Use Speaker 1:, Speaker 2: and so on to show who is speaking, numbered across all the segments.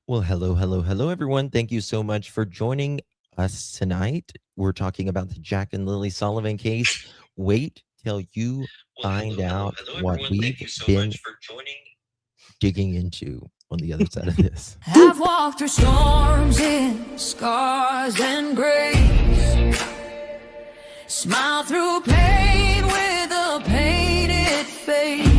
Speaker 1: Well, hello, hello, hello, everyone. Thank you so much for joining us tonight. We're talking about the Jack and Lilly Sullivan case. Wait till you find out what we've been digging into on the other side of this.
Speaker 2: I've walked through storms in scars and grace, smile through pain with a painted face.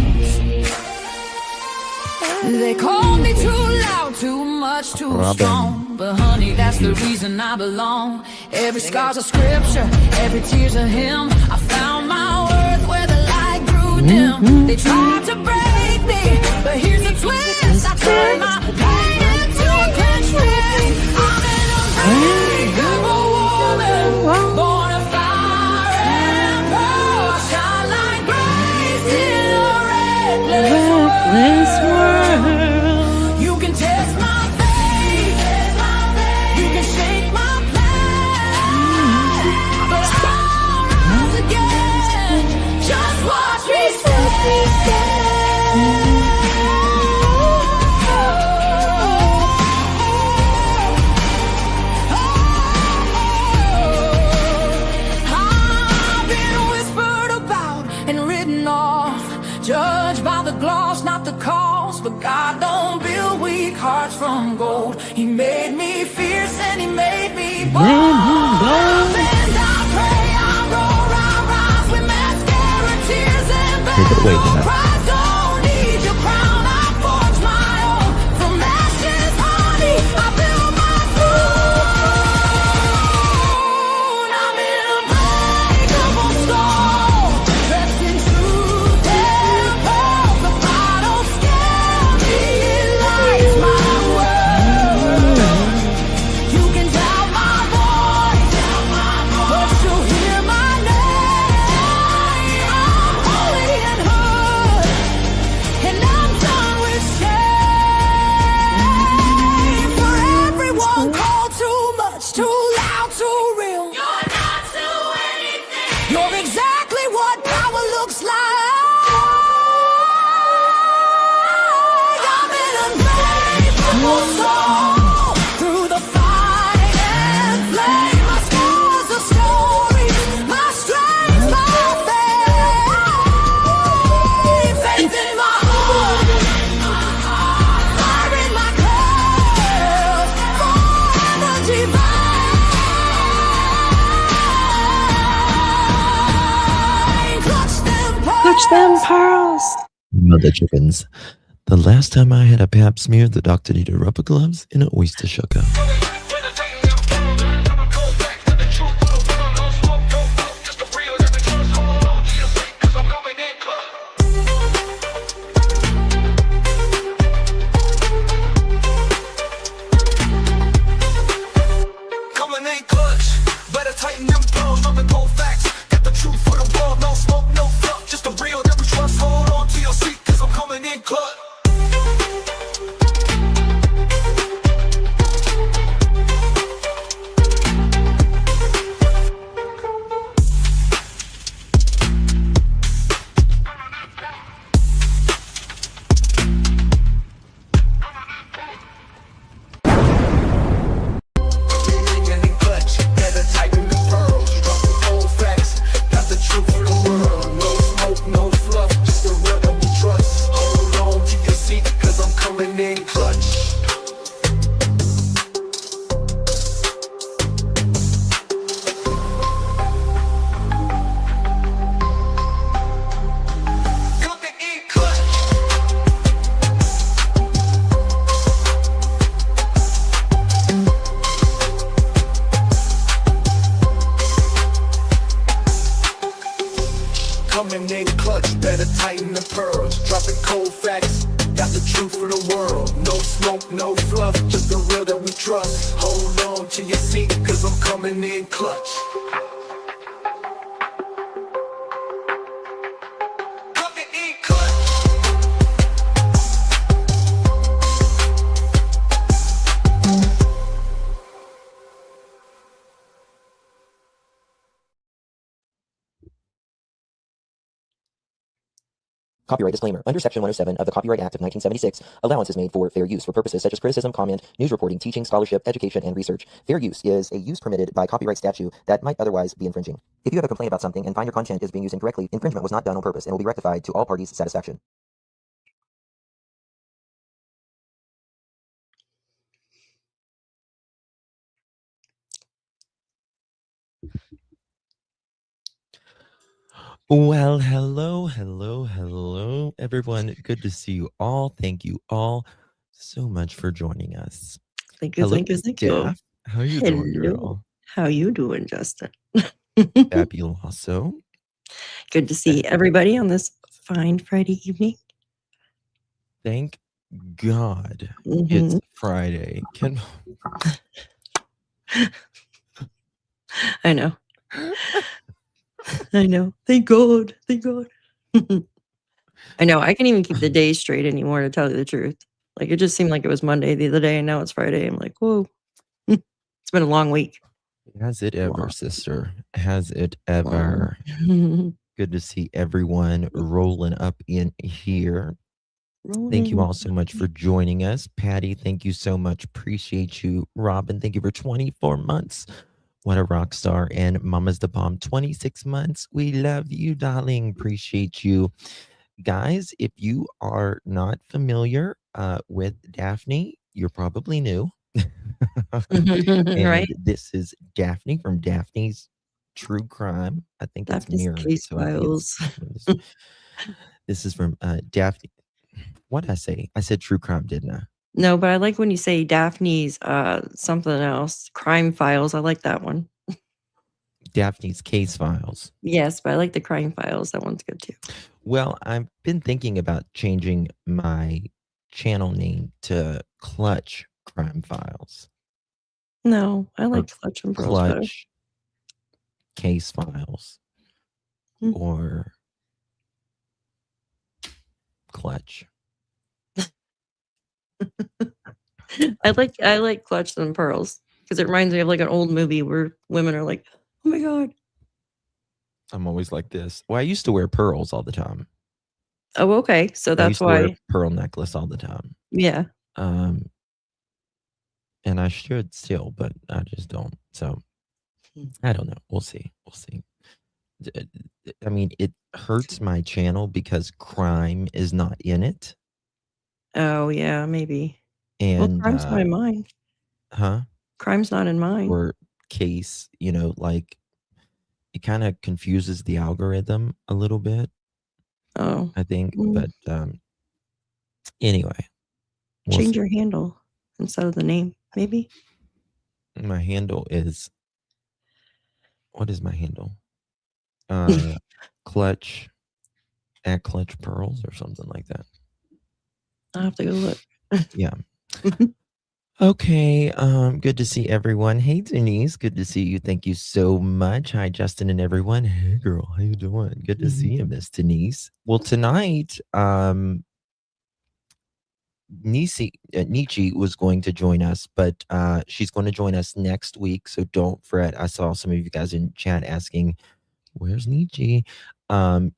Speaker 2: They called me too loud, too much, too strong, but honey, that's the reason I belong. Every scar's a scripture, every tear's a hymn. I found my worth where the light grew dim. They tried to break me, but here's the twist. I turned my pain into a catchphrase. I'm an unbreakable woman, born of fire and pearl. Shine like grace in a reckless world. You can test my faith, you can shake my plan, but I'll rise again. Just watch me stand. I've been whispered about and written off, judged by the gloss, not the cause. But God don't build weak hearts from gold. He made me fierce and he made me bold. I bend, I pray, I roar, I rise with mascara, tears and
Speaker 1: Take it away, Jeanette.
Speaker 2: Pride don't need your crown. I forge my own from ashes, honey. I build my throne. I'm an unbreakable stone, dressed in truth and pearls. The fire don't scare me, it lights my world. You can doubt my voice, but you'll hear my name. I'm holy and hood, and I'm done with shame. For everyone called too much, too loud, too real. You're not to anything. You're exactly what power looks like. I'm an unbreakable soul, through the fight and flame. My scars are stories, my strength, my faith. Faith in my heart, fire in my curls, forever divine. Clutch them pearls.
Speaker 1: Mother chickens. The last time I had a pap smear, the doctor needed rubber gloves and an oyster sugar.
Speaker 3: Coming in clutch, better tighten them pearls, dropping cold facts. Got the truth for the world, no smoke, no fluff, just the real that we trust. Hold on to your seat, cause I'm coming in clutch. Coming in clutch, better tighten them pearls, dropping cold facts. Got the truth for the world, no smoke, no fluff, just the real that we trust. Hold on to your seat, cause I'm coming in clutch. Coming in clutch. Coming in clutch, better tighten the pearls, dropping cold facts. Got the truth for the world, no smoke, no fluff, just the real that we trust. Hold on to your seat, cause I'm coming in clutch. Coming in clutch.
Speaker 1: Copyright disclaimer. Under Section 107 of the Copyright Act of 1976, allowance is made for fair use for purposes such as criticism, comment, news reporting, teaching, scholarship, education, and research. Fair use is a use permitted by copyright statute that might otherwise be infringing. If you have a complaint about something and find your content is being used incorrectly, infringement was not done on purpose and will be rectified to all parties' satisfaction. Well, hello, everyone. Good to see you all. Thank you all so much for joining us.
Speaker 4: Thank you,
Speaker 1: Hello,
Speaker 4: thank you, thank
Speaker 1: Steph.
Speaker 4: you.
Speaker 1: How are you doing,
Speaker 4: Hello.
Speaker 1: girl?
Speaker 4: How you doing, Justin?
Speaker 1: Fabuloso.
Speaker 4: Good to see everybody on this fine Friday evening.
Speaker 1: Thank God it's Friday.
Speaker 4: I know. I know. Thank God. Thank God. I know. I can't even keep the days straight anymore, to tell you the truth. Like, it just seemed like it was Monday the other day, and now it's Friday. I'm like, whoa. It's been a long week.
Speaker 1: Has it ever, sister? Has it ever? Good to see everyone rolling up in here. Thank you all so much for joining us. Patty, thank you so much. Appreciate you. Robin, thank you for 24 months. What a rock star. And Mama's the Bomb, 26 months. We love you, darling. Appreciate you. Guys, if you are not familiar with Daphne, you're probably new. And
Speaker 4: Right?
Speaker 1: this is Daphne from Daphne's True Crime. I think
Speaker 4: Daphne's
Speaker 1: it's mirrored.
Speaker 4: Case
Speaker 1: So I think
Speaker 4: Files.
Speaker 1: this is from Daphne. What did I say? I said True Crime, didn't I?
Speaker 4: No, but I like when you say Daphne's something else. Crime Files. I like that one.
Speaker 1: Daphne's Case Files.
Speaker 4: Yes, but I like the Crime Files. That one's good too.
Speaker 1: Well, I've been thinking about changing my channel name to Clutch Crime Files.
Speaker 4: No, I like Clutch and Pearls better.
Speaker 1: Clutch Case Files. Or Clutch.
Speaker 4: I like Clutch and Pearls because it reminds me of like an old movie where women are like, "Oh my god."
Speaker 1: I'm always like this. Well, I used to wear pearls all the time.
Speaker 4: Oh, okay. So
Speaker 1: I
Speaker 4: that's
Speaker 1: used to wear
Speaker 4: why.
Speaker 1: a pearl necklace all the time.
Speaker 4: Yeah.
Speaker 1: And I should still, but I just don't. So I don't know. We'll see. We'll see. I mean, it hurts my channel because crime is not in it.
Speaker 4: Oh yeah, maybe.
Speaker 1: And
Speaker 4: crime's not in mine.
Speaker 1: Huh?
Speaker 4: Crime's not in mine.
Speaker 1: Or case, you know, like it kind of confuses the algorithm a little bit.
Speaker 4: Oh.
Speaker 1: I think, but anyway.
Speaker 4: Change your handle instead of the name, maybe.
Speaker 1: My handle is, what is my handle? Clutch at Clutch Pearls or something like that.
Speaker 4: I'll have to go look.
Speaker 1: Yeah. Okay. Good to see everyone. Hey, Denise. Good to see you. Thank you so much. Hi, Justin and everyone. Hey, girl. How you doing? Good to see you, Miss Denise. Well, tonight, Nietzsche was going to join us, but she's going to join us next week. So don't fret. I saw some of you guys in chat asking, "Where's Nietzsche?" I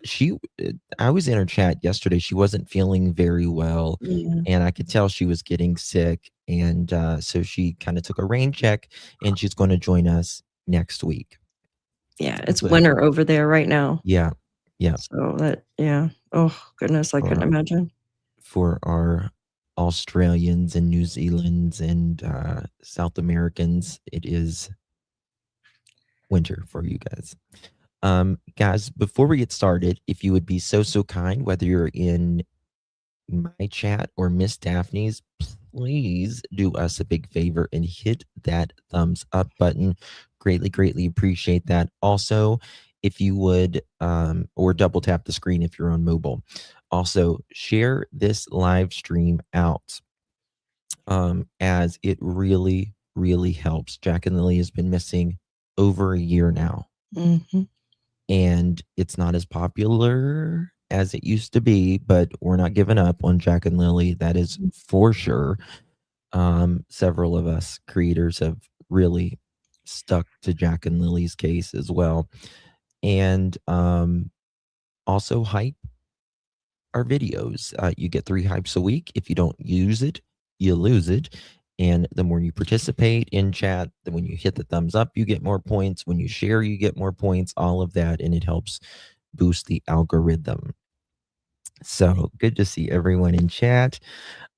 Speaker 1: was in her chat yesterday. She wasn't feeling very well, and I could tell she was getting sick. And so she kind of took a rain check, and she's going to join us next week.
Speaker 4: Yeah, it's winter over there right now.
Speaker 1: Yeah, yeah.
Speaker 4: So that, yeah. Oh goodness, I couldn't imagine.
Speaker 1: For our Australians and New Zealanders and South Americans, it is winter for you guys. Guys, before we get started, if you would be so kind, whether you're in my chat or Miss Daphne's, please do us a big favor and hit that thumbs up button. Greatly appreciate that. Also, if you would, or double tap the screen if you're on mobile. Also, share this live stream out, as it really helps. Jack and Lilly has been missing over a year now. And it's not as popular as it used to be, but we're not giving up on Jack and Lilly. That is for sure. Several of us creators have really stuck to Jack and Lily's case as well. And also hype our videos. You get 3 hypes a week. If you don't use it, you lose it. And the more you participate in chat, then when you hit the thumbs up, you get more points. When you share, you get more points, all of that. And it helps boost the algorithm. So good to see everyone in chat.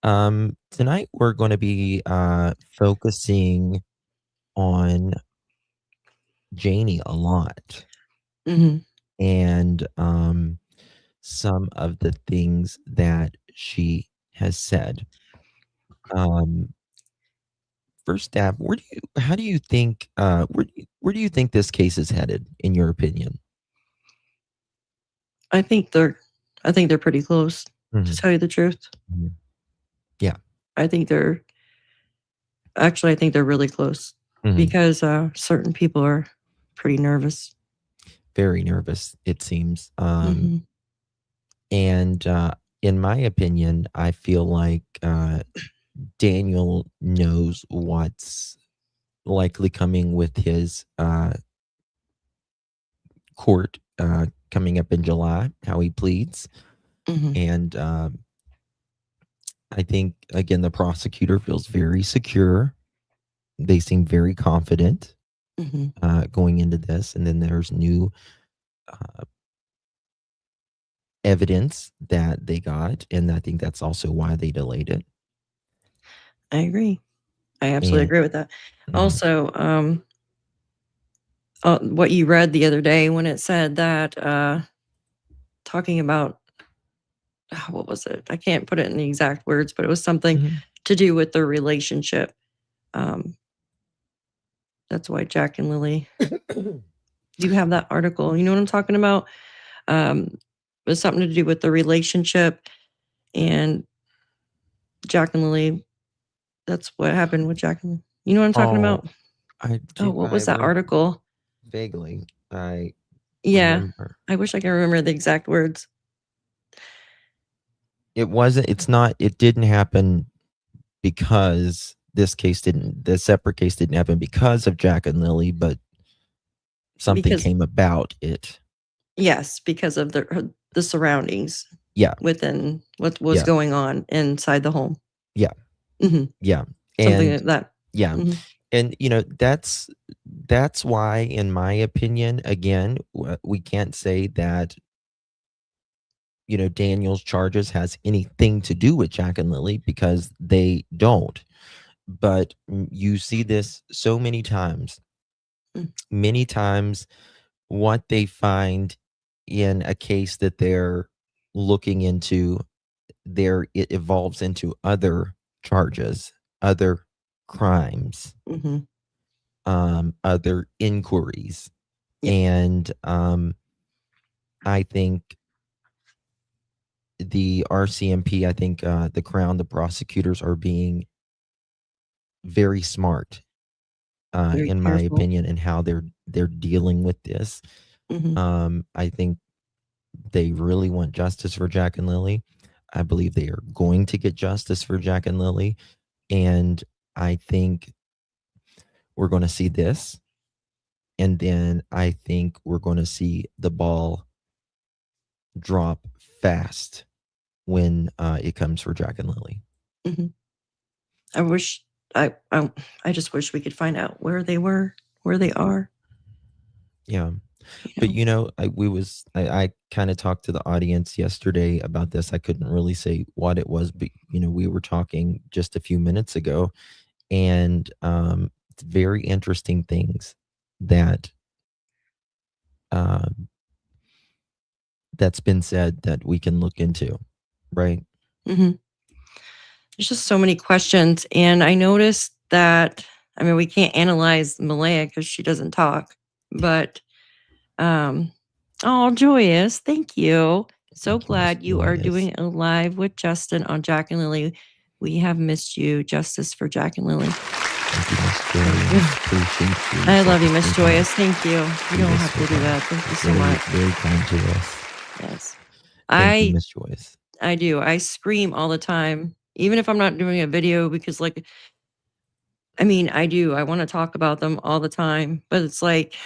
Speaker 1: Tonight, we're going to be focusing on Janie a lot. And some of the things that she has said. First, Dab, how do you think, where do you think this case is headed, in your opinion?
Speaker 4: I think they're pretty close, to tell you the truth.
Speaker 1: Yeah.
Speaker 4: I think they're really close because certain people are pretty nervous.
Speaker 1: Very nervous, it seems. And in my opinion, I feel like Daniel knows what's likely coming with his court coming up in July, how he pleads. And I think, again, the prosecutor feels very secure. They seem very confident going into this. And then there's new evidence that they got. And I think that's also why they delayed it.
Speaker 4: I agree. I absolutely agree with that. Also, what you read the other day when it said that, talking about, what was it? I can't put it in the exact words, but it was something to do with their relationship. That's why Jack and Lilly, you have that article. You know what I'm talking about? It was something to do with the relationship, and Jack and Lilly. That's what happened with Jack and Lilly. You know what I'm talking about? What was that article?
Speaker 1: Vaguely.
Speaker 4: Remember. I wish I could remember the exact words.
Speaker 1: It didn't happen because the separate case didn't happen because of Jack and Lilly, but something came about it.
Speaker 4: Yes, because of the surroundings.
Speaker 1: Yeah.
Speaker 4: Within what was going on inside the home.
Speaker 1: Yeah. Yeah.
Speaker 4: Something like that.
Speaker 1: Yeah. And, that's why, in my opinion, again, we can't say that, Daniel's charges has anything to do with Jack and Lilly, because they don't. But you see this so many times. Many times, what they find in a case that they're looking into, it evolves into other charges, other crimes, other inquiries. And I think the RCMP, I think the Crown, the prosecutors are being very smart, in my opinion, in how they're dealing with this. I think they really want justice for Jack and Lilly. I believe they are going to get justice for Jack and Lilly. And I think we're going to see this. And then I think we're going to see the ball drop fast when it comes for Jack and Lilly.
Speaker 4: I just wish we could find out where they are.
Speaker 1: Yeah. But I kind of talked to the audience yesterday about this. I couldn't really say what it was, but we were talking just a few minutes ago, and it's very interesting things that that's been said that we can look into, right?
Speaker 4: There's just so many questions, and I noticed that. I mean, we can't analyze Malaya because she doesn't talk, but. Oh, Joyous, thank you. So glad you are doing a live with Justin on Jack and Lilly. We have missed you. Justice for Jack and Lilly. I love you, Miss Joyous. Thank you. You don't have to do that. Thank you so much.
Speaker 1: Very kind to us.
Speaker 4: Yes.
Speaker 1: Thank you, Miss Joyous.
Speaker 4: I do. I scream all the time, even if I'm not doing a video, because I do. I want to talk about them all the time, but it's like,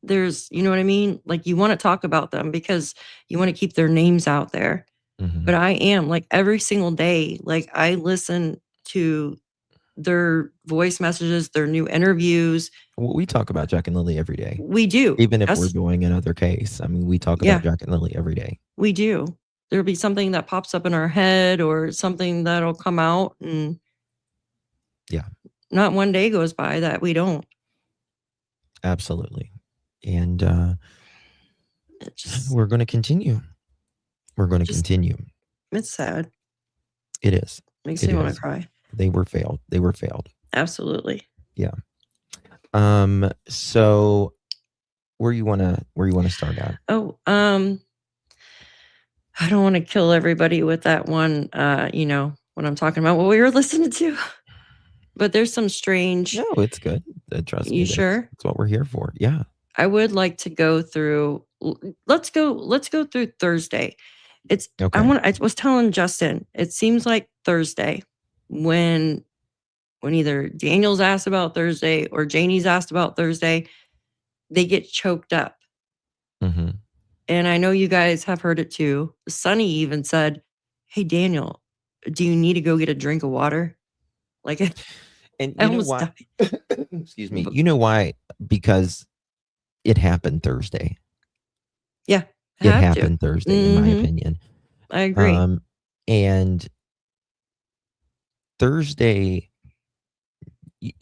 Speaker 4: there's, you know what I mean? Like, you want to talk about them because you want to keep their names out there. But I am, like, every single day, like, I listen to their voice messages, their new interviews.
Speaker 1: Well, we talk about Jack and Lilly every day.
Speaker 4: We do.
Speaker 1: Even if we're doing another case. I mean, we talk about Jack and Lilly every day.
Speaker 4: We do. There'll be something that pops up in our head or something that'll come out, and not one day goes by that we don't.
Speaker 1: Absolutely. And we're going to continue. We're going to continue.
Speaker 4: It's sad.
Speaker 1: It is.
Speaker 4: Makes me want to cry.
Speaker 1: They were failed. They were failed.
Speaker 4: Absolutely.
Speaker 1: Yeah. So where you want to start at?
Speaker 4: Oh, I don't want to kill everybody with that one, you know, what I'm talking about, what we were listening to. But there's some strange.
Speaker 1: No, it's good. Trust me.
Speaker 4: You sure?
Speaker 1: That's what we're here for. Yeah.
Speaker 4: I would like to go through. Let's go through Thursday. It's okay. I was telling Justin, it seems like Thursday when either Daniel's asked about Thursday or Janie's asked about Thursday, they get choked up.
Speaker 1: Mm-hmm.
Speaker 4: And I know you guys have heard it too. Sonny even said, "Hey Daniel, do you need to go get a drink of water?" Like,
Speaker 1: and you know why? Excuse me. You know why? Because it happened Thursday.
Speaker 4: Yeah,
Speaker 1: it happened Thursday, in my opinion.
Speaker 4: I agree.
Speaker 1: And Thursday.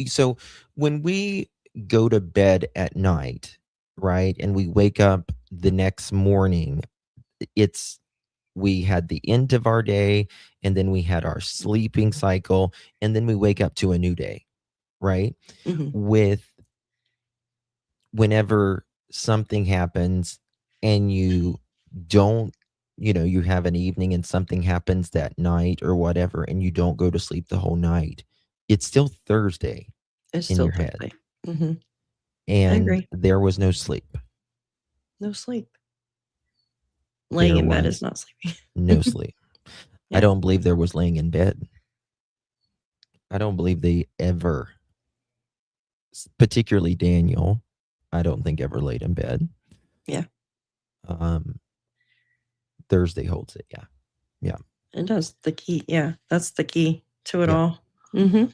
Speaker 1: So when we go to bed at night, right, and we wake up the next morning, we had the end of our day, and then we had our sleeping cycle, and then we wake up to a new day, right?
Speaker 4: Mm-hmm.
Speaker 1: Whenever something happens and you don't, you have an evening and something happens that night or whatever, and you don't go to sleep the whole night, it's still Thursday in your head.
Speaker 4: Mm-hmm.
Speaker 1: And there was no sleep.
Speaker 4: No sleep. Laying in bed is not sleeping.
Speaker 1: No sleep. Yeah. I don't believe there was laying in bed. I don't believe they ever, particularly Daniel, I don't think ever laid in bed.
Speaker 4: Yeah.
Speaker 1: Thursday holds it. Yeah. Yeah.
Speaker 4: It does. The key. Yeah. That's the key to it all. Mm-hmm.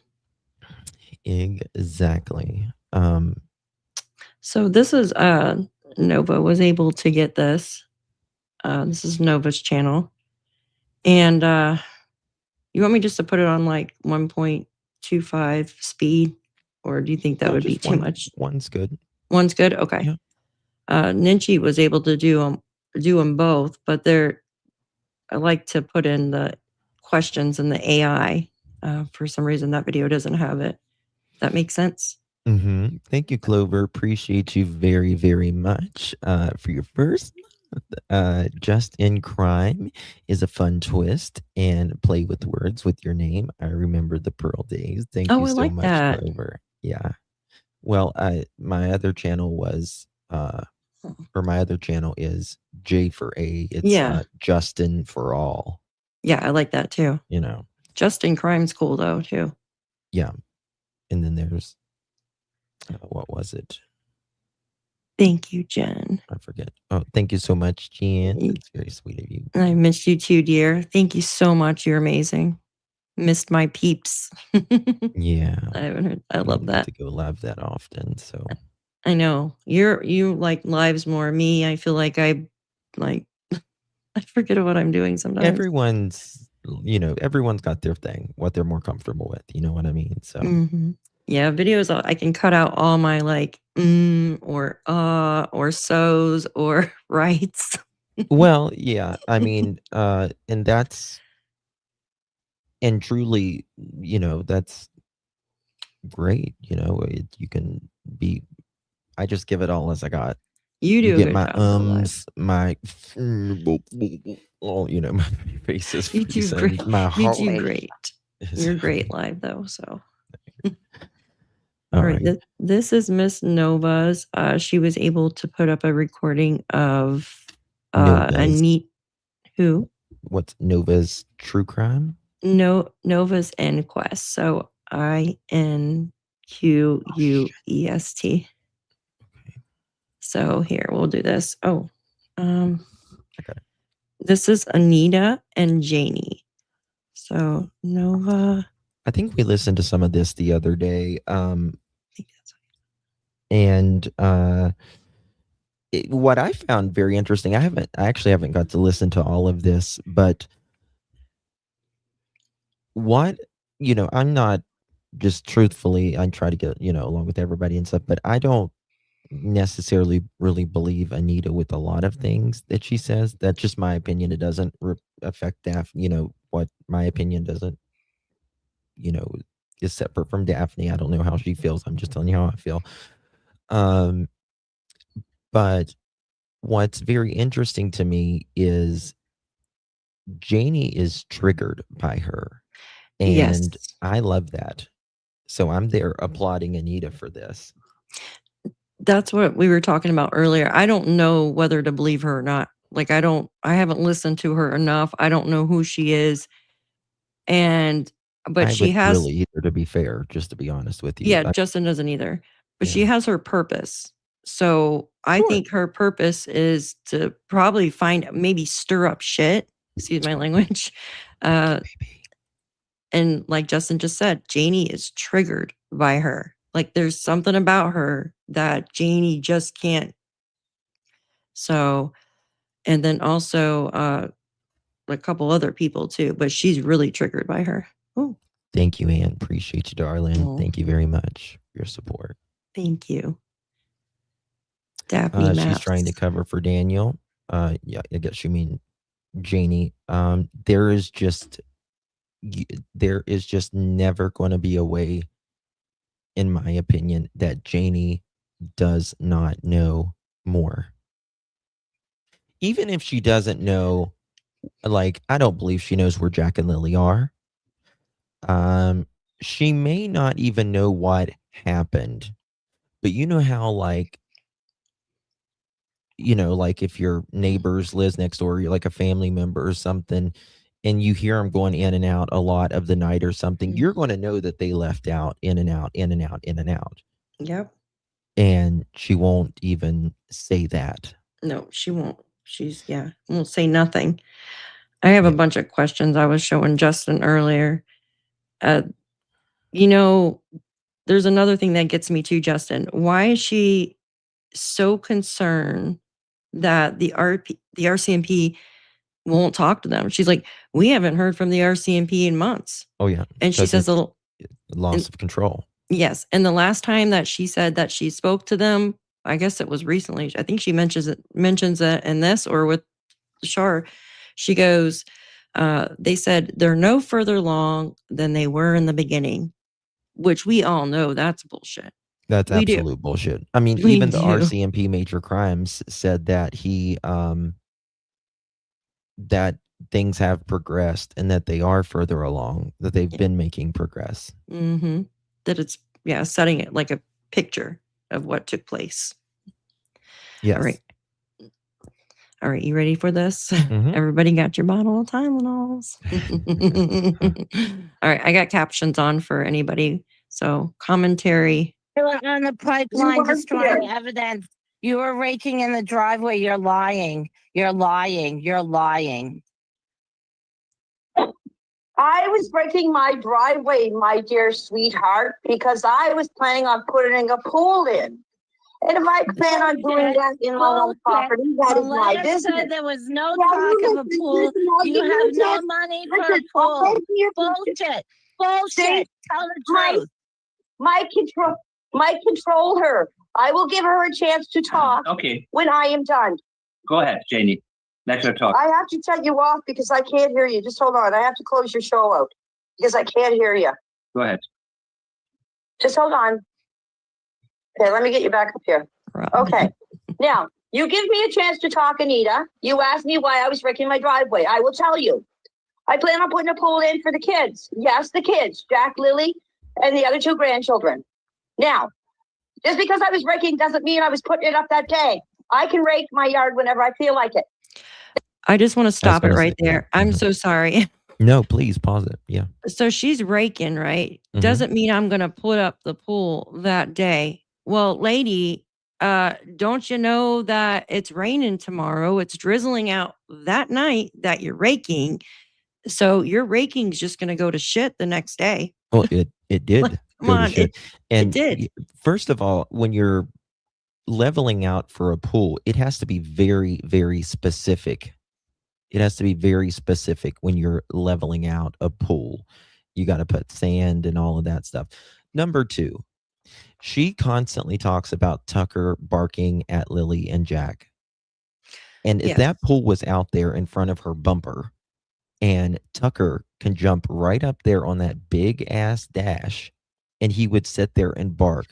Speaker 1: Exactly.
Speaker 4: So this is Nova was able to get this. This is Nova's channel. And you want me just to put it on like 1.25 speed, or do you think that would be too much?
Speaker 1: One's good.
Speaker 4: One's good. Okay.
Speaker 1: Yeah.
Speaker 4: Ninchi was able to do them both, but I like to put in the questions in the AI. For some reason, that video doesn't have it. That makes sense.
Speaker 1: Mm-hmm. Thank you, Clover. Appreciate you very, very much for your first. Just in Crime is a fun twist and play with words with your name. I remember the Pearl days. Thank you so much,
Speaker 4: that.
Speaker 1: Clover. Yeah. Well, my other channel was or my other channel is J for A. It's Justin for All.
Speaker 4: Yeah, I like that too. Justin Crime's cool though too.
Speaker 1: Yeah. And then there's what was it?
Speaker 4: Thank you, Jen.
Speaker 1: I forget. Oh, thank you so much, Jen. It's very sweet of you.
Speaker 4: I missed you too, dear. Thank you so much. You're amazing. Missed my peeps.
Speaker 1: Yeah.
Speaker 4: I haven't heard. I love that.
Speaker 1: To go live that often. So
Speaker 4: I know. You like lives more. Me, I feel like I forget what I'm doing sometimes.
Speaker 1: Everyone's got their thing, what they're more comfortable with. You know what I mean? So
Speaker 4: yeah, videos I can cut out all my like or so's or rights.
Speaker 1: Well, yeah. I mean, and truly, that's great. You can be. I just give it all as I got.
Speaker 4: You do
Speaker 1: get my my my face is
Speaker 4: you do great. You do great. You're great live though. So. All right. This is Miss Nova's. She was able to put up a recording of a neat. Who?
Speaker 1: What's Nova's True Crime?
Speaker 4: Nova's Inquest. So INQUEST. So here, we'll do this. Oh,
Speaker 1: Okay.
Speaker 4: this is Anita and Janie. So Nova.
Speaker 1: I think we listened to some of this the other day. And what I found very interesting, I actually haven't got to listen to all of this, but what, I'm not just truthfully, I try to get, along with everybody and stuff, but I don't necessarily really believe Anita with a lot of things that she says. That's just my opinion. It doesn't affect Daphne, what my opinion doesn't, is separate from Daphne. I don't know how she feels. I'm just telling you how I feel. But what's very interesting to me is Janie is triggered by her. And
Speaker 4: Yes.
Speaker 1: I love that. So I'm there applauding Anita for this.
Speaker 4: That's what we were talking about earlier. I don't know whether to believe her or not. Like, I haven't listened to her enough. I don't know who she is. But
Speaker 1: I
Speaker 4: she
Speaker 1: would
Speaker 4: has,
Speaker 1: really either, to be fair, just to be honest with you.
Speaker 4: yeah, Justin doesn't either, but she
Speaker 1: Yeah.
Speaker 4: has her purpose. So I
Speaker 1: Sure.
Speaker 4: think her purpose is to probably maybe stir up shit. Excuse my language.
Speaker 1: Maybe.
Speaker 4: And like Justin just said, Janie is triggered by her. Like, there's something about her that Janie just can't. So, and then also a couple other people too, but she's really triggered by her. Oh,
Speaker 1: Thank you, Ann. Appreciate you, darling.
Speaker 4: Oh.
Speaker 1: Thank you very much for your support.
Speaker 4: thank you. Daphne
Speaker 1: She's trying to cover for Daniel. Yeah, I guess you mean Janie. There is just never going to be a way, in my opinion, that Janie does not know more. Even if she doesn't know, like, I don't believe she knows where Jack and Lilly are. She may not even know what happened, but you know how, like, like if your neighbors lives next door, you're like a family member or something, and you hear them going in and out a lot of the night or something, you're going to know that they left out, in and out, in and out, in and out.
Speaker 4: Yep.
Speaker 1: And she won't even say that.
Speaker 4: No, she won't. She's, won't say nothing. I have a bunch of questions I was showing Justin earlier. There's another thing that gets me too, Justin. Why is she so concerned that the RCMP won't talk to them? She's like, we haven't heard from the RCMP in months.
Speaker 1: Oh, yeah.
Speaker 4: And she says
Speaker 1: loss of control.
Speaker 4: Yes. And the last time that she said that she spoke to them, I guess it was recently. I think she mentions it in this or with Shar. She goes, they said they're no further along than they were in the beginning, which we all know that's bullshit.
Speaker 1: That's absolute bullshit. I mean, even the RCMP Major Crimes said that that things have progressed and that they are further along, that they've been making progress.
Speaker 4: Mm-hmm. That it's, setting it like a picture of what took place.
Speaker 1: Yes.
Speaker 4: All right, you ready for this?
Speaker 1: Mm-hmm.
Speaker 4: Everybody got your bottle of Tylenols? All right, I got captions on for anybody. So commentary.
Speaker 5: You were on the pipeline destroying evidence. You were raking in the driveway. You're lying. You're lying. You're lying.
Speaker 6: I was breaking my driveway, my dear sweetheart, because I was planning on putting a pool in. And if I plan on doing that in my own property, that is my business.
Speaker 5: Said there was no talk of a pool. You have no money for a pool. Bullshit. Bullshit. Tell the truth.
Speaker 6: My controller. I will give her a chance to talk.
Speaker 7: Okay.
Speaker 6: When I am done.
Speaker 7: Go ahead, Janie. Let her talk.
Speaker 6: I have to cut you off because I can't hear you. Just hold on. I have to close your show out because I can't hear you.
Speaker 7: Go ahead.
Speaker 6: Just hold on. Okay, let me get you back up here. Okay. Now, you give me a chance to talk, Anita. You asked me why I was wrecking my driveway. I will tell you. I plan on putting a pool in for the kids. Yes, the kids. Jack, Lilly, and the other two grandchildren. Now, just because I was raking doesn't mean I was putting it up that day. I can rake my yard whenever I feel like it.
Speaker 4: I just want to stop it right there. I'm so sorry.
Speaker 1: No, please pause it. Yeah.
Speaker 4: So she's raking, right?
Speaker 1: Mm-hmm.
Speaker 4: Doesn't mean I'm going to put up the pool that day. Well, lady, don't you know that it's raining tomorrow? It's drizzling out that night that you're raking. So your raking's just going to go to shit the next day.
Speaker 1: Well, it did
Speaker 4: Come
Speaker 1: go to
Speaker 4: on,
Speaker 1: shit. And
Speaker 4: it did.
Speaker 1: first of all, when you're leveling out for a pool, it has to be very, very specific. It has to be very specific when you're leveling out a pool. You got to put sand and all of that stuff. Number 2, she constantly talks about Tucker barking at Lilly and Jack. And if
Speaker 4: Yes.
Speaker 1: that pool was out there in front of her bumper, and Tucker can jump right up there on that big ass dash, and he would sit there and bark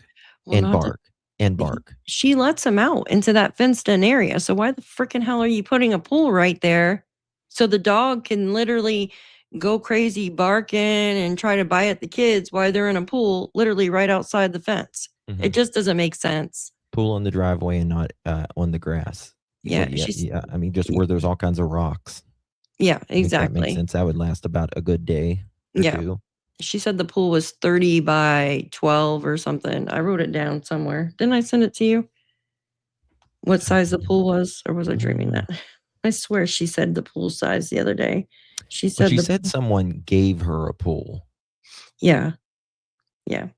Speaker 1: and bark and bark.
Speaker 4: She lets him out into that fenced in area. So why the freaking hell are you putting a pool right there? So the dog can literally go crazy barking and try to bite at the kids while they're in a pool, literally right outside the fence.
Speaker 1: Mhm.
Speaker 4: It just doesn't make sense.
Speaker 1: Pool on the driveway and not on the grass.
Speaker 4: Yeah,
Speaker 1: Well, yeah. I mean, just where there's all kinds of rocks.
Speaker 4: Yeah,
Speaker 1: If that makes
Speaker 4: exactly.
Speaker 1: sense. That would last about a good day or
Speaker 4: Yeah.
Speaker 1: 2.
Speaker 4: She said the pool was 30 by 12 or something. I wrote it down somewhere. Didn't I send it to you? What size the pool was, or was I dreaming that? I swear she said the pool size the other day. She
Speaker 1: Well,
Speaker 4: said
Speaker 1: she
Speaker 4: the
Speaker 1: said someone gave her a pool
Speaker 4: Yeah. Yeah.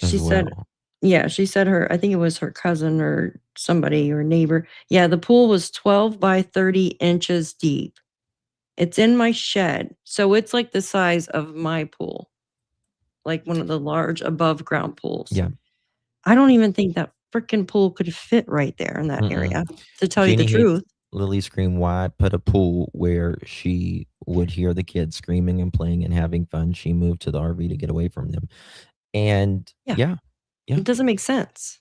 Speaker 1: as
Speaker 4: She said
Speaker 1: well.
Speaker 4: Yeah, she said I think it was her cousin or somebody or neighbor. Yeah, the pool was 12 by 30 inches deep. It's in my shed. So it's like the size of my pool. Like one of the large above ground pools.
Speaker 1: Yeah.
Speaker 4: I don't even think that freaking pool could fit right there in that area, to tell you the
Speaker 1: Jeannie hates
Speaker 4: truth.
Speaker 1: Lily scream, why put a pool where she would hear the kids screaming and playing and having fun? She moved to the RV to get away from them. And yeah.
Speaker 4: It doesn't make sense.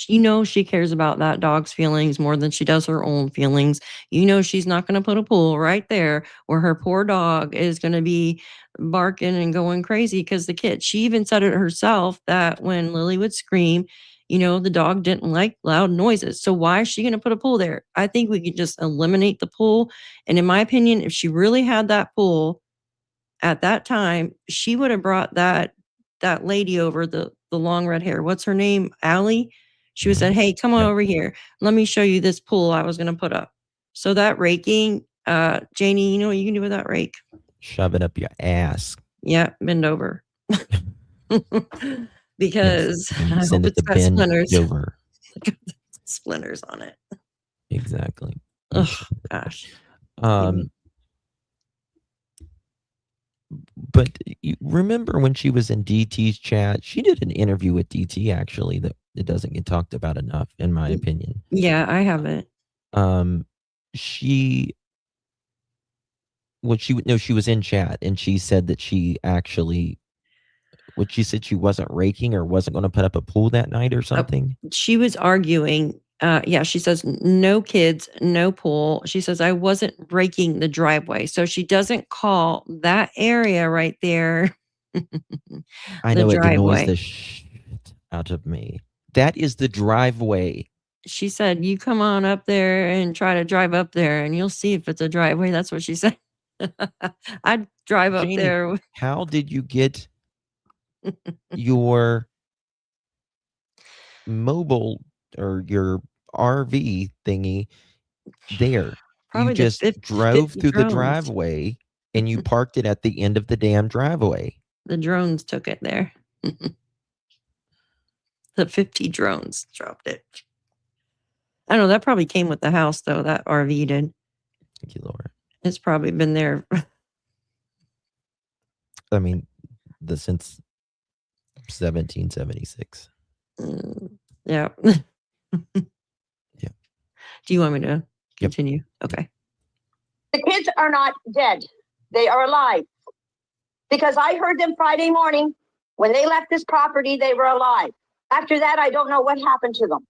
Speaker 4: You know she cares about that dog's feelings more than she does her own feelings. You know she's not going to put a pool right there where her poor dog is going to be barking and going crazy because the kid. She even said it herself that when Lily would scream, you know, the dog didn't like loud noises. So why is she going to put a pool there? I think we could just eliminate the pool. And in my opinion, if she really had that pool at that time, she would have brought that lady over, the long red hair. What's her name? Allie. She would said, hey, come on over here. Let me show you this pool I was going to put up. So that raking, Janie, you know what you can do with that rake?
Speaker 1: Shove it up your ass.
Speaker 4: Yeah, bend over. Because
Speaker 1: Yes,
Speaker 4: I
Speaker 1: send
Speaker 4: hope
Speaker 1: it
Speaker 4: it's
Speaker 1: to
Speaker 4: got
Speaker 1: bend
Speaker 4: splinters.
Speaker 1: over.
Speaker 4: Splinters on it.
Speaker 1: Exactly.
Speaker 4: Oh, gosh.
Speaker 1: But you remember when she was in DT's chat, she did an interview with DT actually that it doesn't get talked about enough, in my opinion.
Speaker 4: Yeah, I haven't.
Speaker 1: She was in chat and she said that she said she wasn't raking or wasn't going to put up a pool that night or something.
Speaker 4: She was arguing. Yeah, she says no kids, no pool. She says I wasn't raking the driveway. So she doesn't call that area right there.
Speaker 1: I know it annoys the shit out of me. That is the driveway.
Speaker 4: She said, you come on up there and try to drive up there and you'll see if it's a driveway. That's what she said. I'd drive up
Speaker 1: Janie,
Speaker 4: there.
Speaker 1: How did you get your mobile or your RV thingy there?
Speaker 4: Probably
Speaker 1: you just drove through the driveway and you parked it at the end of the damn driveway.
Speaker 4: The drones took it there. The 50 drones dropped it. I don't know. That probably came with the house, though. That RV did.
Speaker 1: Thank you, Laura.
Speaker 4: It's probably been there.
Speaker 1: I mean, since 1776.
Speaker 4: Yeah.
Speaker 1: Yeah.
Speaker 4: Do you want me to continue? Yep. Okay.
Speaker 6: The kids are not dead. They are alive. Because I heard them Friday morning. When they left this property, they were alive. After that, I don't know what happened to them.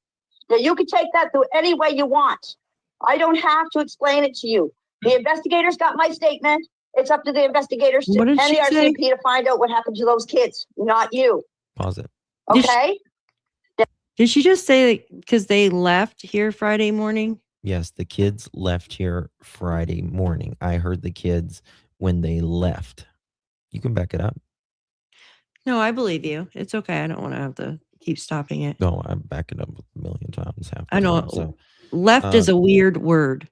Speaker 6: Now, you can take that through any way you want. I don't have to explain it to you. The investigators got my statement. It's up to the investigators and the RCMP to find out what happened to those kids, not you.
Speaker 1: Pause it.
Speaker 6: Okay?
Speaker 4: Did she just say because they left here Friday morning?
Speaker 1: Yes, the kids left here Friday morning. I heard the kids when they left. You can back it up.
Speaker 4: No, I believe you. It's okay. I don't want to have to keep stopping it.
Speaker 1: No, I'm backing up a million times. Half the
Speaker 4: I know.
Speaker 1: time, so
Speaker 4: Left is a weird word.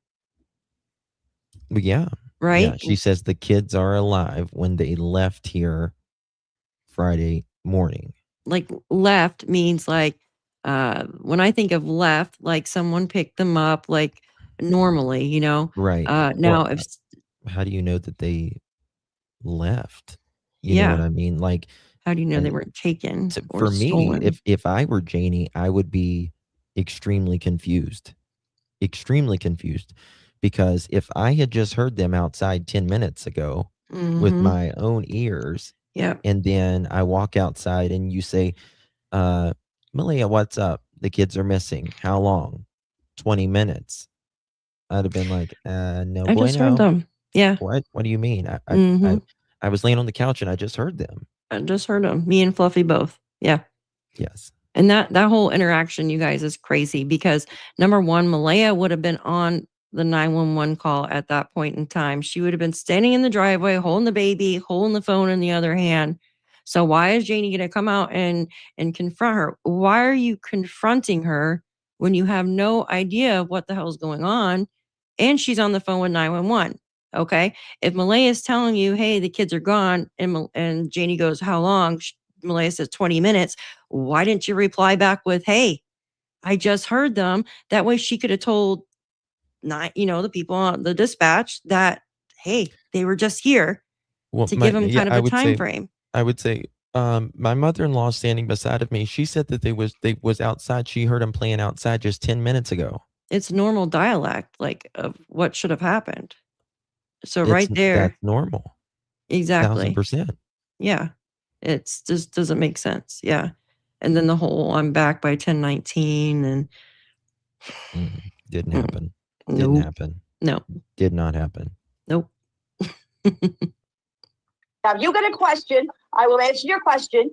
Speaker 1: yeah.
Speaker 4: Right?
Speaker 1: Yeah, she says the kids are alive when they left here Friday morning.
Speaker 4: Like left means like when I think of left, like someone picked them up like normally, you know.
Speaker 1: Right.
Speaker 4: Now
Speaker 1: Well,
Speaker 4: if
Speaker 1: how do you know that they left? You know what I mean? Like,
Speaker 4: how do you know they weren't taken or
Speaker 1: for me,
Speaker 4: stolen?
Speaker 1: if I were Janie, I would be extremely confused. Extremely confused. Because if I had just heard them outside 10 minutes ago with my own ears, and then I walk outside and you say, Malia, what's up? The kids are missing. How long? 20 minutes. I'd have been like, no,
Speaker 4: I just heard them. Yeah.
Speaker 1: What do you mean? I was laying on the couch and I just heard them.
Speaker 4: I just heard them. Me and Fluffy both. Yeah.
Speaker 1: Yes.
Speaker 4: And that whole interaction, you guys, is crazy because number one, Malaya would have been on the 911 call at that point in time. She would have been standing in the driveway, holding the baby, holding the phone in the other hand. So why is Janie going to come out and confront her? Why are you confronting her when you have no idea what the hell is going on? And she's on the phone with 911. Okay. If Malaya is telling you, hey, the kids are gone, and Janie goes, how long? Malaya says 20 minutes. Why didn't you reply back with, hey, I just heard them? That way she could have told the people on the dispatch that, hey, they were just here to give them kind of a time frame.
Speaker 1: I would say, my mother-in-law standing beside of me, she said that they was outside. She heard them playing outside just 10 minutes ago.
Speaker 4: It's normal dialect, like of what should have happened. So right there.
Speaker 1: That's normal.
Speaker 4: Exactly.
Speaker 1: 1000%.
Speaker 4: Yeah. It's just doesn't make sense. Yeah. And then the whole I'm back by 10:19 and
Speaker 1: didn't happen.
Speaker 4: Nope.
Speaker 1: Didn't happen.
Speaker 4: No.
Speaker 1: Did not happen.
Speaker 4: Nope.
Speaker 6: Now, if you got a question, I will answer your question.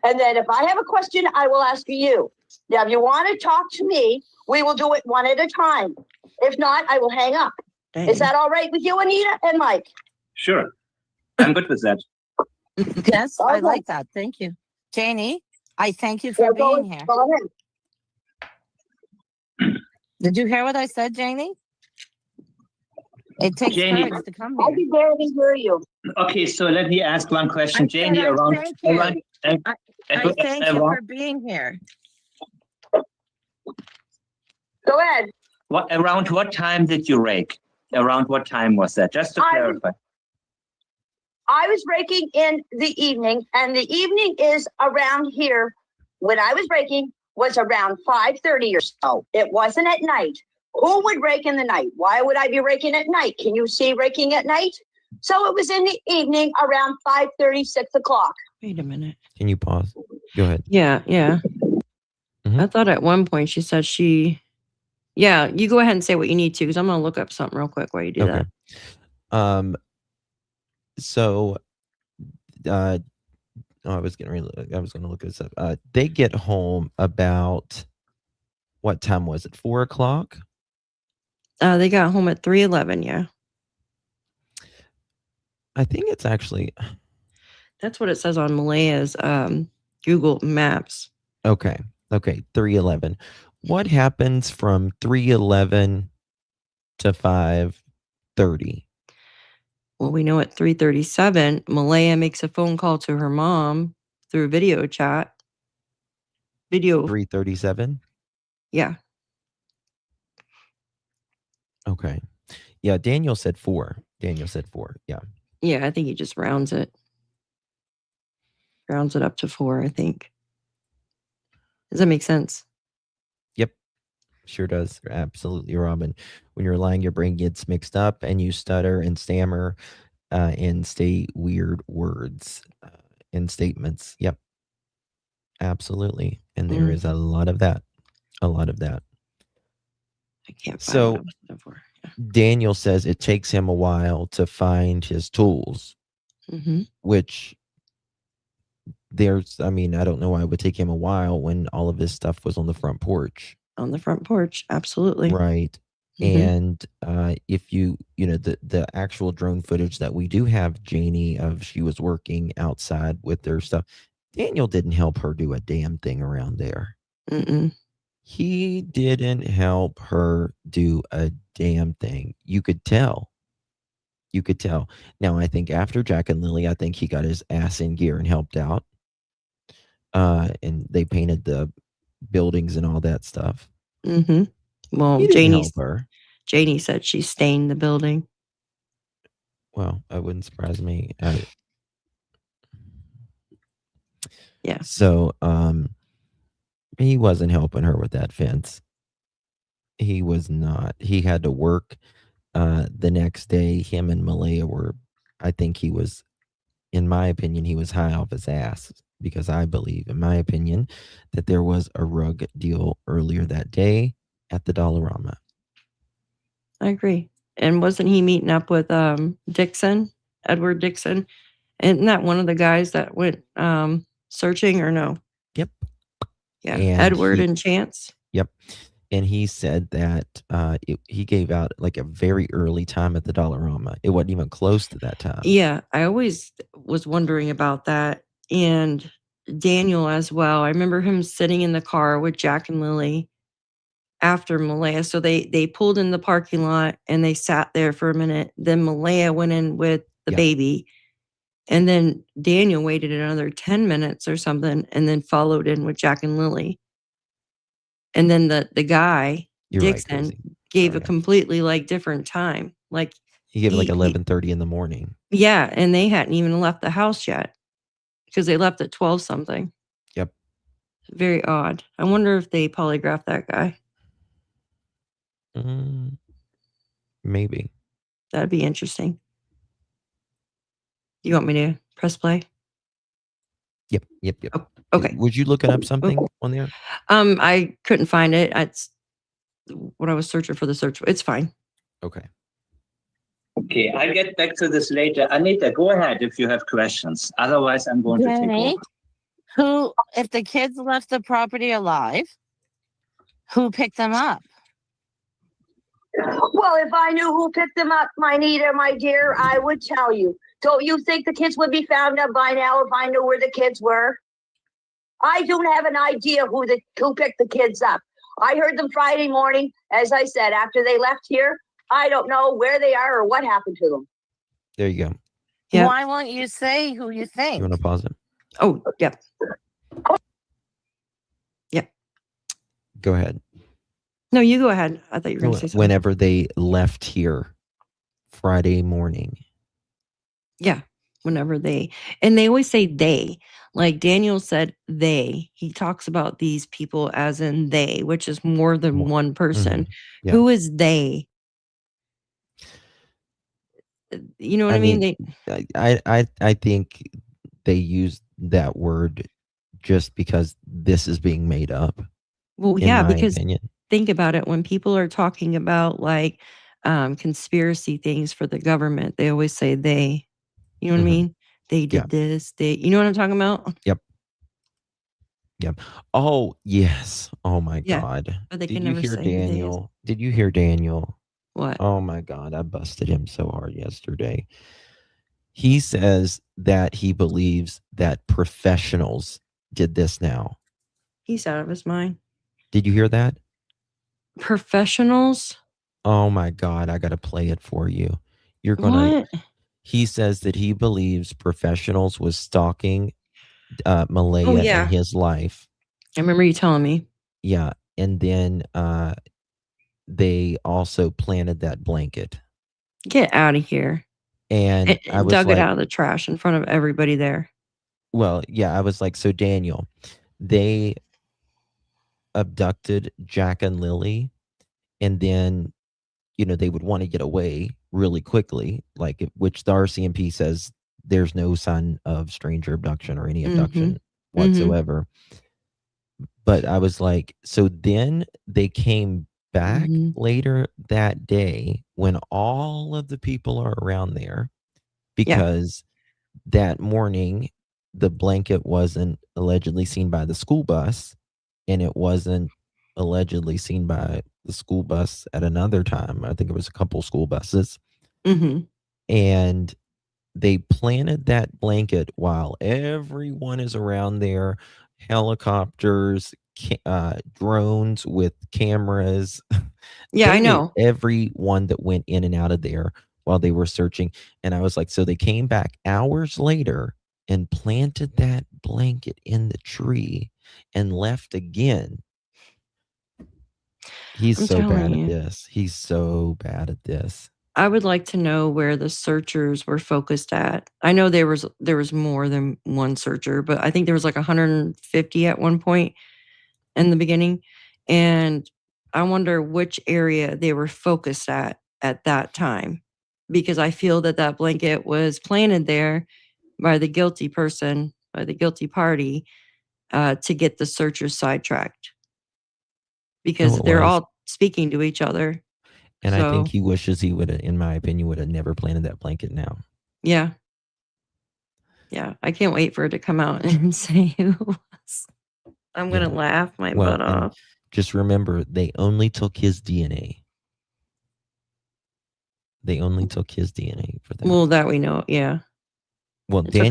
Speaker 6: And then if I have a question, I will ask you. Now, if you want to talk to me, we will do it one at a time. If not, I will hang up.
Speaker 4: Dang.
Speaker 6: Is that all right with you, Anita and Mike?
Speaker 7: Sure. I'm good with that.
Speaker 5: Yes, I like that. Thank you. Janie, I thank you for being here.
Speaker 6: Go ahead.
Speaker 5: Did you hear what I said, Janie? It takes
Speaker 7: Janie,
Speaker 5: courage to come
Speaker 6: I
Speaker 5: here.
Speaker 6: can barely hear you.
Speaker 7: Okay, so let me ask one question, Janie.
Speaker 5: I thank you for being here.
Speaker 6: Go ahead.
Speaker 7: Around what time did you rake? Around what time was that? Just to clarify.
Speaker 6: I was raking in the evening, and the evening is around here. When I was raking was around 5:30 or so. It wasn't at night. Who would rake in the night? Why would I be raking at night? Can you see raking at night? So it was in the evening around 5:30, 6 o'clock.
Speaker 4: Wait a minute.
Speaker 1: Can you pause? Go ahead.
Speaker 4: Yeah. I thought at one point she said yeah, you go ahead and say what you need to, because I'm going to look up something real quick while you do that.
Speaker 1: So, I was going to look this up. They get home about, what time was it? 4 o'clock?
Speaker 4: They got home at 3:11. Yeah.
Speaker 1: I think it's actually.
Speaker 4: That's what it says on Malaya's Google Maps.
Speaker 1: Okay. 3:11. What happens from 3:11 to 5:30?
Speaker 4: Well, we know at 3:37, Malaya makes a phone call to her mom through video chat.
Speaker 1: 3:37?
Speaker 4: Yeah.
Speaker 1: Okay. Yeah, Daniel said 4. Yeah.
Speaker 4: Yeah, I think he just rounds it. Rounds it up to 4, I think. Does that make sense?
Speaker 1: Yep. Sure does. Absolutely, Robin. When you're lying, your brain gets mixed up and you stutter and stammer and say weird words and statements. Yep. Absolutely. And there is a lot of that. I
Speaker 4: can't find
Speaker 1: so
Speaker 4: what I was looking for. Yeah.
Speaker 1: Daniel says it takes him a while to find his tools, which I don't know why it would take him a while when all of his stuff was on the front porch.
Speaker 4: On the front porch, absolutely.
Speaker 1: Right. And if the actual drone footage that we do have, Janie, of she was working outside with their stuff, Daniel didn't help her do a damn thing around there.
Speaker 4: Mm-mm.
Speaker 1: He didn't help her do a damn thing. You could tell. You could tell. Now, I think after Jack and Lilly, I think he got his ass in gear and helped out. And they painted the buildings and all that stuff.
Speaker 4: Mm-hmm. Well,
Speaker 1: He didn't help her.
Speaker 4: Janie said she stained the building.
Speaker 1: Well, that wouldn't surprise me.
Speaker 4: Yeah.
Speaker 1: So, he wasn't helping her with that fence. He was not. He had to work. The next day, him and Malaya were, I think he was, in my opinion, he was high off his ass, because I believe, in my opinion, that there was a rug deal earlier that day at the Dollarama.
Speaker 4: I agree. And wasn't he meeting up with Dixon, Edward Dixon? Isn't that one of the guys that went searching, or no?
Speaker 1: Yep.
Speaker 4: Yeah,
Speaker 1: And
Speaker 4: Edward and Chance.
Speaker 1: Yep. And he said that he gave out like a very early time at the Dollarama. It wasn't even close to that time.
Speaker 4: Yeah, I always was wondering about that. And Daniel as well. I remember him sitting in the car with Jack and Lilly after Malaya. So they pulled in the parking lot and they sat there for a minute. Then Malaya went in with the baby. And then Daniel waited another 10 minutes or something and then followed in with Jack and Lilly. And then the guy, Dixon, gave a completely like different time. Like
Speaker 1: he gave it like 11:30 in the morning.
Speaker 4: Yeah, and they hadn't even left the house yet because they left at 12 something.
Speaker 1: Yep.
Speaker 4: Very odd. I wonder if they polygraphed that guy.
Speaker 1: Maybe.
Speaker 4: That'd be interesting. You want me to press play?
Speaker 1: Yep.
Speaker 4: Oh, okay.
Speaker 1: Would you looking up something on there?
Speaker 4: I couldn't find it. It's what I was searching for the search. It's fine.
Speaker 1: Okay.
Speaker 7: Okay, I'll get back to this later. Anita, go ahead if you have questions. Otherwise, I'm going to take over.
Speaker 5: Who, if the kids left the property alive, who picked them up?
Speaker 6: Well, if I knew who picked them up, my Nita, my dear, I would tell you. Don't you think the kids would be found out by now if I knew where the kids were? I don't have an idea who picked the kids up. I heard them Friday morning, as I said, after they left here. I don't know where they are or what happened to them.
Speaker 1: There you go.
Speaker 4: Yeah.
Speaker 5: Why won't you say who you think?
Speaker 1: You want to pause it?
Speaker 4: Oh, yep. Yep.
Speaker 1: Go ahead.
Speaker 4: No, you go ahead. I thought you were going to say something.
Speaker 1: Whenever they left here Friday morning.
Speaker 4: Yeah. Whenever they always say they. Like Daniel said, they. He talks about these people as in they, which is more than one person.
Speaker 1: Mm-hmm. Yeah.
Speaker 4: Who is they? You know what I mean?
Speaker 1: I think they use that word just because this is being made up.
Speaker 4: Well, yeah, because think about it. When people are talking about like conspiracy things for the government, they always say they. You know what I mean? They did this. You know what I'm talking about?
Speaker 1: Yep. Oh, yes. Oh my God.
Speaker 4: But they
Speaker 1: Did
Speaker 4: can
Speaker 1: you
Speaker 4: never
Speaker 1: hear
Speaker 4: say
Speaker 1: Daniel? Did you hear Daniel?
Speaker 4: What?
Speaker 1: Oh my God. I busted him so hard yesterday. He says that he believes that professionals did this now.
Speaker 4: He's out of his mind.
Speaker 1: Did you hear that?
Speaker 4: Professionals?
Speaker 1: Oh my God. I got to play it for you. You're going to. He says that he believes professionals was stalking Malaya in his life.
Speaker 4: I remember you telling me.
Speaker 1: Yeah. And then they also planted that blanket.
Speaker 4: Get out of here.
Speaker 1: And I was
Speaker 4: dug it out of the trash in front of everybody there.
Speaker 1: Well, yeah, I was like, so Daniel, they abducted Jack and Lilly, and then, they would want to get away really quickly, which the RCMP says there's no sign of stranger abduction or any abduction whatsoever. But I was like, so then they came back later that day when all of the people are around there, because that morning the blanket wasn't allegedly seen by the school bus, and it wasn't allegedly seen by the school bus at another time. I think it was a couple school buses. And they planted that blanket while everyone is around there, helicopters, drones with cameras.
Speaker 4: Yeah, I
Speaker 1: They knew
Speaker 4: know.
Speaker 1: everyone that went in and out of there while they were searching. And I was like, so they came back hours later and planted that blanket in the tree and left again. He's
Speaker 4: I'm
Speaker 1: so bad
Speaker 4: telling
Speaker 1: at
Speaker 4: you.
Speaker 1: this. He's so bad at this.
Speaker 4: I would like to know where the searchers were focused at. I know there was more than one searcher, but I think there was like 150 at one point in the beginning. And I wonder which area they were focused at that time, because I feel that that blanket was planted there by the guilty person, by the guilty party, to get the searchers sidetracked, because
Speaker 1: it
Speaker 4: they're
Speaker 1: was.
Speaker 4: all speaking to each other.
Speaker 1: And I think
Speaker 4: So,
Speaker 1: he wishes he would have, in my opinion, would have never planted that blanket now.
Speaker 4: yeah. Yeah, I can't wait for it to come out and say who it was. I'm gonna
Speaker 1: Yeah.
Speaker 4: laugh my
Speaker 1: Well,
Speaker 4: butt
Speaker 1: and
Speaker 4: off.
Speaker 1: just remember, they only took his DNA. They only took his DNA for that.
Speaker 4: Well, that we know, yeah.
Speaker 1: Well,
Speaker 4: It's okay.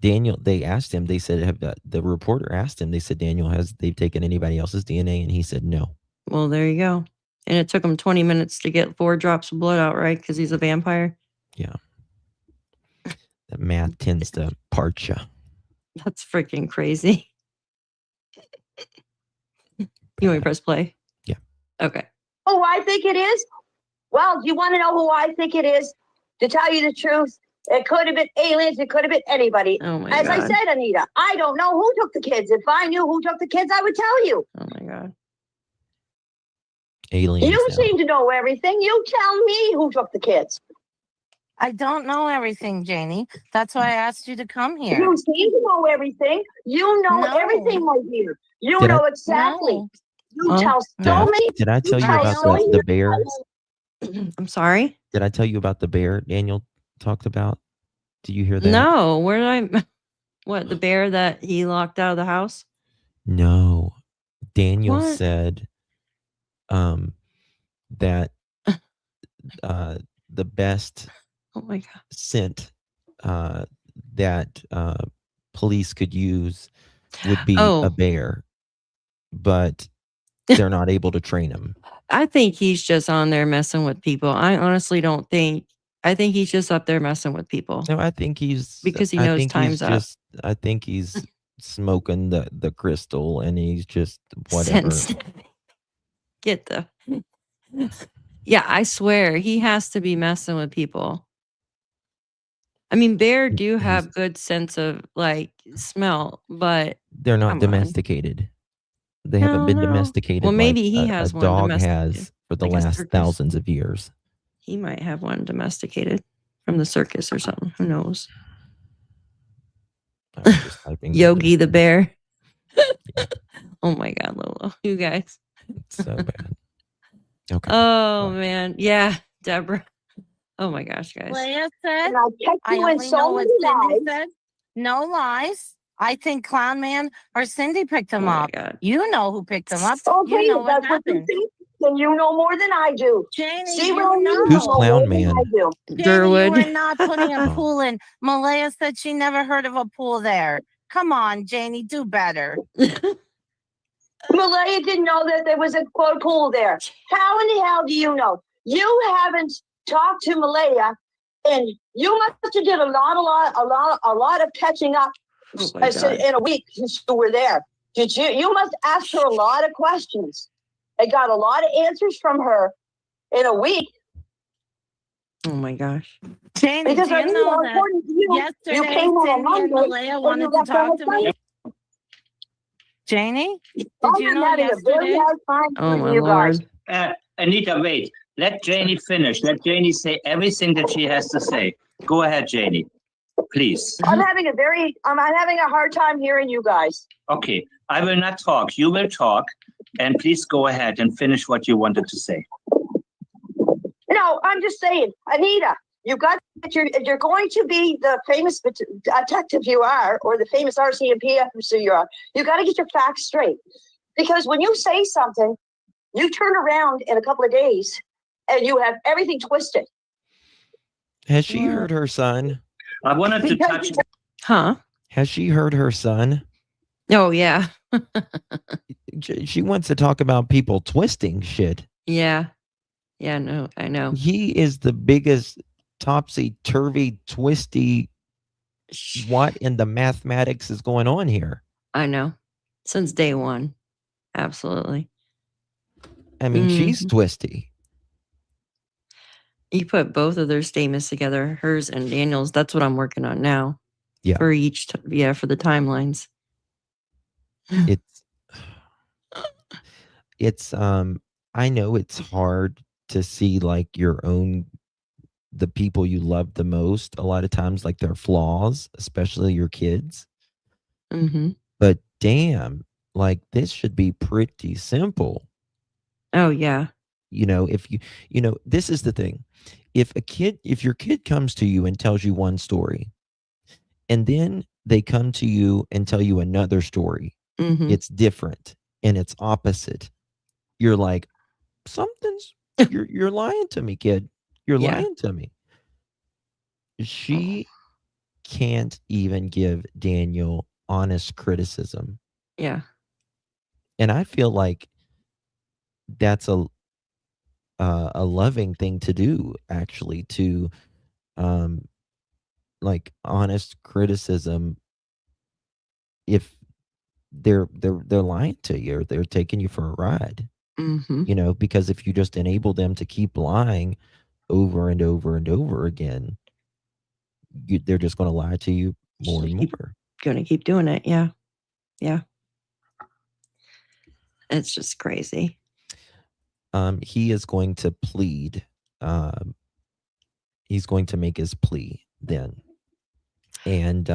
Speaker 1: Daniel, they asked him, they said, the reporter asked him, they said, Daniel, they've taken anybody else's DNA? And he said, no.
Speaker 4: Well, there you go. And it took him 20 minutes to get 4 drops of blood out, right? Because he's a vampire.
Speaker 1: Yeah. That math tends to part you.
Speaker 4: That's freaking crazy. You want me to press play?
Speaker 1: Yeah.
Speaker 4: Okay.
Speaker 6: Who I think it is? Well, you want to know who I think it is? To tell you the truth, it could have been aliens. It could have been anybody.
Speaker 4: Oh my
Speaker 6: As
Speaker 4: God.
Speaker 6: I said, Anita, I don't know who took the kids. If I knew who took the kids, I would tell you.
Speaker 4: Oh my God.
Speaker 1: Aliens.
Speaker 6: You
Speaker 1: now.
Speaker 6: seem to know everything. You tell me who took the kids.
Speaker 5: I don't know everything, Janie. That's why I asked you to come here.
Speaker 6: You seem to know everything. You know
Speaker 5: No.
Speaker 6: everything, my dear. You
Speaker 1: Did I-
Speaker 6: know exactly.
Speaker 5: No.
Speaker 6: You
Speaker 4: Huh?
Speaker 6: tell
Speaker 1: Did
Speaker 6: so
Speaker 1: I-
Speaker 6: many.
Speaker 1: Did I tell you
Speaker 6: tell
Speaker 1: about
Speaker 6: so many
Speaker 1: the bear?
Speaker 4: I'm sorry?
Speaker 1: Did I tell you about the bear Daniel talked about? Do you hear that?
Speaker 4: No, where did I? What, the bear that he locked out of the house?
Speaker 1: No. Daniel
Speaker 4: What?
Speaker 1: said that the best
Speaker 4: Oh my God.
Speaker 1: scent that police could use would be
Speaker 4: Oh.
Speaker 1: a bear, but they're not able to train him.
Speaker 4: I think he's just on there messing with people. I honestly don't think. I think he's just up there messing with people.
Speaker 1: No, I think he's
Speaker 4: Because he
Speaker 1: I
Speaker 4: knows
Speaker 1: think
Speaker 4: time's
Speaker 1: he's
Speaker 4: up.
Speaker 1: just I think he's smoking the crystal and he's just whatever.
Speaker 4: Get the. Yeah, I swear he has to be messing with people. I mean, bear do have good sense of like smell, but
Speaker 1: They're not
Speaker 4: come on.
Speaker 1: domesticated. They haven't been
Speaker 4: No.
Speaker 1: domesticated.
Speaker 4: Well, maybe
Speaker 1: like
Speaker 4: he
Speaker 1: a
Speaker 4: has one
Speaker 1: dog
Speaker 4: domesticated,
Speaker 1: has for the
Speaker 4: like a
Speaker 1: last
Speaker 4: circus.
Speaker 1: thousands of years.
Speaker 4: He might have one domesticated from the circus or something. Who knows?
Speaker 1: I was just typing
Speaker 4: Yogi the bear. Oh my God, Lolo. You guys.
Speaker 1: It's so bad. Okay.
Speaker 4: Oh man. Yeah, Deborah. Oh my gosh, guys.
Speaker 5: Leah said,
Speaker 6: And I kept
Speaker 5: I
Speaker 6: you in
Speaker 5: only know
Speaker 6: so
Speaker 5: what
Speaker 6: many
Speaker 5: Cindy
Speaker 6: lies.
Speaker 5: said. No lies. I think Clown Man or Cindy picked
Speaker 4: Oh
Speaker 5: him
Speaker 4: my
Speaker 5: up.
Speaker 4: God.
Speaker 5: You know who picked him up.
Speaker 6: Okay,
Speaker 5: You know what
Speaker 6: that's what you
Speaker 5: happened.
Speaker 6: think. Then you know more than I do.
Speaker 5: Janie,
Speaker 6: See,
Speaker 5: you
Speaker 6: well, you
Speaker 5: know.
Speaker 1: Who's
Speaker 6: know
Speaker 1: Clown
Speaker 6: more than
Speaker 1: Man?
Speaker 6: I do.
Speaker 5: Janie,
Speaker 4: Durwood.
Speaker 5: you were not putting a
Speaker 1: Oh.
Speaker 5: pool in. Malaya said she never heard of a pool there. Come on, Janie, do better.
Speaker 6: Malaya didn't know that there was a quote pool there. How in the hell do you know? You haven't talked to Malaya, and you must have did a lot of catching up
Speaker 4: Oh my God.
Speaker 6: in a week since you were there. Did you? You must ask her a lot of questions. I got a lot of answers from her in a week.
Speaker 4: Oh my gosh.
Speaker 5: Janie,
Speaker 6: Because
Speaker 5: do
Speaker 6: I
Speaker 5: you
Speaker 6: mean,
Speaker 5: know that
Speaker 6: according to you,
Speaker 5: yesterday
Speaker 6: you came on a
Speaker 5: Cindy and
Speaker 6: Monday,
Speaker 5: Malaya
Speaker 6: and
Speaker 5: wanted
Speaker 6: you
Speaker 5: to
Speaker 6: left on
Speaker 5: talk
Speaker 6: a
Speaker 5: to me?
Speaker 6: Sunday.
Speaker 5: Janie, did
Speaker 6: I'm
Speaker 5: you know
Speaker 6: having a very
Speaker 5: yesterday?
Speaker 6: hard time
Speaker 4: Oh
Speaker 6: with
Speaker 4: my
Speaker 6: you guys.
Speaker 4: Lord.
Speaker 7: Anita, wait. Let Janie finish. Let Janie say everything that she has to say. Go ahead, Janie. Please.
Speaker 6: I'm having a hard time hearing you guys.
Speaker 7: Okay. I will not talk. You will talk. And please go ahead and finish what you wanted to say.
Speaker 6: No, I'm just saying, Anita, you're going to be the famous detective you are, or the famous RCMP officer you are. You got to get your facts straight, because when you say something, you turn around in a couple of days and you have everything twisted.
Speaker 1: Has she
Speaker 4: What?
Speaker 1: heard her son?
Speaker 7: I wanted to touch.
Speaker 4: Huh?
Speaker 1: Has she heard her son?
Speaker 4: Oh, yeah.
Speaker 1: She wants to talk about people twisting shit.
Speaker 4: Yeah. Yeah, no, I know.
Speaker 1: He is the biggest topsy-turvy, twisty, what in the mathematics is going on here?
Speaker 4: I know. Since day one. Absolutely.
Speaker 1: I mean, she's twisty.
Speaker 4: You put both of their statements together, hers and Daniel's. That's what I'm working on now.
Speaker 1: Yeah.
Speaker 4: For each, for the timelines.
Speaker 1: It's I know it's hard to see like the people you love the most a lot of times, like their flaws, especially your kids.
Speaker 4: Mm-hmm.
Speaker 1: But damn, like this should be pretty simple.
Speaker 4: Oh, yeah.
Speaker 1: If this is the thing. If your kid comes to you and tells you one story, and then they come to you and tell you another story, it's different and it's opposite. You're like, you're lying to me, kid. You're lying to me. She can't even give Daniel honest criticism.
Speaker 4: Yeah.
Speaker 1: And I feel like that's a loving thing to do, actually, to like honest criticism if they're lying to you or they're taking you for a ride. Because if you just enable them to keep lying over and over and over again, they're just going to lie to you more and more.
Speaker 4: Going to keep doing it. Yeah. Yeah. It's just crazy.
Speaker 1: He is going to plead. He's going to make his plea then. And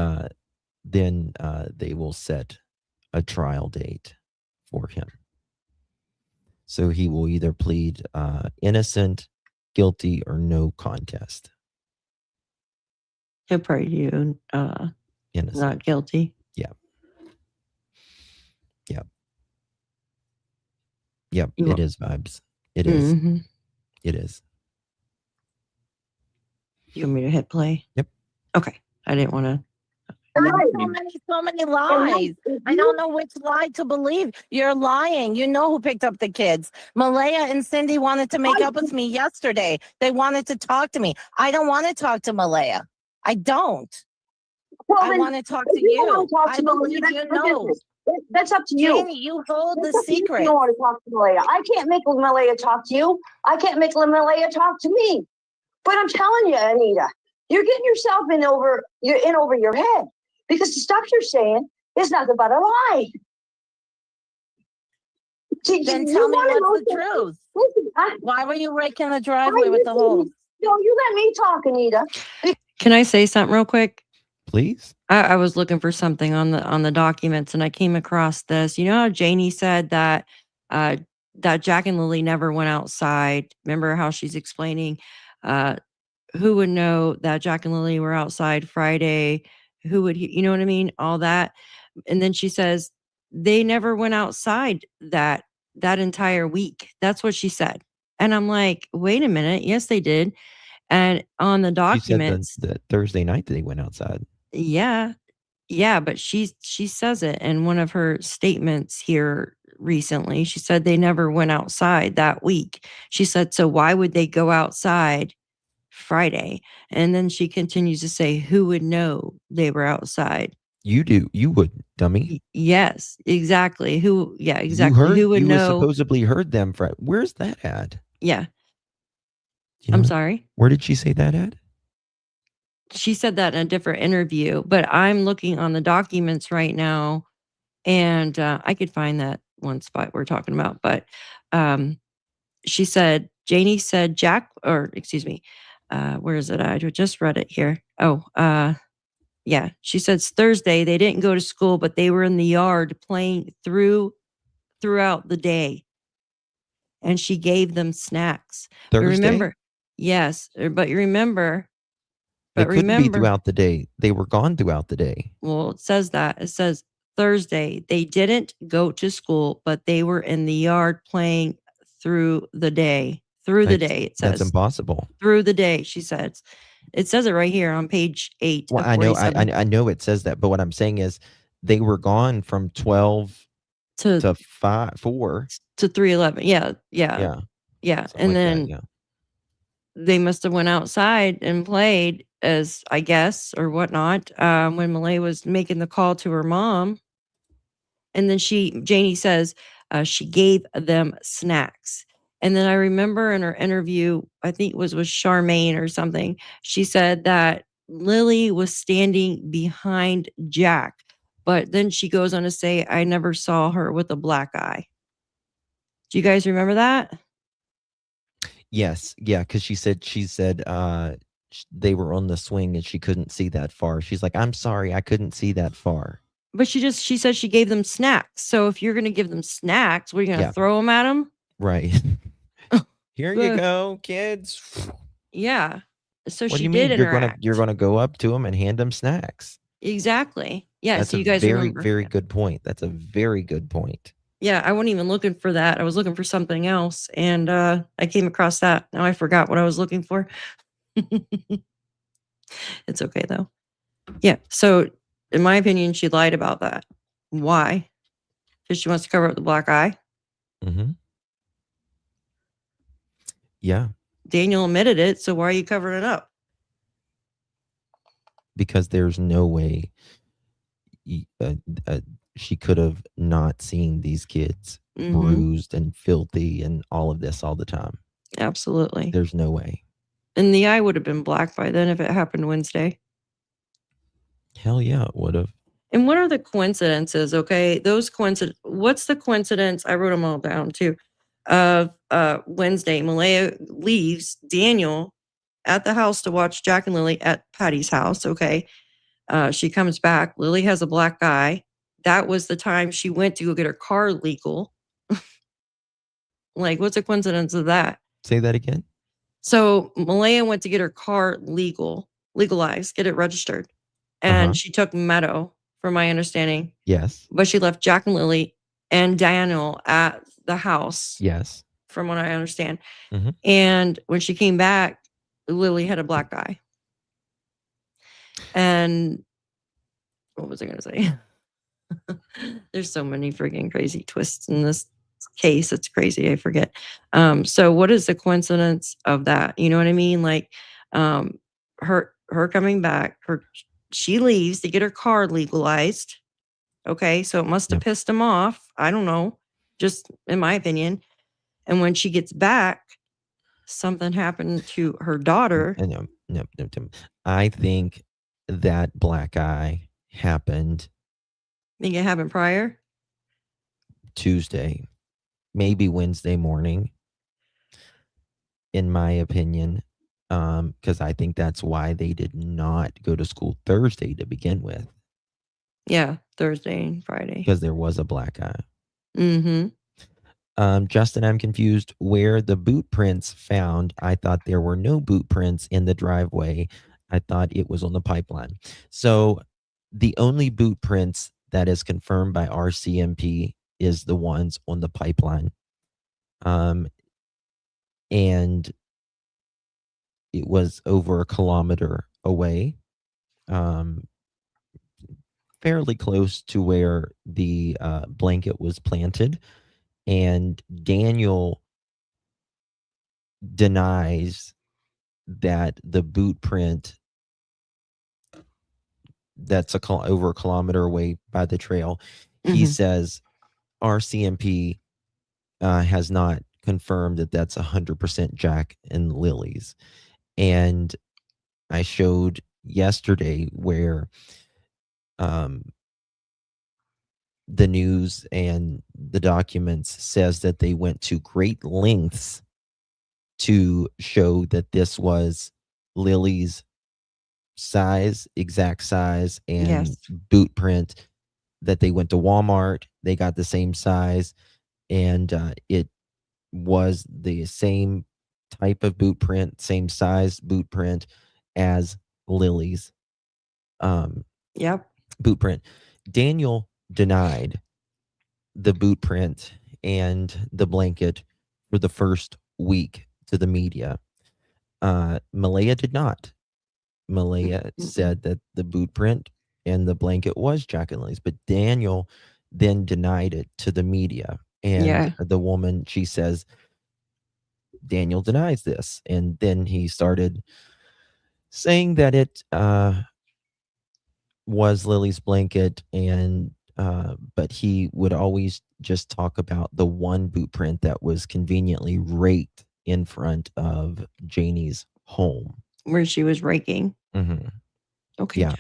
Speaker 1: then they will set a trial date for him. So he will either plead innocent, guilty, or no contest.
Speaker 4: He'll probably do
Speaker 1: Innocent.
Speaker 4: not guilty.
Speaker 1: Yeah. Yeah. Yep. It is vibes. It is. It is.
Speaker 4: You want me to hit play?
Speaker 1: Yep.
Speaker 4: Okay. I didn't want to.
Speaker 5: So many lies. I don't know which lie to believe. You're lying. You know who picked up the kids. Malaya and Cindy wanted to make up with me yesterday. They wanted to talk to me. I don't want to talk to Malaya. I don't.
Speaker 6: Well,
Speaker 5: I want to talk to you. I believe you know.
Speaker 6: That's up to you.
Speaker 5: Janie, you hold the secret.
Speaker 6: You don't want to talk to Malaya. I can't make Malaya talk to you. I can't make Malaya talk to me. But I'm telling you, Anita, you're getting yourself in over your head. Because the stuff you're saying is nothing but a lie.
Speaker 5: Then tell me what's the truth. Why were you raking the driveway with the holes?
Speaker 6: No, you let me talk, Anita.
Speaker 4: Can I say something real quick?
Speaker 1: Please.
Speaker 4: I was looking for something on the documents, and I came across this. You know how Janie said that that Jack and Lilly never went outside? Remember how she's explaining who would know that Jack and Lilly were outside Friday? Who would, you know what I mean? All that. And then she says, they never went outside that entire week. That's what she said. And I'm like, wait a minute. Yes, they did. And on the documents.
Speaker 1: She said that Thursday night they went outside.
Speaker 4: Yeah. Yeah. But she says it in one of her statements here recently. She said they never went outside that week. She said, so why would they go outside Friday? And then she continues to say, who would know they were outside?
Speaker 1: You do. You would, dummy.
Speaker 4: Yes, exactly. Who? Yeah, exactly. Who would know?
Speaker 1: Supposedly heard them. Where's that at?
Speaker 4: Yeah. I'm sorry.
Speaker 1: Where did she say that at?
Speaker 4: She said that in a different interview, but I'm looking on the documents right now, and I could find that one spot we're talking about. But she said, Janie said Jack, or excuse me, where is it? I just read it here. Oh, yeah. She says Thursday they didn't go to school, but they were in the yard playing throughout the day. And she gave them snacks.
Speaker 1: Thursday?
Speaker 4: But remember, yes, but you remember.
Speaker 1: But it couldn't be throughout the day. They were gone throughout the day.
Speaker 4: Well, it says that. It says Thursday they didn't go to school, but they were in the yard playing through the day. Through the day, it says.
Speaker 1: That's impossible.
Speaker 4: Through the day, she says. It says it right here on page 8
Speaker 1: Well,
Speaker 4: of
Speaker 1: I know,
Speaker 4: 47
Speaker 1: I know it says that, but what I'm saying is they were gone from 12
Speaker 4: to
Speaker 1: to 4.
Speaker 4: to 3:11. Yeah.
Speaker 1: Yeah,
Speaker 4: And
Speaker 1: something like that,
Speaker 4: then
Speaker 1: yeah.
Speaker 4: they must have went outside and played, as I guess, or whatnot, when Malay was making the call to her mom. And then Janie says, she gave them snacks. And then I remember in her interview, I think it was with Charmaine or something, she said that Lilly was standing behind Jack. But then she goes on to say, I never saw her with a black eye. Do you guys remember that?
Speaker 1: Yes, yeah, because she said they were on the swing and she couldn't see that far. She's like, "I'm sorry, I couldn't see that far."
Speaker 4: But she said she gave them snacks. So if you're going to give them snacks, what are you going to
Speaker 1: Yeah.
Speaker 4: throw them at them?
Speaker 1: Right. Here you go, kids.
Speaker 4: Yeah. So
Speaker 1: What do
Speaker 4: she
Speaker 1: you
Speaker 4: did
Speaker 1: mean?
Speaker 4: interact.
Speaker 1: You're gonna go up to them and hand them snacks.
Speaker 4: Exactly. Yeah.
Speaker 1: That's
Speaker 4: So
Speaker 1: a
Speaker 4: you guys
Speaker 1: very,
Speaker 4: remember.
Speaker 1: very good point. That's a very good point.
Speaker 4: Yeah, I wasn't even looking for that. I was looking for something else, and I came across that. Now I forgot what I was looking for. It's okay though. Yeah. So, in my opinion, she lied about that. Why? Because she wants to cover up the black eye.
Speaker 1: Mm-hmm. Yeah.
Speaker 4: Daniel admitted it. So why are you covering it up?
Speaker 1: Because there's no way she could have not seen these kids bruised and filthy and all of this all the time.
Speaker 4: Absolutely.
Speaker 1: There's no way.
Speaker 4: And the eye would have been black by then if it happened Wednesday.
Speaker 1: Hell yeah, it would have.
Speaker 4: And what are the coincidences? Okay, what's the coincidence? I wrote them all down too. Of Wednesday, Malaya leaves Daniel at the house to watch Jack and Lilly at Patty's house. Okay, she comes back. Lilly has a black eye. That was the time she went to go get her car legal. Like, what's the coincidence of that?
Speaker 1: Say that again.
Speaker 4: So Malaya went to get her car legalized, get it registered, and she took Meadow, from my understanding.
Speaker 1: Yes.
Speaker 4: But she left Jack and Lilly and Daniel at the house.
Speaker 1: Yes.
Speaker 4: From what I understand.
Speaker 1: Mm-hmm.
Speaker 4: And when she came back, Lilly had a black eye. And what was I going to say? There's so many freaking crazy twists in this case. It's crazy. I forget. So what is the coincidence of that? You know what I mean? Like, her coming back, she leaves to get her car legalized. Okay. So it must have pissed him off. I don't know. Just in my opinion. And when she gets back, something happened to her daughter.
Speaker 1: No. I think that black eye happened.
Speaker 4: Think it happened prior?
Speaker 1: Tuesday, maybe Wednesday morning, in my opinion, because I think that's why they did not go to school Thursday to begin with.
Speaker 4: Yeah, Thursday and Friday.
Speaker 1: Because there was a black eye.
Speaker 4: Mm-hmm.
Speaker 1: Justin, I'm confused where the boot prints found. I thought there were no boot prints in the driveway. I thought it was on the pipeline. So the only boot prints that is confirmed by RCMP is the ones on the pipeline. And it was over a kilometer away, fairly close to where the blanket was planted. And Daniel denies that the boot print that's over a kilometer away by the trail. He says RCMP has not confirmed that that's 100% Jack and Lilly's. And I showed yesterday where the news and the documents says that they went to great lengths to show that this was Lilly's size, exact size, and boot print, that they went to Walmart, they got the same size, and it was the same type of boot print, same size boot print as Lilly's boot print. Daniel denied the boot print and the blanket for the first week to the media. Malaya did not. Malaya said that the boot print and the blanket was Jack and Lily's, but Daniel then denied it to the media. And
Speaker 4: Yeah.
Speaker 1: the woman, she says, Daniel denies this. And then he started saying that it was Lily's blanket, and but he would always just talk about the one boot print that was conveniently raked in front of Janie's home.
Speaker 4: Where she was raking.
Speaker 1: Mm-hmm.
Speaker 4: Okay.
Speaker 1: Yeah.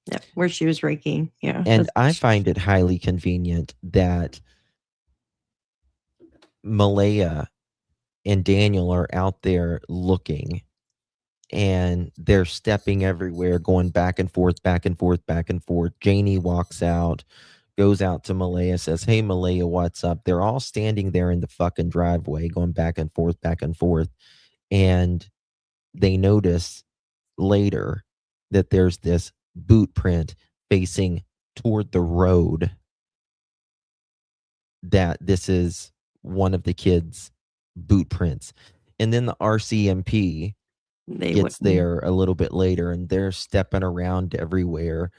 Speaker 4: Yeah. Where she was raking. Yeah.
Speaker 1: And I find it highly convenient that Malaya and Daniel are out there looking, and they're stepping everywhere, going back and forth, back and forth, back and forth. Janie walks out, goes out to Malaya, says, "Hey, Malaya, what's up?" They're all standing there in the fucking driveway, going back and forth, back and forth. And they notice later that there's this boot print facing toward the road, that this is one of the kids' boot prints. And then the RCMP gets there a little bit later, and they're stepping around everywhere.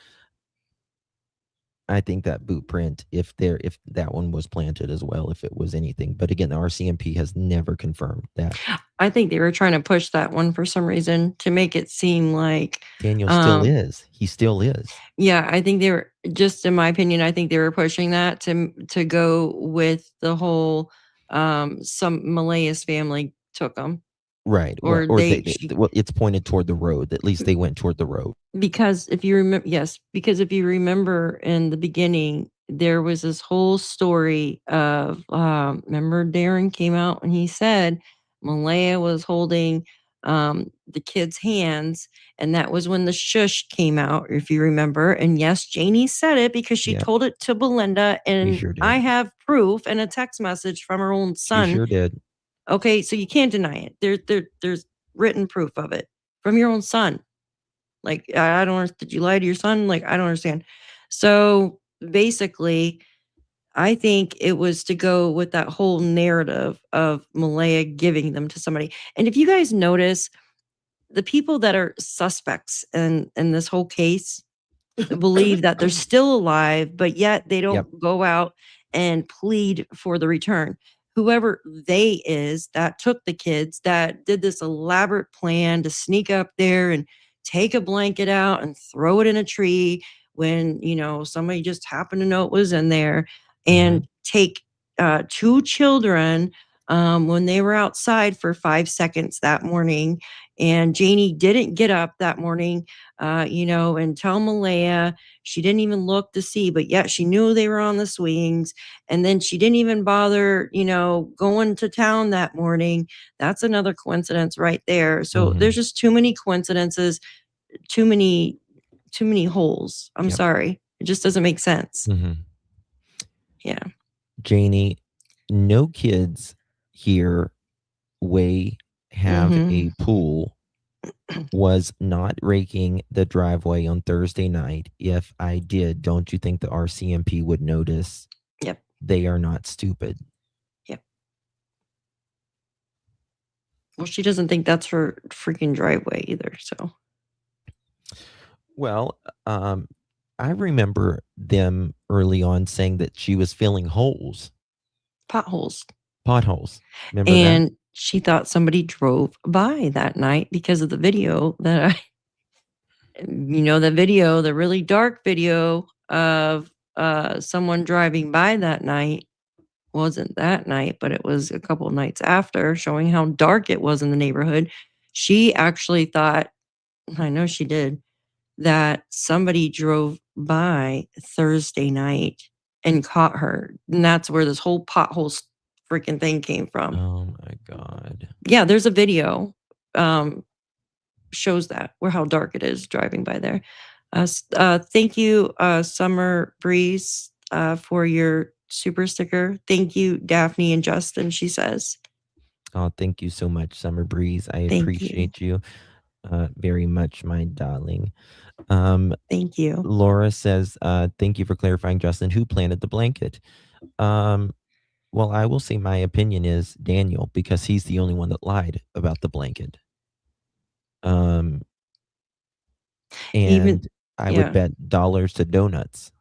Speaker 1: I think that boot print, if that one was planted as well, if it was anything. But again, the RCMP has never confirmed that.
Speaker 4: I think they were trying to push that one for some reason to make it seem like
Speaker 1: Daniel still is. He still is.
Speaker 4: Yeah, I think they were, just in my opinion, I think they were pushing that to go with the whole some Malaya's family took them.
Speaker 1: Right.
Speaker 4: Or
Speaker 1: well, it's pointed toward the road. At least they went toward the road.
Speaker 4: Because if you remember, because if you remember in the beginning, there was this whole story of, remember Darren came out and he said Malaya was holding the kid's hands, and that was when the shush came out, if you remember. And yes, Janie said it because she told it to Belinda, and
Speaker 1: sure did.
Speaker 4: I have proof and a text message from her own son.
Speaker 1: You sure did.
Speaker 4: Okay, so you can't deny it. There's written proof of it from your own son. Like, I don't understand. Did you lie to your son? Like, I don't understand. So basically, I think it was to go with that whole narrative of Malaya giving them to somebody. And if you guys notice, the people that are suspects in this whole case believe that they're still alive, but yet they don't go out and plead for the return. Whoever they is that took the kids, that did this elaborate plan to sneak up there and take a blanket out and throw it in a tree when, somebody just happened to know it was in there, and take 2 children when they were outside for 5 seconds that morning. And Janie didn't get up that morning, and tell Malaya. She didn't even look to see, but yet she knew they were on the swings. And then she didn't even bother, going to town that morning. That's another coincidence right there. So there's just too many coincidences, too many holes. I'm sorry. It just doesn't make sense. Yeah.
Speaker 1: Janie, no kids here have a pool, was not raking the driveway on Thursday night. If I did, don't you think the RCMP would notice?
Speaker 4: Yep.
Speaker 1: They are not stupid.
Speaker 4: Yep. Well, she doesn't think that's her freaking driveway either, so.
Speaker 1: Well, I remember them early on saying that she was filling holes.
Speaker 4: Potholes.
Speaker 1: Remember
Speaker 4: and
Speaker 1: that?
Speaker 4: She thought somebody drove by that night because of the video that the really dark video of someone driving by that night. Wasn't that night, but it was a couple of nights after, showing how dark it was in the neighborhood. She actually thought, I know she did, that somebody drove by Thursday night and caught her. And that's where this whole pothole freaking thing came from.
Speaker 1: Oh my God.
Speaker 4: Yeah, there's a video shows that, where how dark it is driving by there. Thank you, Summer Breeze, for your super sticker. Thank you, Daphne and Justin, she says.
Speaker 1: Oh, thank you so much, Summer Breeze. I appreciate you very much, my darling.
Speaker 4: Thank you.
Speaker 1: Laura says, thank you for clarifying, Justin. Who planted the blanket? Well, I will say my opinion is Daniel, because he's the only one that lied about the blanket. And I
Speaker 4: yeah.
Speaker 1: would bet dollars to donuts.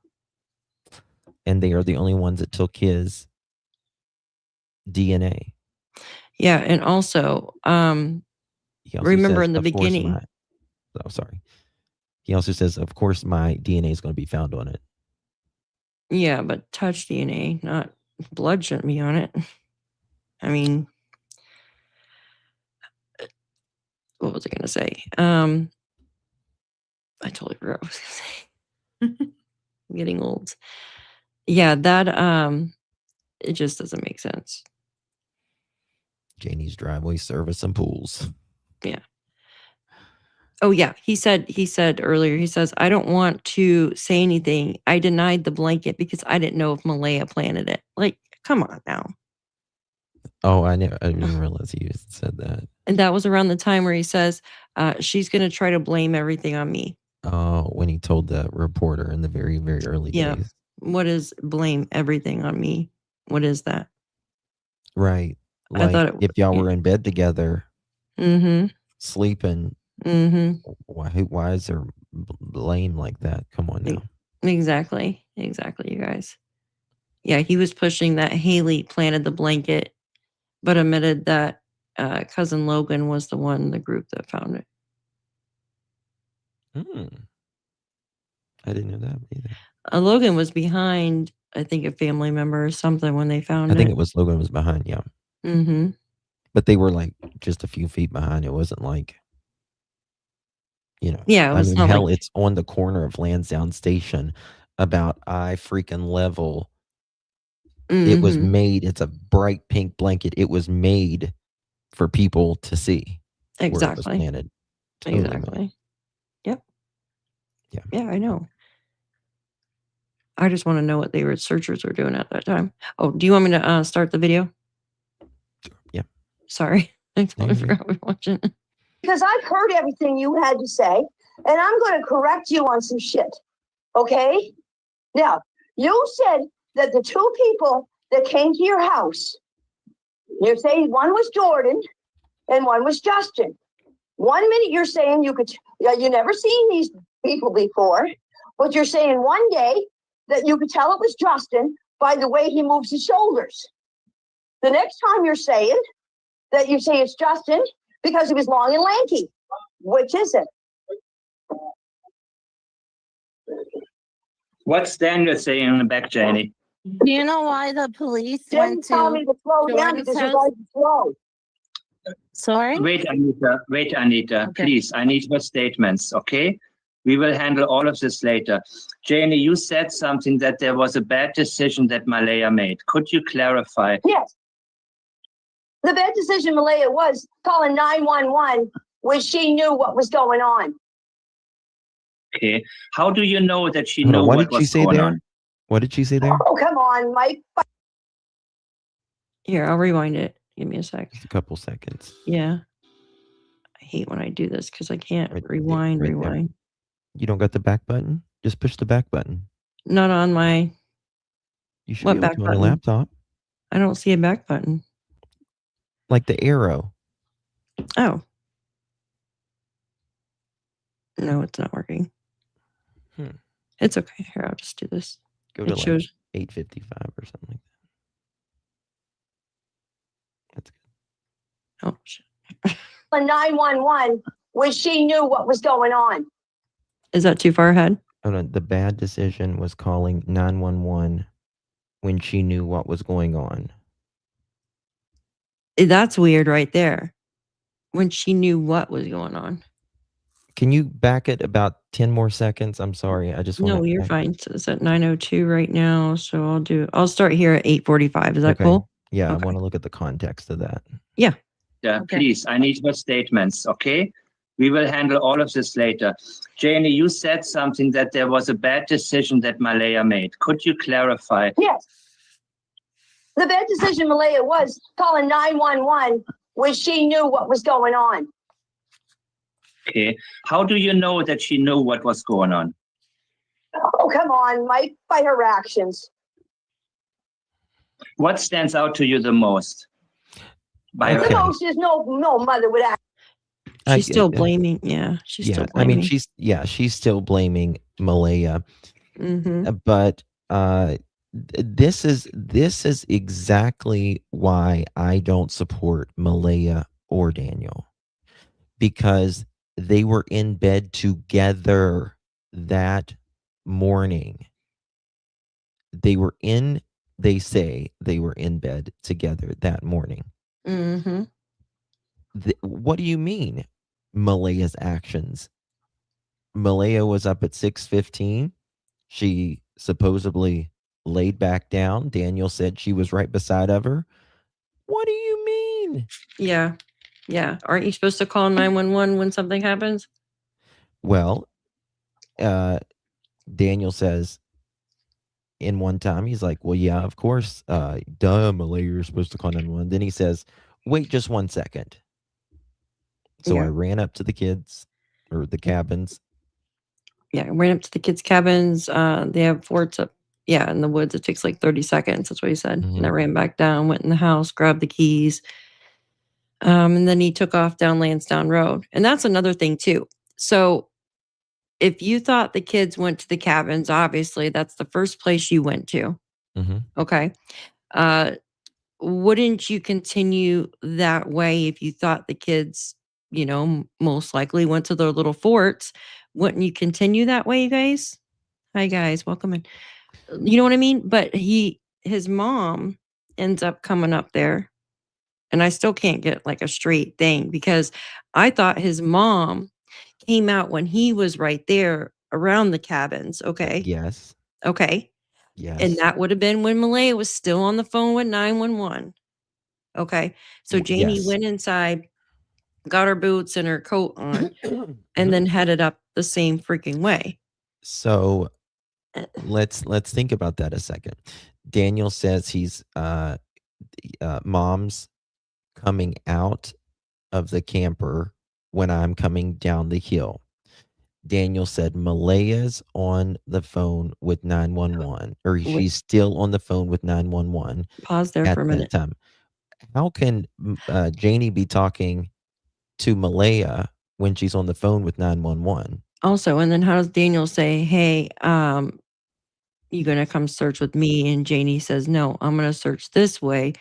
Speaker 1: And they are the only ones that took his DNA.
Speaker 4: Yeah, and also,
Speaker 1: He also
Speaker 4: remember
Speaker 1: says,
Speaker 4: in the
Speaker 1: "Of course
Speaker 4: beginning,
Speaker 1: oh, sorry. He also says, of course, my DNA is going to be found on it.
Speaker 4: yeah, but touch DNA, not blood shouldn't be on it. I mean, what was I going to say? I totally forgot what I was going to say. I'm getting old. Yeah, that, it just doesn't make sense.
Speaker 1: Janie's driveway service and pools.
Speaker 4: Yeah. Oh yeah, he said earlier, he says, I don't want to say anything. I denied the blanket because I didn't know if Malaya planted it. Like, come on now.
Speaker 1: Oh, I didn't realize he said that.
Speaker 4: And that was around the time where he says, she's going to try to blame everything on me.
Speaker 1: Oh, when he told the reporter in the very, very early days.
Speaker 4: What is blame everything on me? What is that?
Speaker 1: Right.
Speaker 4: I
Speaker 1: Like,
Speaker 4: thought
Speaker 1: if y'all were in bed together, sleeping, why is there blame like that? Come on now.
Speaker 4: Exactly, you guys. Yeah, he was pushing that Haley planted the blanket, but admitted that cousin Logan was the one in the group that found it.
Speaker 1: I didn't know that either.
Speaker 4: Logan was behind, I think, a family member or something when they found it.
Speaker 1: I think it was Logan was behind, yeah. But they were like just a few feet behind. It wasn't like,
Speaker 4: Yeah, it was not
Speaker 1: hell,
Speaker 4: like,
Speaker 1: it's on the corner of Lansdowne Station, about eye freaking level. It was made, it's a bright pink blanket. It was made for people to see.
Speaker 4: Exactly.
Speaker 1: Where it was planted. Totally
Speaker 4: exactly.
Speaker 1: made.
Speaker 4: Yep.
Speaker 1: Yeah.
Speaker 4: Yeah, I know. I just want to know what the researchers were doing at that time. Oh, do you want me to start the video?
Speaker 1: Yeah.
Speaker 4: Sorry. I totally forgot we were watching.
Speaker 6: Because I've heard everything you had to say, and I'm going to correct you on some shit. Okay? Now, you said that the two people that came to your house, you're saying one was Jordan and one was Justin. 1 minute you're saying you never seen these people before, but you're saying one day that you could tell it was Justin by the way he moves his shoulders. The next time you're saying that you say it's Justin because he was long and lanky. Which is it?
Speaker 7: What's Daniel saying in the back, Janie?
Speaker 5: Do you know why the police went to
Speaker 6: Tell me to slow down
Speaker 5: Jordan's
Speaker 6: because you're
Speaker 5: house?
Speaker 6: going to slow.
Speaker 5: Sorry?
Speaker 7: Wait, Anita,
Speaker 5: Okay.
Speaker 7: please. I need your statements, okay? We will handle all of this later. Janie, you said something that there was a bad decision that Malaya made. Could you clarify?
Speaker 6: Yes. The bad decision Malaya was calling 911 when she knew what was going on.
Speaker 7: Okay. How do you know that she
Speaker 1: Hold on,
Speaker 7: knew
Speaker 1: what
Speaker 7: what
Speaker 1: did she
Speaker 7: was
Speaker 1: say
Speaker 7: going
Speaker 1: there?
Speaker 7: on?
Speaker 1: What did she say there?
Speaker 6: Oh, come on, Mike.
Speaker 4: Here, I'll rewind it. Give me a sec.
Speaker 1: Just a couple seconds.
Speaker 4: Yeah. I hate when I do this because I can't
Speaker 1: Right there,
Speaker 4: rewind.
Speaker 1: right there. You don't got the back button? Just push the back button.
Speaker 4: Not on my,
Speaker 1: You should
Speaker 4: what
Speaker 1: be able
Speaker 4: back
Speaker 1: to on a
Speaker 4: button?
Speaker 1: laptop.
Speaker 4: I don't see a back button.
Speaker 1: Like the arrow.
Speaker 4: Oh. No, it's not working. It's okay. Here, I'll just do this.
Speaker 1: Go to
Speaker 4: It
Speaker 1: like
Speaker 4: shows.
Speaker 1: 855 or something like that. That's good.
Speaker 4: Oh, shit.
Speaker 6: 911 when she knew what was going on.
Speaker 4: Is that too far ahead?
Speaker 1: Hold on. The bad decision was calling 911 when she knew what was going on.
Speaker 4: That's weird right there. When she knew what was going on.
Speaker 1: Can you back it about 10 more seconds? I'm sorry. I just want
Speaker 4: No, you're fine. So it's at 9:02 right now. So I'll start here at 8:45. Is that cool?
Speaker 1: Yeah,
Speaker 4: Okay.
Speaker 1: I want to look at the context of that.
Speaker 7: Yeah,
Speaker 5: Okay.
Speaker 7: please. I need your statements, okay? We will handle all of this later. Janie, you said something that there was a bad decision that Malaya made. Could you clarify?
Speaker 6: Yes. The bad decision Malaya was calling 911 when she knew what was going on.
Speaker 7: Okay. How do you know that she knew what was going on?
Speaker 6: Oh, come on, Mike, by her actions.
Speaker 7: What stands out to you the most? By
Speaker 6: The
Speaker 1: Okay.
Speaker 6: most is no mother would act.
Speaker 4: She's still blaming. Yeah, she's still
Speaker 1: I mean,
Speaker 4: blaming.
Speaker 1: she's still blaming Malaya.
Speaker 4: Mm-hmm.
Speaker 1: But this is exactly why I don't support Malaya or Daniel, because they were in bed together that morning. They say they were in bed together that morning.
Speaker 4: Mm-hmm.
Speaker 1: What do you mean, Malaya's actions? Malaya was up at 6:15. She supposedly laid back down. Daniel said she was right beside of her. What do you mean?
Speaker 4: Yeah. Yeah. Aren't you supposed to call 911 when something happens?
Speaker 1: Well, Daniel says in one time, he's like, well, yeah, of course. Duh, Malaya, you're supposed to call 911. Then he says, wait just 1 second. So I ran up to the kids or the cabins.
Speaker 4: Yeah, I ran up to the kids' cabins. They have forts up, in the woods. It takes like 30 seconds. That's what he said. And I ran back down, went in the house, grabbed the keys. And then he took off down Lansdowne Road. And that's another thing too. So if you thought the kids went to the cabins, obviously that's the first place you went to. Okay. Wouldn't you continue that way if you thought the kids, most likely went to their little forts? Wouldn't you continue that way, you guys? Hi, guys. Welcome in. You know what I mean? But his mom ends up coming up there. And I still can't get like a straight thing, because I thought his mom came out when he was right there around the cabins. Okay.
Speaker 1: Yes.
Speaker 4: Okay.
Speaker 1: Yes.
Speaker 4: And that would have been when Malaya was still on the phone with 911. Okay. So Janie went inside, got her boots and her coat on, and then headed up the same freaking way.
Speaker 1: So let's think about that a second. Daniel says he's mom's coming out of the camper when I'm coming down the hill. Daniel said Malaya's on the phone with 911, or she's still on the phone with 911.
Speaker 4: Pause there for a minute.
Speaker 1: Time. How can Janie be talking to Malaya when she's on the phone with 911?
Speaker 4: Also, and then how does Daniel say, hey, you gonna come search with me? And Janie says, no, I'm gonna search this way.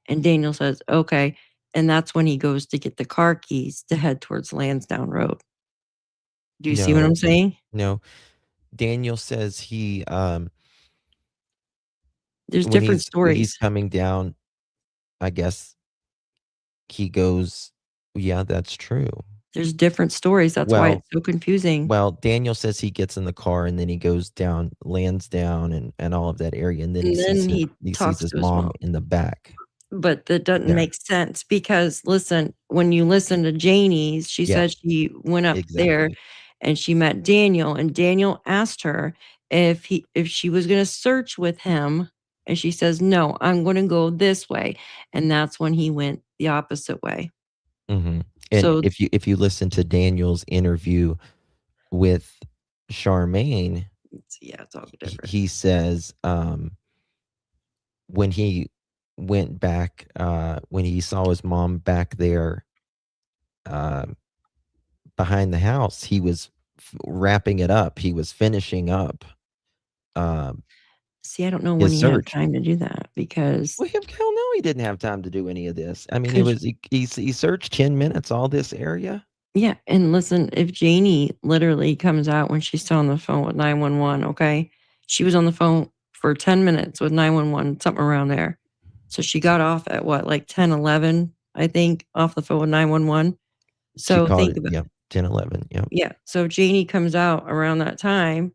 Speaker 4: And Daniel says, okay. And that's when he goes to get the car keys to head towards Lansdowne Road. Do you see what I'm saying?
Speaker 1: No. Daniel says
Speaker 4: there's different stories.
Speaker 1: He's coming down, I guess he goes, yeah, that's true.
Speaker 4: There's different stories. That's why it's so confusing.
Speaker 1: Well, Daniel says he gets in the car and then he goes down Lansdowne and all of that area. And then he sees his mom in the back.
Speaker 4: But that doesn't make sense, because listen, when you listen to Janie's, she said she went up there and she met Daniel, and Daniel asked her if she was going to search with him. And she says, no, I'm going to go this way. And that's when he went the opposite way.
Speaker 1: And so if you listen to Daniel's interview with Charmaine,
Speaker 4: it's all different.
Speaker 1: He says when he went back, when he saw his mom back there behind the house, he was wrapping it up. He was finishing up.
Speaker 4: See, I don't know when he had time to do that, because
Speaker 1: hell no, he didn't have time to do any of this. I mean, it was he searched 10 minutes all this area.
Speaker 4: Yeah, and listen, if Janie literally comes out when she's still on the phone with 911, okay, she was on the phone for 10 minutes with 911, something around there. So she got off at what, like 10, 11, I think, off the phone with 911. So think about it.
Speaker 1: 10, 11. Yeah.
Speaker 4: Yeah. So Janie comes out around that time,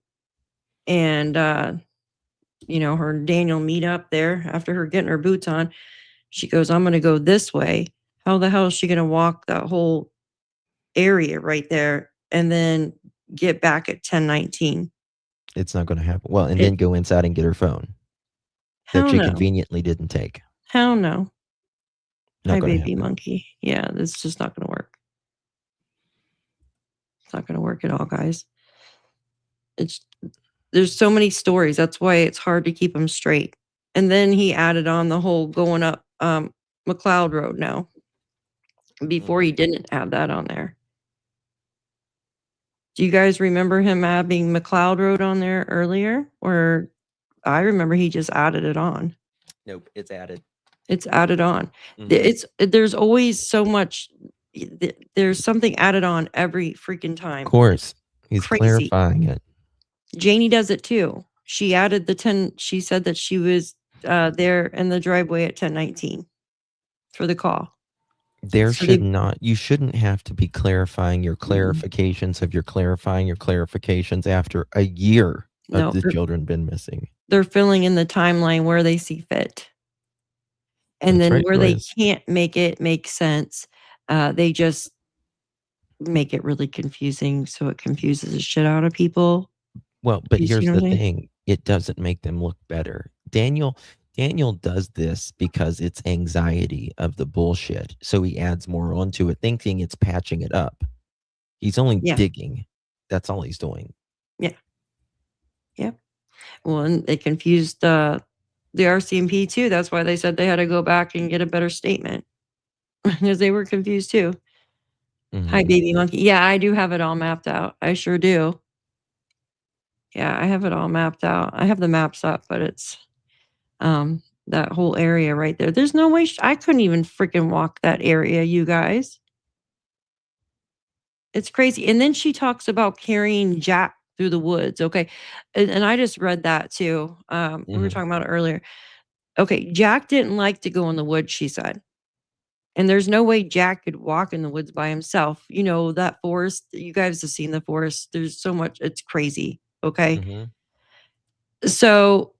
Speaker 4: and her and Daniel meet up there after her getting her boots on. She goes, I'm going to go this way. How the hell is she going to walk that whole area right there and then get back at 10:19?
Speaker 1: It's not going to happen. Well, and then go inside and get her phone that she conveniently didn't take.
Speaker 4: Hell no. Hi, baby monkey. Yeah, it's just not going to work. It's not going to work at all, guys. There's so many stories. That's why it's hard to keep them straight. And then he added on the whole going up McLeod Road now. Before he didn't have that on there. Do you guys remember him having McLeod Road on there earlier? Or I remember he just added it on.
Speaker 1: Nope, it's added.
Speaker 4: It's added on.
Speaker 1: Mhm.
Speaker 4: There's always so much. There's something added on every freaking time.
Speaker 1: Of course, he's
Speaker 4: Crazy.
Speaker 1: clarifying it.
Speaker 4: Janie does it too. She added the 10. She said that she was there in the driveway at 10:19 for the call.
Speaker 1: There
Speaker 4: So
Speaker 1: should
Speaker 4: they-
Speaker 1: not. You shouldn't have to be clarifying your clarifications of your clarifying your clarifications after a year
Speaker 4: No,
Speaker 1: of the
Speaker 4: they're-
Speaker 1: children been missing.
Speaker 4: They're filling in the timeline where they see fit. And
Speaker 1: That's
Speaker 4: then
Speaker 1: right,
Speaker 4: where they
Speaker 1: Joyce.
Speaker 4: can't make it make sense, they just make it really confusing, so it confuses the shit out of people.
Speaker 1: Well, but
Speaker 4: You see
Speaker 1: here's
Speaker 4: what
Speaker 1: the
Speaker 4: I'm saying?
Speaker 1: thing. It doesn't make them look better. Daniel does this because it's anxiety of the bullshit. So he adds more onto it, thinking it's patching it up. He's only
Speaker 4: Yeah.
Speaker 1: digging. That's all he's doing.
Speaker 4: Well, and they confused the RCMP too. That's why they said they had to go back and get a better statement because they were confused too. Hi,
Speaker 1: Mhm.
Speaker 4: baby monkey. Yeah, I do have it all mapped out. I sure do. Yeah, I have it all mapped out. I have the maps up, but it's that whole area right there. There's no way I couldn't even freaking walk that area, you guys. It's crazy. And then she talks about carrying Jack through the woods. Okay. And I just read that too. We were
Speaker 1: Mhm.
Speaker 4: talking about it earlier. Okay. Jack didn't like to go in the woods, she said. And there's no way Jack could walk in the woods by himself. You know, that forest, you guys have seen the forest. There's so much, it's crazy. Okay.
Speaker 1: Mhm.
Speaker 4: So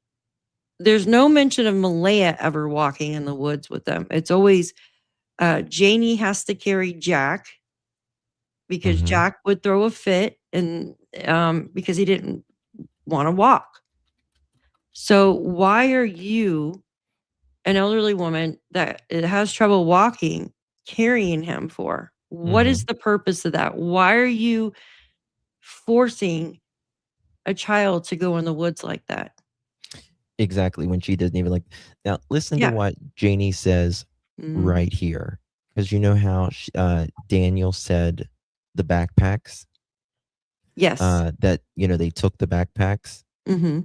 Speaker 4: there's no mention of Malaya ever walking in the woods with them. It's always Janie has to carry Jack because
Speaker 1: Mhm.
Speaker 4: Jack would throw a fit and because he didn't want to walk. So why are you, an elderly woman that has trouble walking, carrying him for? What is the purpose of that? Why are you forcing a child to go in the woods like that?
Speaker 1: Exactly, when she doesn't even like. Now, listen
Speaker 4: Yeah.
Speaker 1: to what Janie says right here, because you know how Daniel said the backpacks.
Speaker 4: Yes.
Speaker 1: That they took the backpacks.
Speaker 4: Mm-hmm.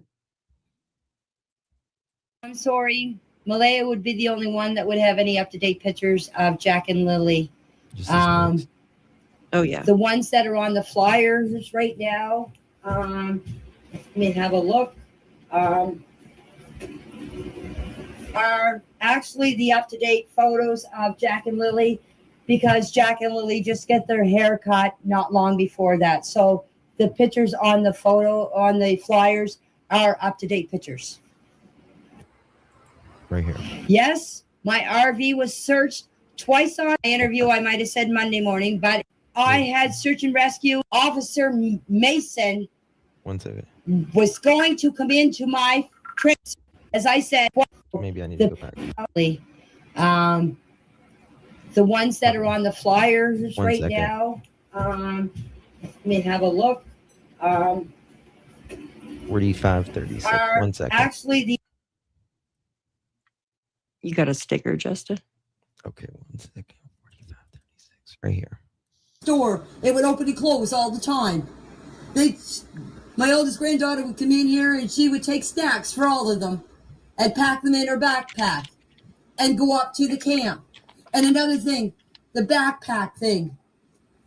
Speaker 8: I'm sorry. Malaya would be the only one that would have any up-to-date pictures of Jack and Lilly.
Speaker 1: Just as nice.
Speaker 4: Oh yeah.
Speaker 8: The ones that are on the flyers right now, let me have a look, are actually the up-to-date photos of Jack and Lilly, because Jack and Lilly just get their hair cut not long before that. So the pictures on the flyers are up-to-date pictures.
Speaker 1: Right here.
Speaker 8: Yes, my RV was searched twice on my interview. I might have said Monday morning, but I had search and rescue. Officer Mason
Speaker 1: 1 second.
Speaker 8: was going to come into my trips. As I said,
Speaker 1: Maybe I need to go back.
Speaker 8: the ones that are on the flyers
Speaker 1: 1
Speaker 8: right
Speaker 1: second.
Speaker 8: now, let me have a look.
Speaker 1: 4536.
Speaker 8: Are
Speaker 1: 1 second.
Speaker 8: actually the
Speaker 4: You got a sticker, Justin?
Speaker 1: Okay, 1 second. 4536. Right here.
Speaker 9: Store. It would open and close all the time. My oldest granddaughter would come in here and she would take snacks for all of them and pack them in her backpack and go up to the camp. And another thing, the backpack thing.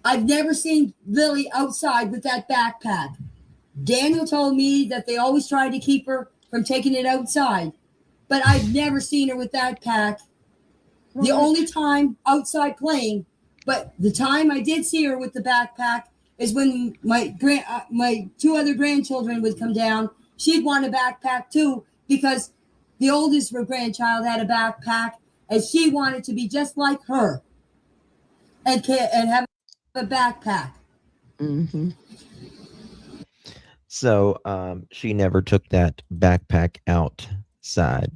Speaker 9: I've never seen Lily outside with that backpack. Daniel told me that they always try to keep her from taking it outside, but I've never seen her with that pack. The only time outside playing, but the time I did see her with the backpack is when my two other grandchildren would come down. She'd want a backpack too, because the oldest grandchild had a backpack and she wanted to be just like her and have a backpack.
Speaker 4: Mm-hmm.
Speaker 1: So she never took that backpack outside.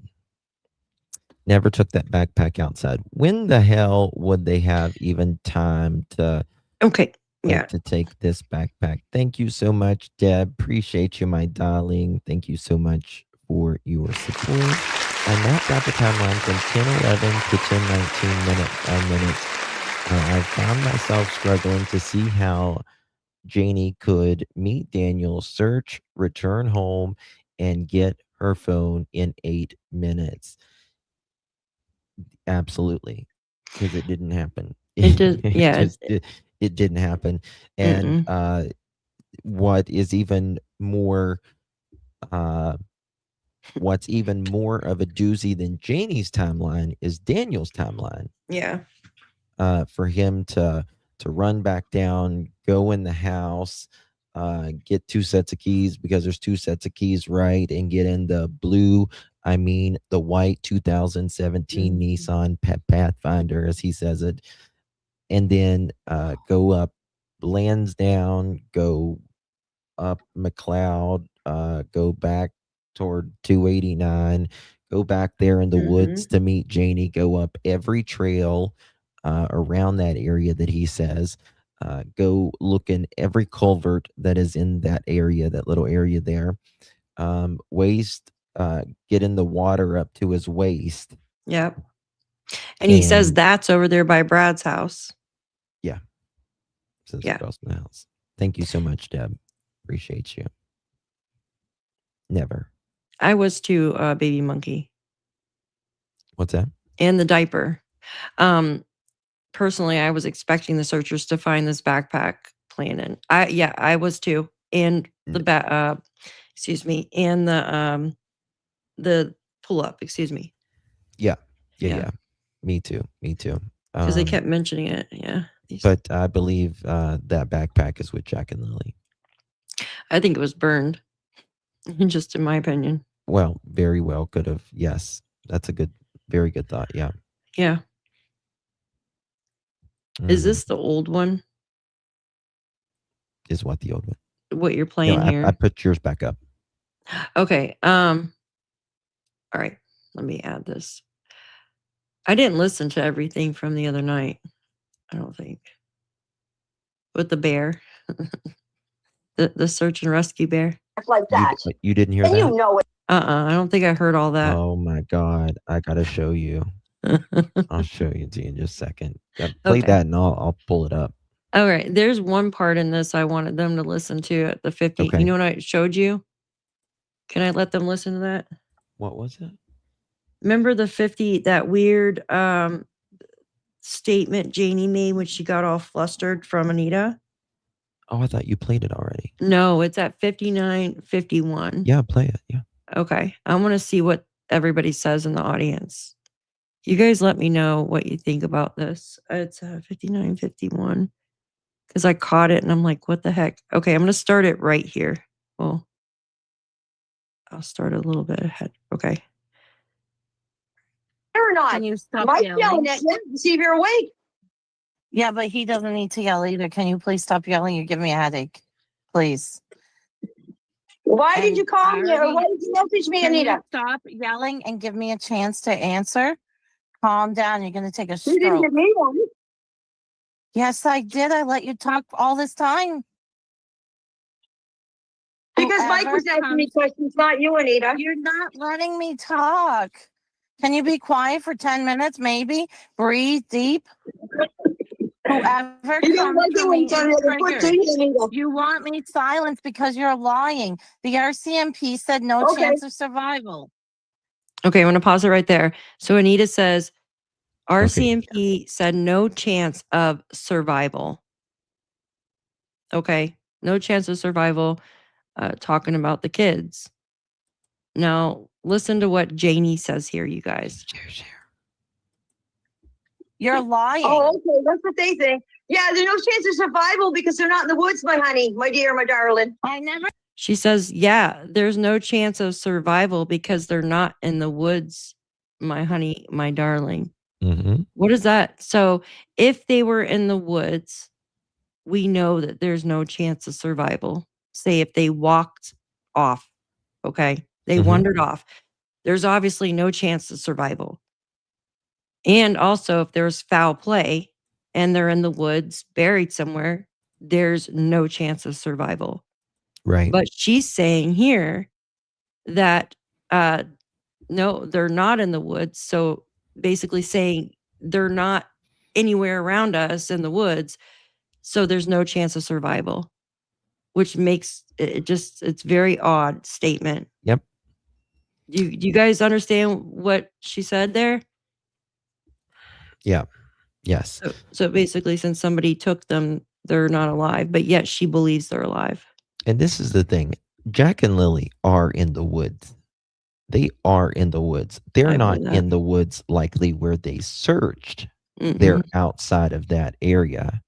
Speaker 1: Never took that backpack outside. When the hell would they have even time to to take this backpack? Thank you so much, Deb. Appreciate you, my darling. Thank you so much for your support. I mapped out the timeline from 10:11 to 10:19 minutes. I found myself struggling to see how Janie could meet Daniel, search, return home, and get her phone in 8 minutes. Absolutely, because it didn't happen.
Speaker 4: It did, yeah.
Speaker 1: It didn't happen. And what is even more, what's even more of a doozy than Janie's timeline is Daniel's timeline.
Speaker 4: Yeah.
Speaker 1: For him to run back down, go in the house, get 2 sets of keys because there's 2 sets of keys, right? And get in the the white 2017 Nissan Pathfinder, as he says it. And then go up Lansdowne, go up McLeod, go back toward 289, go back there in the woods to meet Janie, go up every trail around that area that he says, go look in every culvert that is in that area, that little area there, get in the water up to his waist.
Speaker 4: Yep. And he says that's over there by Brad's house.
Speaker 1: Yeah. Says across my house. Thank you so much, Deb. Appreciate you. Never.
Speaker 4: I was too, baby monkey.
Speaker 1: What's that?
Speaker 4: And the diaper. Personally, I was expecting the searchers to find this backpack planning. I was too. And the and the pull up, excuse me.
Speaker 1: Yeah. Me too.
Speaker 4: Because they kept mentioning it. Yeah.
Speaker 1: But I believe that backpack is with Jack and Lilly.
Speaker 4: I think it was burned. Just in my opinion.
Speaker 1: Well, very well could have. Yes. That's a very good thought. Yeah.
Speaker 4: Yeah. Is this the old one?
Speaker 1: Is what the old one?
Speaker 4: What you're playing here?
Speaker 1: I put yours back up.
Speaker 4: Okay. All right. Let me add this. I didn't listen to everything from the other night. I don't think. With the bear. the search and rescue bear.
Speaker 6: Like that.
Speaker 1: You didn't hear
Speaker 6: and
Speaker 1: that?
Speaker 6: You know it.
Speaker 4: I don't think I heard all that.
Speaker 1: Oh my God. I got to show you. I'll show you to you in just a second. Play
Speaker 4: Okay.
Speaker 1: that and I'll pull it up.
Speaker 4: All right. There's one part in this I wanted them to listen to at the 50.
Speaker 1: Okay.
Speaker 4: You know what I showed you? Can I let them listen to that?
Speaker 1: What was it?
Speaker 4: Remember the 50, that weird statement Janie made when she got all flustered from Anita?
Speaker 1: Oh, I thought you played it already.
Speaker 4: No, it's at 59:51.
Speaker 1: Yeah, play it. Yeah.
Speaker 4: Okay. I want to see what everybody says in the audience. You guys let me know what you think about this. It's 59:51 because I caught it and I'm like, what the heck? Okay, I'm going to start it right here. Well, I'll start a little bit ahead. Okay.
Speaker 6: Or not.
Speaker 5: Can you stop
Speaker 6: Mike's
Speaker 5: yelling?
Speaker 6: yelling at you to see if you're awake.
Speaker 5: Yeah, but he doesn't need to yell either. Can you please stop yelling? You give me a headache. Please.
Speaker 6: Why did you call me or why did you message me,
Speaker 5: Can
Speaker 6: Anita?
Speaker 5: you stop yelling and give me a chance to answer? Calm down. You're going to take a
Speaker 6: You didn't
Speaker 5: stroke.
Speaker 6: give me one.
Speaker 5: Yes, I did. I let you talk all this time.
Speaker 6: Because Mike
Speaker 5: Whoever
Speaker 6: was asking me
Speaker 5: comes-
Speaker 6: questions, not you, Anita.
Speaker 5: You're not letting me talk. Can you be quiet for 10 minutes, maybe? Breathe deep. Whoever
Speaker 6: You don't
Speaker 5: comes
Speaker 6: like
Speaker 5: to
Speaker 6: it when
Speaker 5: me
Speaker 6: you tell me
Speaker 5: is
Speaker 6: to put
Speaker 5: triggered.
Speaker 6: you, Anita.
Speaker 5: You want me silenced because you're lying. The RCMP said no
Speaker 6: Okay.
Speaker 5: chance of survival.
Speaker 4: Okay, I'm going to pause it right there. So Anita says, RCMP said no chance of survival. Okay, no chance of survival, talking about the kids. Now, listen to what Janie says here, you guys.
Speaker 5: You're lying.
Speaker 6: Oh, okay. That's what they think. Yeah, there's no chance of survival because they're not in the woods, my honey, my dear, my darling.
Speaker 5: I never.
Speaker 4: She says, yeah, there's no chance of survival because they're not in the woods, my honey, my darling.
Speaker 1: Mm-hmm.
Speaker 4: What is that? So if they were in the woods, we know that there's no chance of survival. Say if they walked off, okay? They wandered off. There's obviously no chance of survival. And also if there's foul play and they're in the woods, buried somewhere, there's no chance of survival.
Speaker 1: Right.
Speaker 4: But she's saying here that no, they're not in the woods. So basically saying they're not anywhere around us in the woods. So there's no chance of survival. which makes it's very odd statement.
Speaker 1: Yep.
Speaker 4: Do you guys understand what she said there?
Speaker 1: Yeah. Yes.
Speaker 4: So basically, since somebody took them, they're not alive, but yet she believes they're alive.
Speaker 1: And this is the thing. Jack and Lilly are in the woods. They are in the woods. They're not in the woods likely where they searched. They're outside of that area.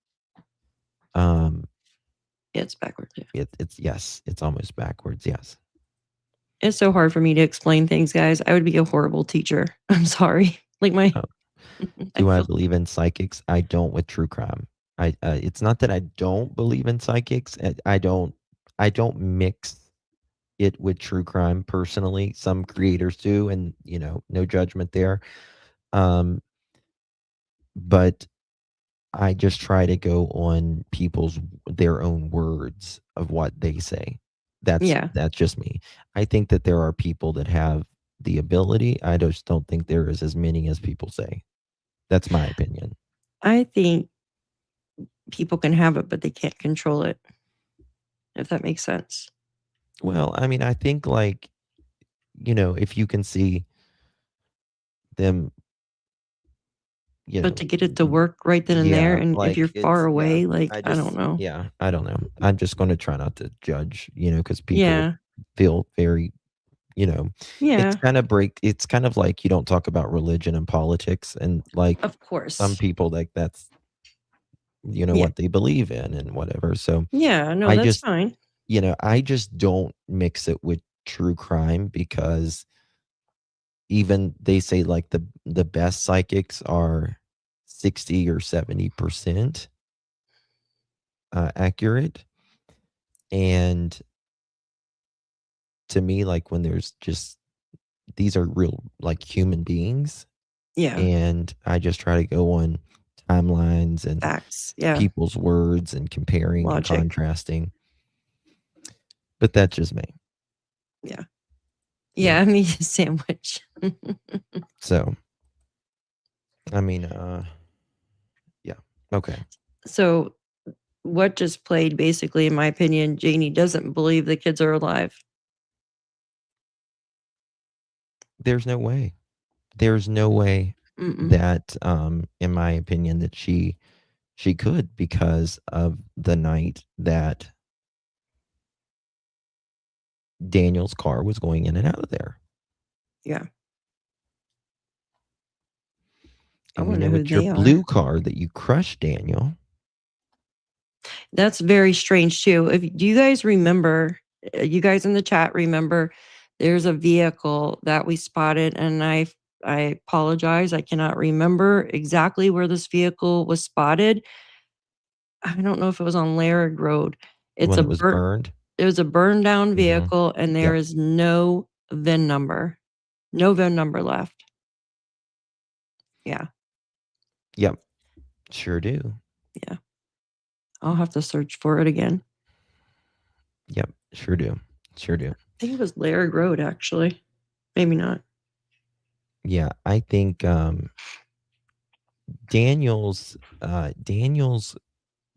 Speaker 4: Yeah, it's backwards. Yeah.
Speaker 1: It's almost backwards. Yes.
Speaker 4: It's so hard for me to explain things, guys. I would be a horrible teacher. I'm sorry. Like my.
Speaker 1: Do I believe in psychics? I don't with true crime. It's not that I don't believe in psychics. I don't mix it with true crime personally. Some creators do, and no judgment there. But I just try to go on their own words of what they say. That's just me. I think that there are people that have the ability. I just don't think there is as many as people say. That's my opinion.
Speaker 4: I think people can have it, but they can't control it. If that makes sense.
Speaker 1: Well, I mean, I think if you can see them,
Speaker 4: but to get it to work right then and there, and if you're far away, I don't know.
Speaker 1: Yeah, I don't know. I'm just going to try not to judge, because people feel very, it's kind of like you don't talk about religion and politics, and
Speaker 4: of course,
Speaker 1: some people that's, what they believe in and whatever. So
Speaker 4: that's fine.
Speaker 1: I just don't mix it with true crime, because even they say the best psychics are 60 or 70% accurate. And to me, when there's just, these are real human beings.
Speaker 4: Yeah.
Speaker 1: And I just try to go on timelines and
Speaker 4: facts. Yeah.
Speaker 1: People's words and comparing and contrasting. But that's just me.
Speaker 4: Yeah. Yeah, I mean, sandwich.
Speaker 1: So, I mean, yeah. Okay.
Speaker 4: So, what just played, basically, in my opinion, Janie doesn't believe the kids are alive.
Speaker 1: There's no way. There's no way that, in my opinion, that she could, because of the night that Daniel's car was going in and out of there.
Speaker 4: Yeah.
Speaker 1: And we know it's your blue car that you crushed Daniel.
Speaker 4: That's very strange too. Do you guys remember, you guys in the chat remember, there's a vehicle that we spotted, and I apologize, I cannot remember exactly where this vehicle was spotted. I don't know if it was on Laird Road.
Speaker 1: It was burned.
Speaker 4: It was a burned down vehicle, and there is no VIN number. No VIN number left. Yeah.
Speaker 1: Yep. Sure do.
Speaker 4: Yeah. I'll have to search for it again.
Speaker 1: Yep. Sure do. Sure do.
Speaker 4: I think it was Laird Road, actually. Maybe not.
Speaker 1: Yeah, I think Daniel's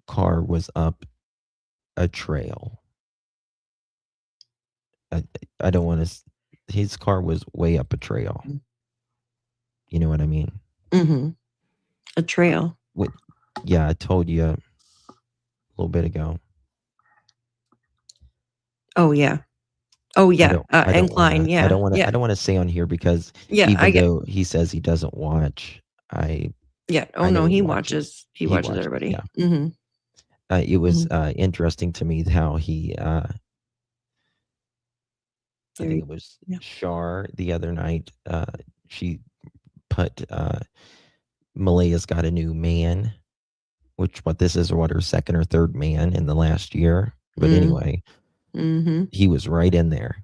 Speaker 1: car was up a trail. I don't want to. His car was way up a trail. You know what I mean?
Speaker 4: Mm-hmm. A trail.
Speaker 1: Yeah, I told you a little bit ago.
Speaker 4: Oh yeah. Oh yeah. Incline. Yeah.
Speaker 1: I don't want to say on here, because even though he says he doesn't watch,
Speaker 4: yeah. Oh no, he watches. He watches everybody.
Speaker 1: Yeah.
Speaker 4: Mm-hmm.
Speaker 1: It was interesting to me how he. I think it was Shar the other night. She put Malaya's got a new man, which this is her second or third man in the last year. But anyway, he was right in there.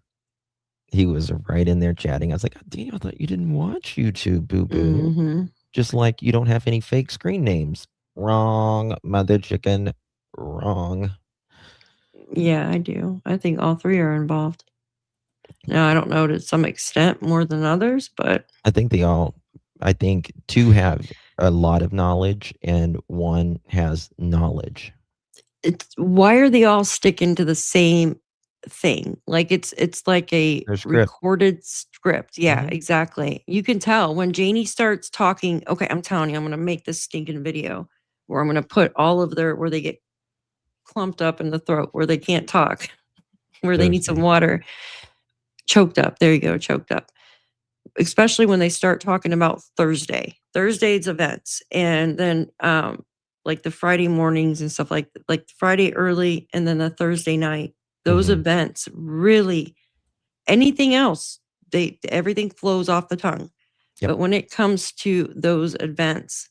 Speaker 1: He was right in there chatting. I was like, damn, I thought you didn't watch YouTube, boo boo. Just like you don't have any fake screen names. Wrong, mother chicken. Wrong.
Speaker 4: Yeah, I do. I think all three are involved. Now, I don't know to some extent more than others, but
Speaker 1: I think two have a lot of knowledge and one has knowledge.
Speaker 4: why are they all sticking to the same thing? Like it's like a
Speaker 1: Their script.
Speaker 4: recorded script. Yeah,
Speaker 1: Mhm.
Speaker 4: exactly. You can tell when Janie starts talking, okay, I'm telling you, I'm gonna make this stinking video where I'm gonna put all of their where they get clumped up in the throat, where they can't talk, where they need some
Speaker 1: Thursday.
Speaker 4: water. Choked up. There you go, choked up. Especially when they start talking about Thursday's events, and then like the Friday mornings and stuff like Friday early and then the Thursday night. Those
Speaker 1: Mhm.
Speaker 4: events really anything else, everything flows off the tongue.
Speaker 1: Yep.
Speaker 4: But when it comes to those events,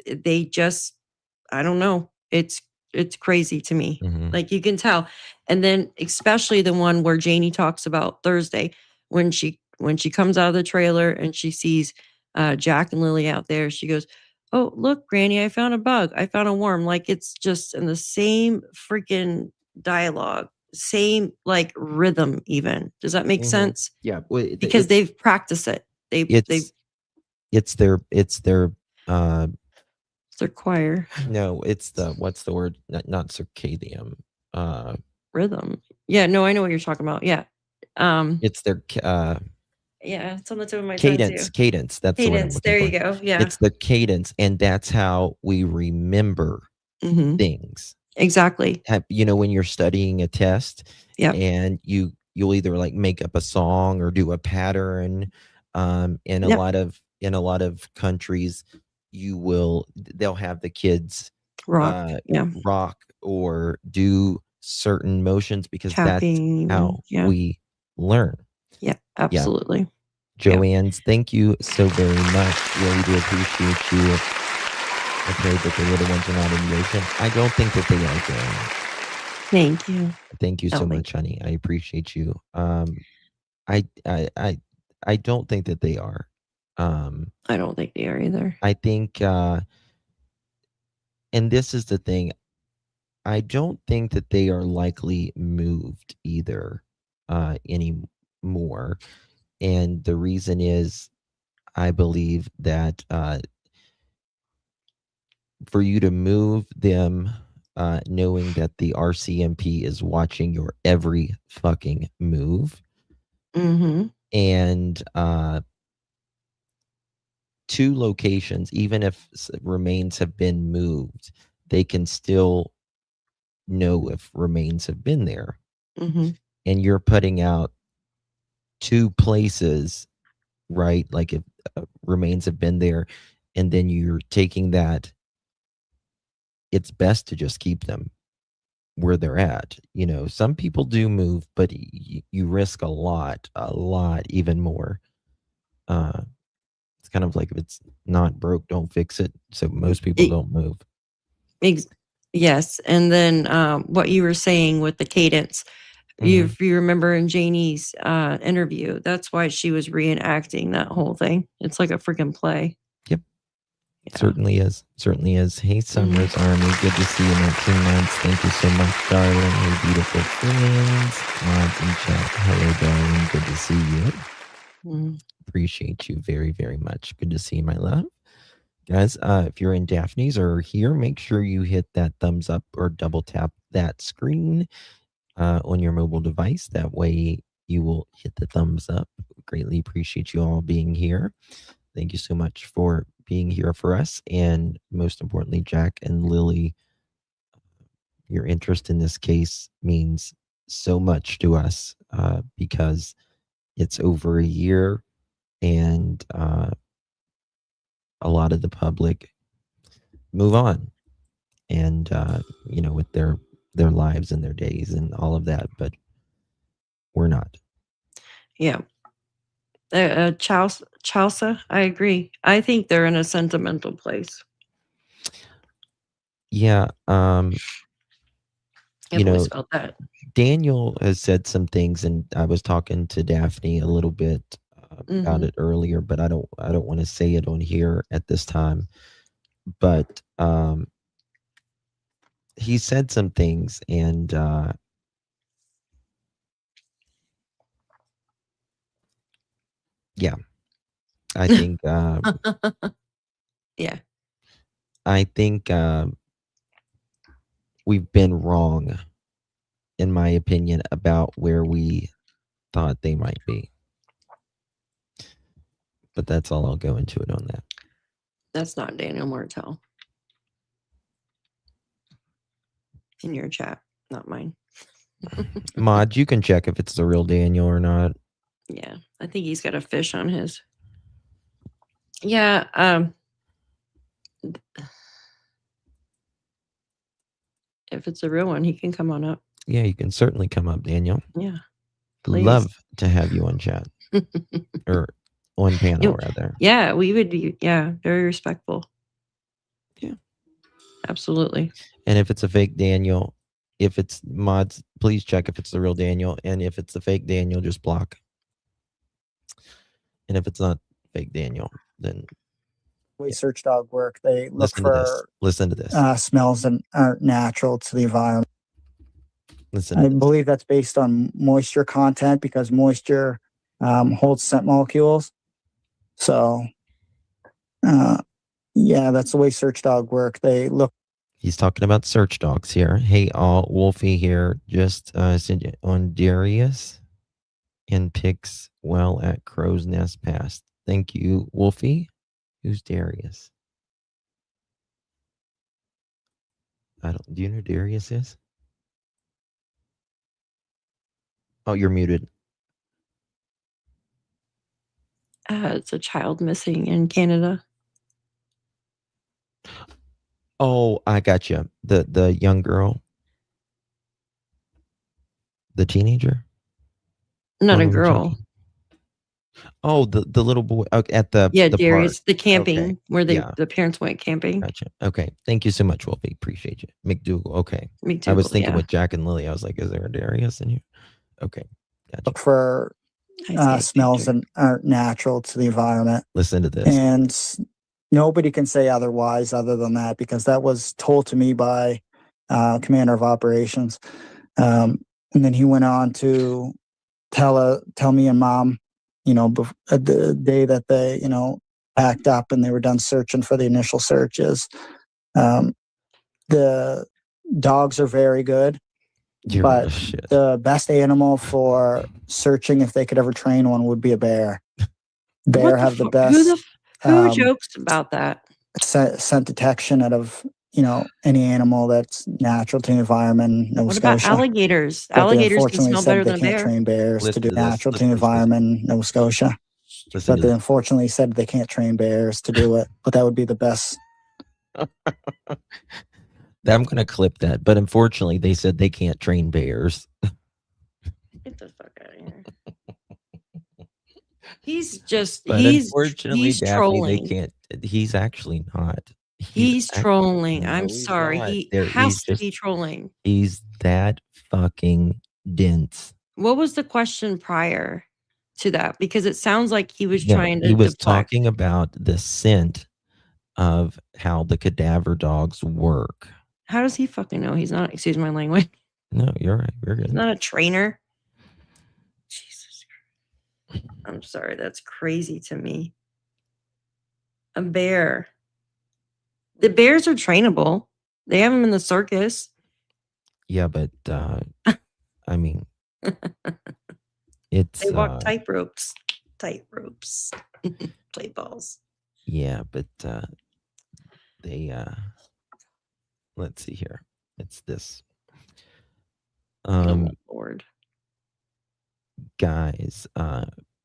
Speaker 4: they just I don't know. It's crazy to me.
Speaker 1: Mhm.
Speaker 4: Like you can tell. And then especially the one where Janie talks about Thursday when she comes out of the trailer and she sees Jack and Lilly out there, she goes, "Oh, look, Granny, I found a bug. I found a worm." Like it's just in the same freaking dialogue, same like rhythm even. Does that make
Speaker 1: Mhm.
Speaker 4: sense?
Speaker 1: Yeah, well,
Speaker 4: Because they've practiced it. They've
Speaker 1: it's their
Speaker 4: their choir
Speaker 1: no, it's the what's the word? Not circadian.
Speaker 4: rhythm. Yeah, no, I know what you're talking about. Yeah.
Speaker 1: It's their
Speaker 4: Yeah, it's on the tip of my tongue too.
Speaker 1: cadence. That's the word I'm
Speaker 4: Cadence.
Speaker 1: looking
Speaker 4: There
Speaker 1: for.
Speaker 4: you go. Yeah.
Speaker 1: It's the cadence, and that's how we remember
Speaker 4: Mhm.
Speaker 1: things.
Speaker 4: Exactly.
Speaker 1: When you're studying a test,
Speaker 4: Yep.
Speaker 1: and you'll either like make up a song or do a pattern. In a
Speaker 4: Yep.
Speaker 1: lot of countries, they'll have the kids
Speaker 4: Rock. Yeah.
Speaker 1: rock or do certain motions because that's
Speaker 4: Tapping even.
Speaker 1: how
Speaker 4: Yeah.
Speaker 1: we learn.
Speaker 4: Yeah, absolutely. Yeah.
Speaker 1: Joanne's, thank you so very much. Really do appreciate you. I pray that the little ones are not in the ocean. I don't think that they are, Joanne.
Speaker 4: Thank you.
Speaker 1: Thank you so much, honey. I appreciate you. I don't think that they are.
Speaker 4: I don't think they are either.
Speaker 1: I think, and this is the thing, I don't think that they are likely moved either anymore. And the reason is, I believe that for you to move them, knowing that the RCMP is watching your every fucking move,
Speaker 4: Mhm.
Speaker 1: and 2 locations, even if remains have been moved, they can still know if remains have been there.
Speaker 4: Mhm.
Speaker 1: And you're putting out 2 places, right? Like if remains have been there, and then you're taking that, it's best to just keep them where they're at. Some people do move, but you risk a lot even more. It's kind of like if it's not broke, don't fix it. So most people don't move.
Speaker 4: Yes, and then what you were saying with the cadence, if you remember in Janie's interview, that's why she was reenacting that whole thing. It's like a freaking play.
Speaker 1: Yep.
Speaker 4: Yeah.
Speaker 1: Certainly is. Certainly is. Hey, Summers Army. Good to see you in 19 months. Thank you so much, darling. Hey, beautiful friends. Mods in chat. Hello, darling. Good to see you. Appreciate you very, very much. Good to see you, my love. Guys, if you're in Daphne's or here, make sure you hit that thumbs up or double tap that screen on your mobile device. That way you will hit the thumbs up. Greatly appreciate you all being here. Thank you so much for being here for us. And most importantly, Jack and Lilly, your interest in this case means so much to us because it's over a year, and a lot of the public move on, and with their lives and their days and all of that, but we're not.
Speaker 4: Yeah. Chelsea, I agree. I think they're in a sentimental place.
Speaker 1: Yeah.
Speaker 4: I've always felt that.
Speaker 1: Daniel has said some things, and I was talking to Daphne a little bit about it earlier, but I don't want to say it on here at this time. But he said some things, and yeah, I think
Speaker 4: yeah,
Speaker 1: I think we've been wrong, in my opinion, about where we thought they might be. But that's all I'll go into it on that.
Speaker 4: That's not Daniel Martell. In your chat, not mine.
Speaker 1: Mod, you can check if it's the real Daniel or not.
Speaker 4: Yeah, I think he's got a fish on his. Yeah, if it's a real one, he can come on up.
Speaker 1: Yeah, you can certainly come up, Daniel.
Speaker 4: Yeah, please.
Speaker 1: Love to have you on chat. Or on panel, rather.
Speaker 4: Yeah, we would be, very respectful.
Speaker 1: Yeah.
Speaker 4: Absolutely.
Speaker 1: And if it's a fake Daniel, if it's mods, please check if it's the real Daniel. And if it's the fake Daniel, just block. And if it's not fake Daniel, then
Speaker 10: way search dog work. They look
Speaker 1: Listen to this.
Speaker 10: Smells that aren't natural to the environment.
Speaker 1: Listen.
Speaker 10: I believe that's based on moisture content because moisture holds scent molecules. So, yeah, that's the way search dog work. They look.
Speaker 1: He's talking about search dogs here. Hey, all, Wolfie here. Just on Darius and picks well at Crow's Nest Pass. Thank you, Wolfie. Who's Darius? Do you know who Darius is? Oh, you're muted.
Speaker 4: It's a child missing in Canada.
Speaker 1: Oh, I got you. The young girl, the teenager.
Speaker 4: Not a girl.
Speaker 1: Oh, the little boy at the
Speaker 4: Darius,
Speaker 1: park.
Speaker 4: the camping
Speaker 1: Okay.
Speaker 4: where the parents went camping.
Speaker 1: Gotcha. Okay, thank you so much, Wolfie. Appreciate you, McDougal. Okay,
Speaker 4: McDougal,
Speaker 1: I was thinking with Jack and Lily. I was like, is there a Darius in here? Okay, gotcha.
Speaker 10: Look for smells that aren't natural to the environment.
Speaker 1: Listen to this.
Speaker 10: And nobody can say otherwise other than that because that was told to me by commander of operations. And then he went on to tell me and mom, the day that they, packed up and they were done searching for the initial searches. The dogs are very good. But the best animal for searching, if they could ever train one, would be a bear. Bear have the best.
Speaker 4: Who jokes about that?
Speaker 10: Scent detection out of any animal that's natural to the environment. Nova
Speaker 4: What
Speaker 10: Scotia.
Speaker 4: about alligators?
Speaker 10: But
Speaker 4: Alligators can
Speaker 10: unfortunately
Speaker 4: smell
Speaker 10: said
Speaker 4: better
Speaker 10: they
Speaker 4: than a
Speaker 10: can't
Speaker 4: bear.
Speaker 10: train bears
Speaker 1: Listen
Speaker 10: to do
Speaker 1: to this.
Speaker 10: natural to the environment in Nova Scotia. But they unfortunately said they can't train bears to do it. But that would be the best.
Speaker 1: I'm going to clip that. But unfortunately, they said they can't train bears.
Speaker 4: Get the fuck out of here. He's just,
Speaker 1: But
Speaker 4: he's
Speaker 1: unfortunately, Daphne,
Speaker 4: trolling.
Speaker 1: they can't. He's actually not.
Speaker 4: He's trolling.
Speaker 1: No,
Speaker 4: I'm
Speaker 1: he's
Speaker 4: sorry.
Speaker 1: not.
Speaker 4: He
Speaker 1: There-
Speaker 4: has
Speaker 1: he's
Speaker 4: to
Speaker 1: just-
Speaker 4: be trolling.
Speaker 1: He's that fucking dense.
Speaker 4: What was the question prior to that? Because it sounds like he was
Speaker 1: No,
Speaker 4: trying to
Speaker 1: he was
Speaker 4: deflect.
Speaker 1: talking about the scent of how the cadaver dogs work.
Speaker 4: How does he fucking know? He's not, excuse my language.
Speaker 1: No, you're right. You're good.
Speaker 4: He's not a trainer. Jesus Christ. I'm sorry. That's crazy to me. A bear. The bears are trainable. They have them in the circus.
Speaker 1: Yeah, but I mean, it's
Speaker 4: They walk tight ropes. Tight ropes. Play balls.
Speaker 1: yeah, but they let's see here. It's this.
Speaker 4: Oh, Lord.
Speaker 1: Guys,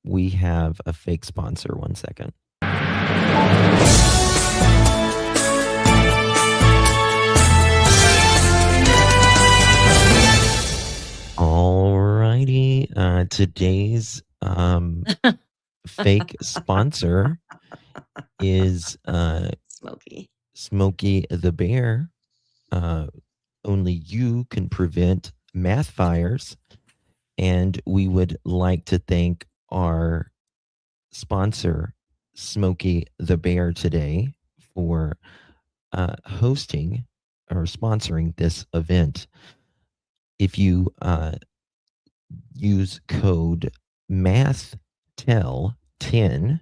Speaker 1: we have a fake sponsor. 1 second. Alrighty, today's fake sponsor is Smokey the Bear. Only you can prevent math fires, and we would like to thank our sponsor, Smokey the Bear, today for hosting or sponsoring this event. If you use code MATHTEL10,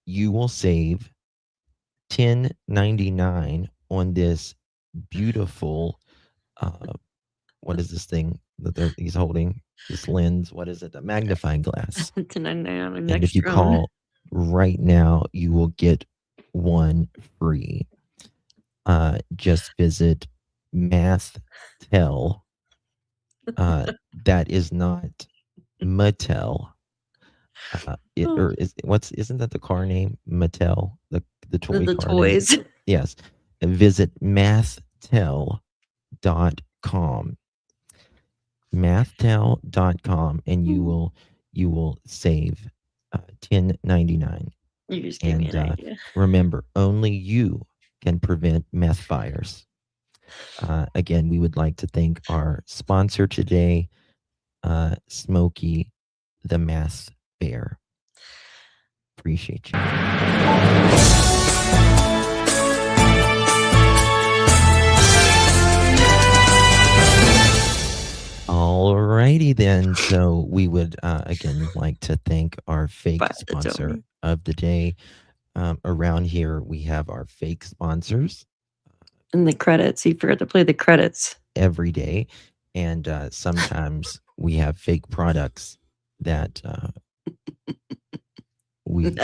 Speaker 1: you will save $10.99 on this beautiful what is this thing that he's holding? This lens, what is it? A magnifying glass. And if you call right now, you will get one free. Just visit Mathtel. That is not Mattel. Isn't that the car name? Mattel, the toy
Speaker 4: the
Speaker 1: car
Speaker 4: toys.
Speaker 1: name? Yes. And visit mathtel.com. Mathtel.com, and you will save $10.99.
Speaker 4: You just gave me an idea.
Speaker 1: Remember, only you can prevent meth fires. Again, we would like to thank our sponsor today, Smokey the Math Bear. Appreciate you. Alrighty then. So we would again like to thank our fake sponsor of the day. Around here we have our fake sponsors.
Speaker 4: And the credits. You forgot to play the credits.
Speaker 1: Every day. And sometimes we have fake products that we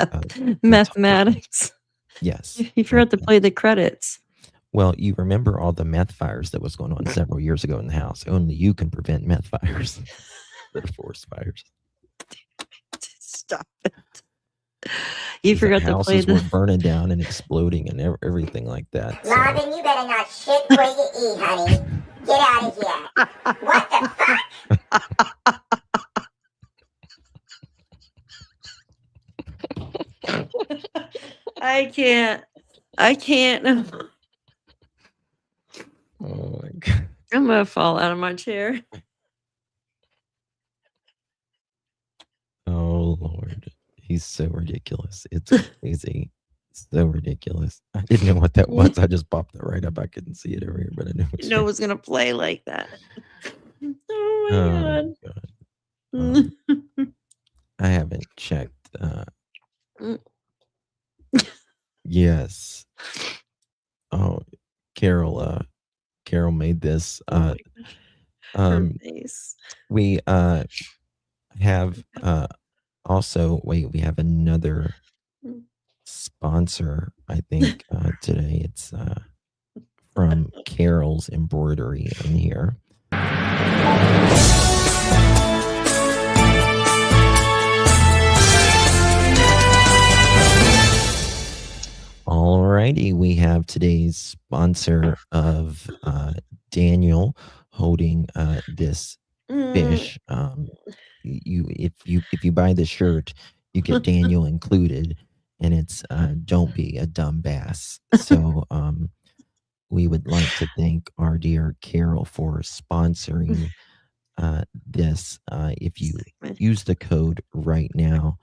Speaker 4: mathematics.
Speaker 1: Yes.
Speaker 4: You forgot to play the credits.
Speaker 1: Well, you remember all the meth fires that was going on several years ago in the house. Only you can prevent meth fires. They're forest fires.
Speaker 4: Stop it. You forgot to play
Speaker 1: the houses were burning down and exploding and everything like that.
Speaker 11: Marvin, you better not shit where you eat, honey. Get out of here. What the
Speaker 4: fuck? I can't.
Speaker 1: Oh my God.
Speaker 4: I'm gonna fall out of my chair.
Speaker 1: Oh Lord. He's so ridiculous. It's crazy. So ridiculous. I didn't know what that was. I just popped it right up. I couldn't see it over here, but I knew
Speaker 4: it was gonna play like that. Oh my God.
Speaker 1: I haven't checked. Yes. Oh, Carol made this. We have also we have another sponsor, I think, today. It's from Carol's Embroidery in here. Alrighty, we have today's sponsor of Daniel holding this fish. If you buy the shirt, you get Daniel included, and it's don't be a dumb bass. So we would like to thank our dear Carol for sponsoring this. If you use the code right now,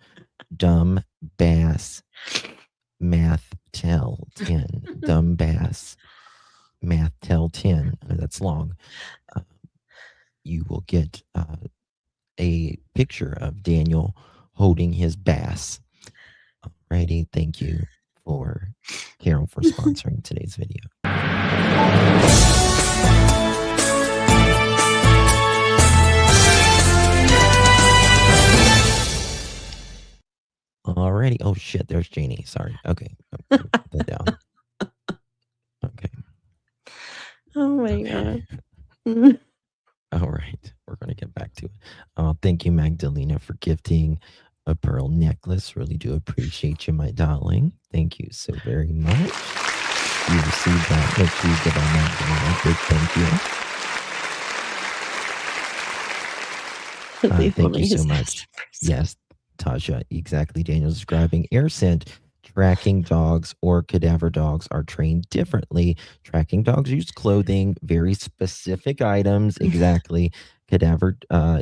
Speaker 1: dumb bass mathtel 10, dumb bass mathtel 10. That's long. You will get a picture of Daniel holding his bass. Alrighty, thank you for Carol for sponsoring today's video. Alrighty. Oh shit, there's Janie. Sorry. Okay. Put that down. Okay.
Speaker 4: Oh my God.
Speaker 1: All right. We're going to get back to it. Thank you, Magdalena, for gifting a pearl necklace. Really do appreciate you, my darling. Thank you so very much. You received that. Make sure you give our Magdalena a big thank you. Thank you so much. Yes, Tasha, exactly. Daniel's describing air scent. Tracking dogs or cadaver dogs are trained differently. Tracking dogs use clothing, very specific items. Exactly. Cadaver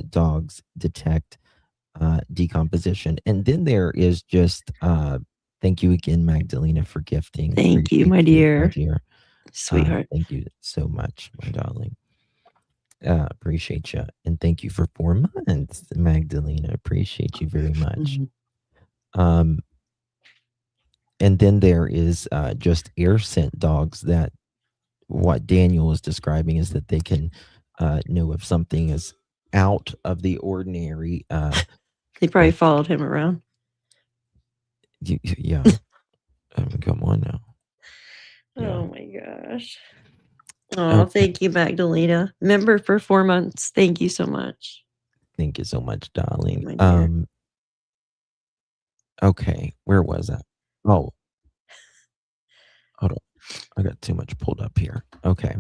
Speaker 1: dogs detect decomposition. And then there is just, thank you again, Magdalena, for gifting.
Speaker 4: Thank you, my dear. Sweetheart.
Speaker 1: Thank you so much, my darling. Appreciate you. And thank you for 4 months, Magdalena. Appreciate you very much. And then there is just air scent dogs that what Daniel is describing is that they can know if something is out of the ordinary.
Speaker 4: They probably followed him around.
Speaker 1: Yeah. Come on now. Yeah.
Speaker 4: Oh my gosh. Oh, thank you, Magdalena. Member for 4 months. Thank you so much.
Speaker 1: Thank you so much, darling.
Speaker 4: My dear.
Speaker 1: Okay, where was I? Oh, hold on. I got too much pulled up here. Okay.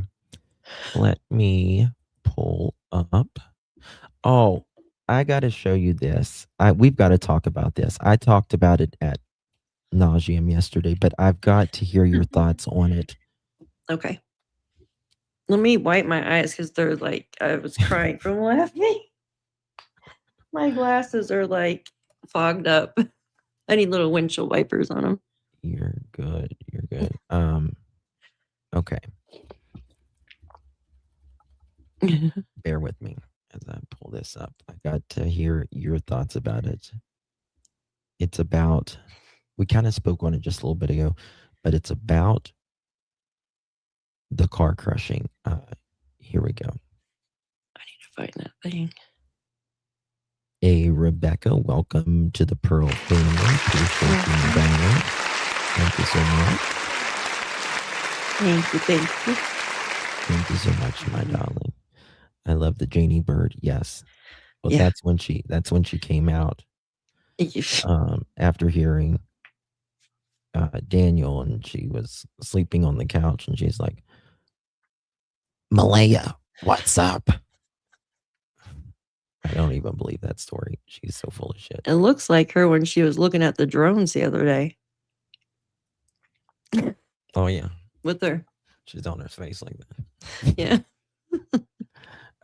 Speaker 1: Let me pull up. Oh, I got to show you this. We've got to talk about this. I talked about it at nauseum yesterday, but I've got to hear your thoughts on it.
Speaker 4: Okay. Let me wipe my eyes because they're like, I was crying from laughing. My glasses are like fogged up. I need little windshield wipers on them.
Speaker 1: You're good. You're good. Okay. Bear with me as I pull this up. I got to hear your thoughts about it. It's about, we kind of spoke on it just a little bit ago, but it's about the car crushing. Here we go.
Speaker 4: I need to find that thing.
Speaker 1: Hey, Rebecca, welcome to the Pearl family. Appreciate you down. Thank you so much.
Speaker 4: Thank you. Thank you.
Speaker 1: Thank you so much, my darling. I love the Janie Bird. Yes. Well,
Speaker 4: Yeah.
Speaker 1: that's when she came out. After hearing Daniel, and she was sleeping on the couch, and she's like, Malaya, what's up? I don't even believe that story. She's so full of shit.
Speaker 4: It looks like her when she was looking at the drones the other day.
Speaker 1: Oh, yeah.
Speaker 4: With her.
Speaker 1: She's on her face like that.
Speaker 4: Yeah.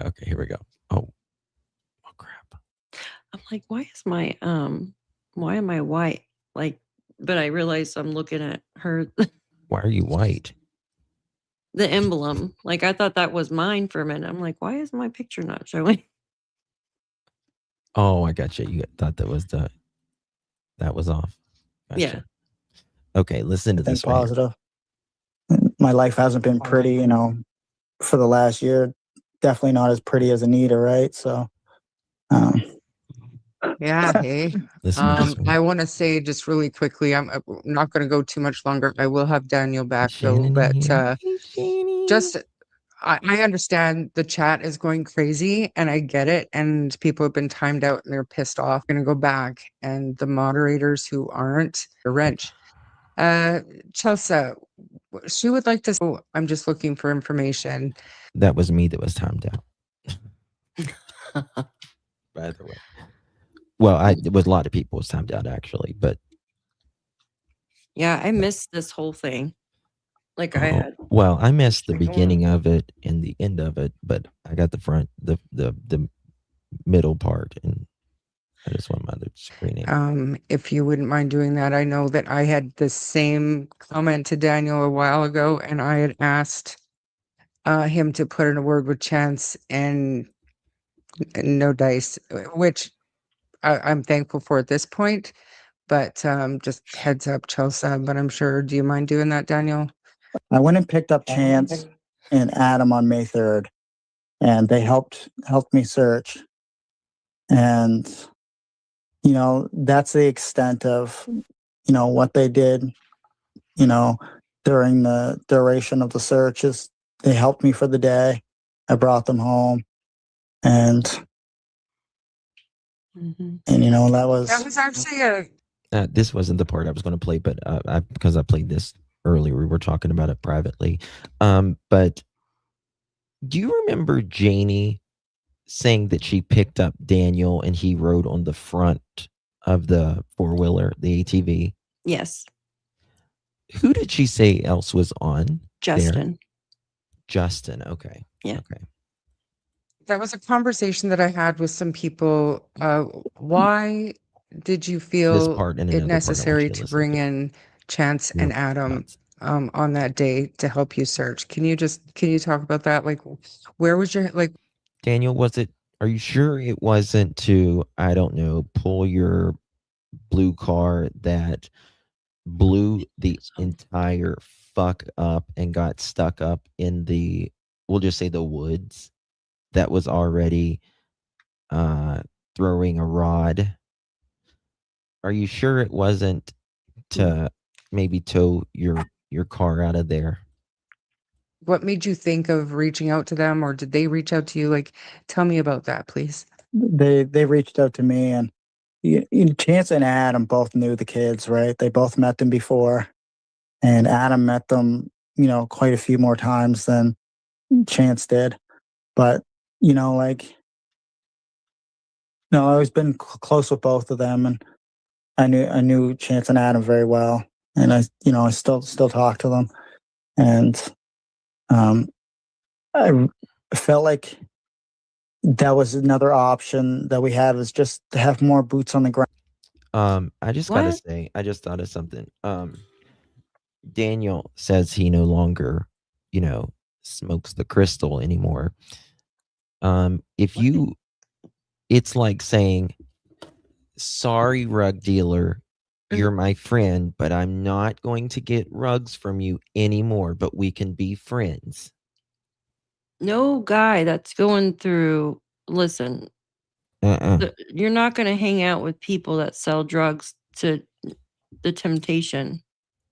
Speaker 1: Okay, here we go. Oh, crap.
Speaker 4: I'm like, why am I white? Like, but I realized I'm looking at her.
Speaker 1: Why are you white?
Speaker 4: The emblem. Like, I thought that was mine for a minute. I'm like, why is my picture not showing?
Speaker 1: Oh, I got you. You thought that was off. Gotcha.
Speaker 4: Yeah.
Speaker 1: Okay, listen to this.
Speaker 10: Positive. My life hasn't been pretty, for the last year. Definitely not as pretty as Anita, right? So,
Speaker 12: yeah. Hey, I want to say just really quickly, I'm not going to go too much longer. I will have Daniel back though, but just I understand the chat is going crazy and I get it. And people have been timed out and they're pissed off. Going to go back, and the moderators who aren't a wrench. Chelsea, she would like to. Oh, I'm just looking for information.
Speaker 1: That was me that was timed out. By the way. Well, it was a lot of people was timed out actually, but
Speaker 4: yeah, I missed this whole thing. Like I had.
Speaker 1: Well, I missed the beginning of it and the end of it, but I got the front, the middle part, and I just want my other screen.
Speaker 12: If you wouldn't mind doing that, I know that I had the same comment to Daniel a while ago, and I had asked him to put in a word with Chance and no dice, which I'm thankful for at this point. But just heads up, Chelsea. But I'm sure. Do you mind doing that, Daniel?
Speaker 10: I went and picked up Chance and Adam on May 3rd, and they helped me search. And that's the extent of what they did. During the duration of the searches, they helped me for the day. I brought them home, and that was
Speaker 12: actually
Speaker 1: this wasn't the part I was going to play, but because I played this earlier, we were talking about it privately. But do you remember Janie saying that she picked up Daniel and he rode on the front of the four-wheeler, the ATV?
Speaker 4: Yes.
Speaker 1: Who did she say else was on?
Speaker 4: Justin.
Speaker 1: There? Justin. Okay.
Speaker 4: Yeah.
Speaker 1: Okay.
Speaker 12: That was a conversation that I had with some people. Why did you feel it necessary to bring in Chance and Adam on that day to help you search? Can you talk about that? Like, where was your
Speaker 1: Daniel, are you sure it wasn't to, I don't know, pull your blue car that blew the entire fuck up and got stuck up in the, we'll just say the woods, that was already throwing a rod, are you sure it wasn't to maybe tow your car out of there?
Speaker 12: What made you think of reaching out to them, or did they reach out to you? Like, tell me about that, please.
Speaker 10: They reached out to me, and Chance and Adam both knew the kids, right? They both met them before, and Adam met them, quite a few more times than Chance did. But I've always been close with both of them, and I knew Chance and Adam very well, and I still talk to them, and I felt like that was another option that we had, is just to have more boots on the ground.
Speaker 1: I just gotta say, I just thought of something. Daniel says he no longer, smokes the crystal anymore. It's like saying, sorry, rug dealer, you're my friend, but I'm not going to get rugs from you anymore, but we can be friends.
Speaker 4: No guy that's going through, listen, you're not going to hang out with people that sell drugs to the temptation.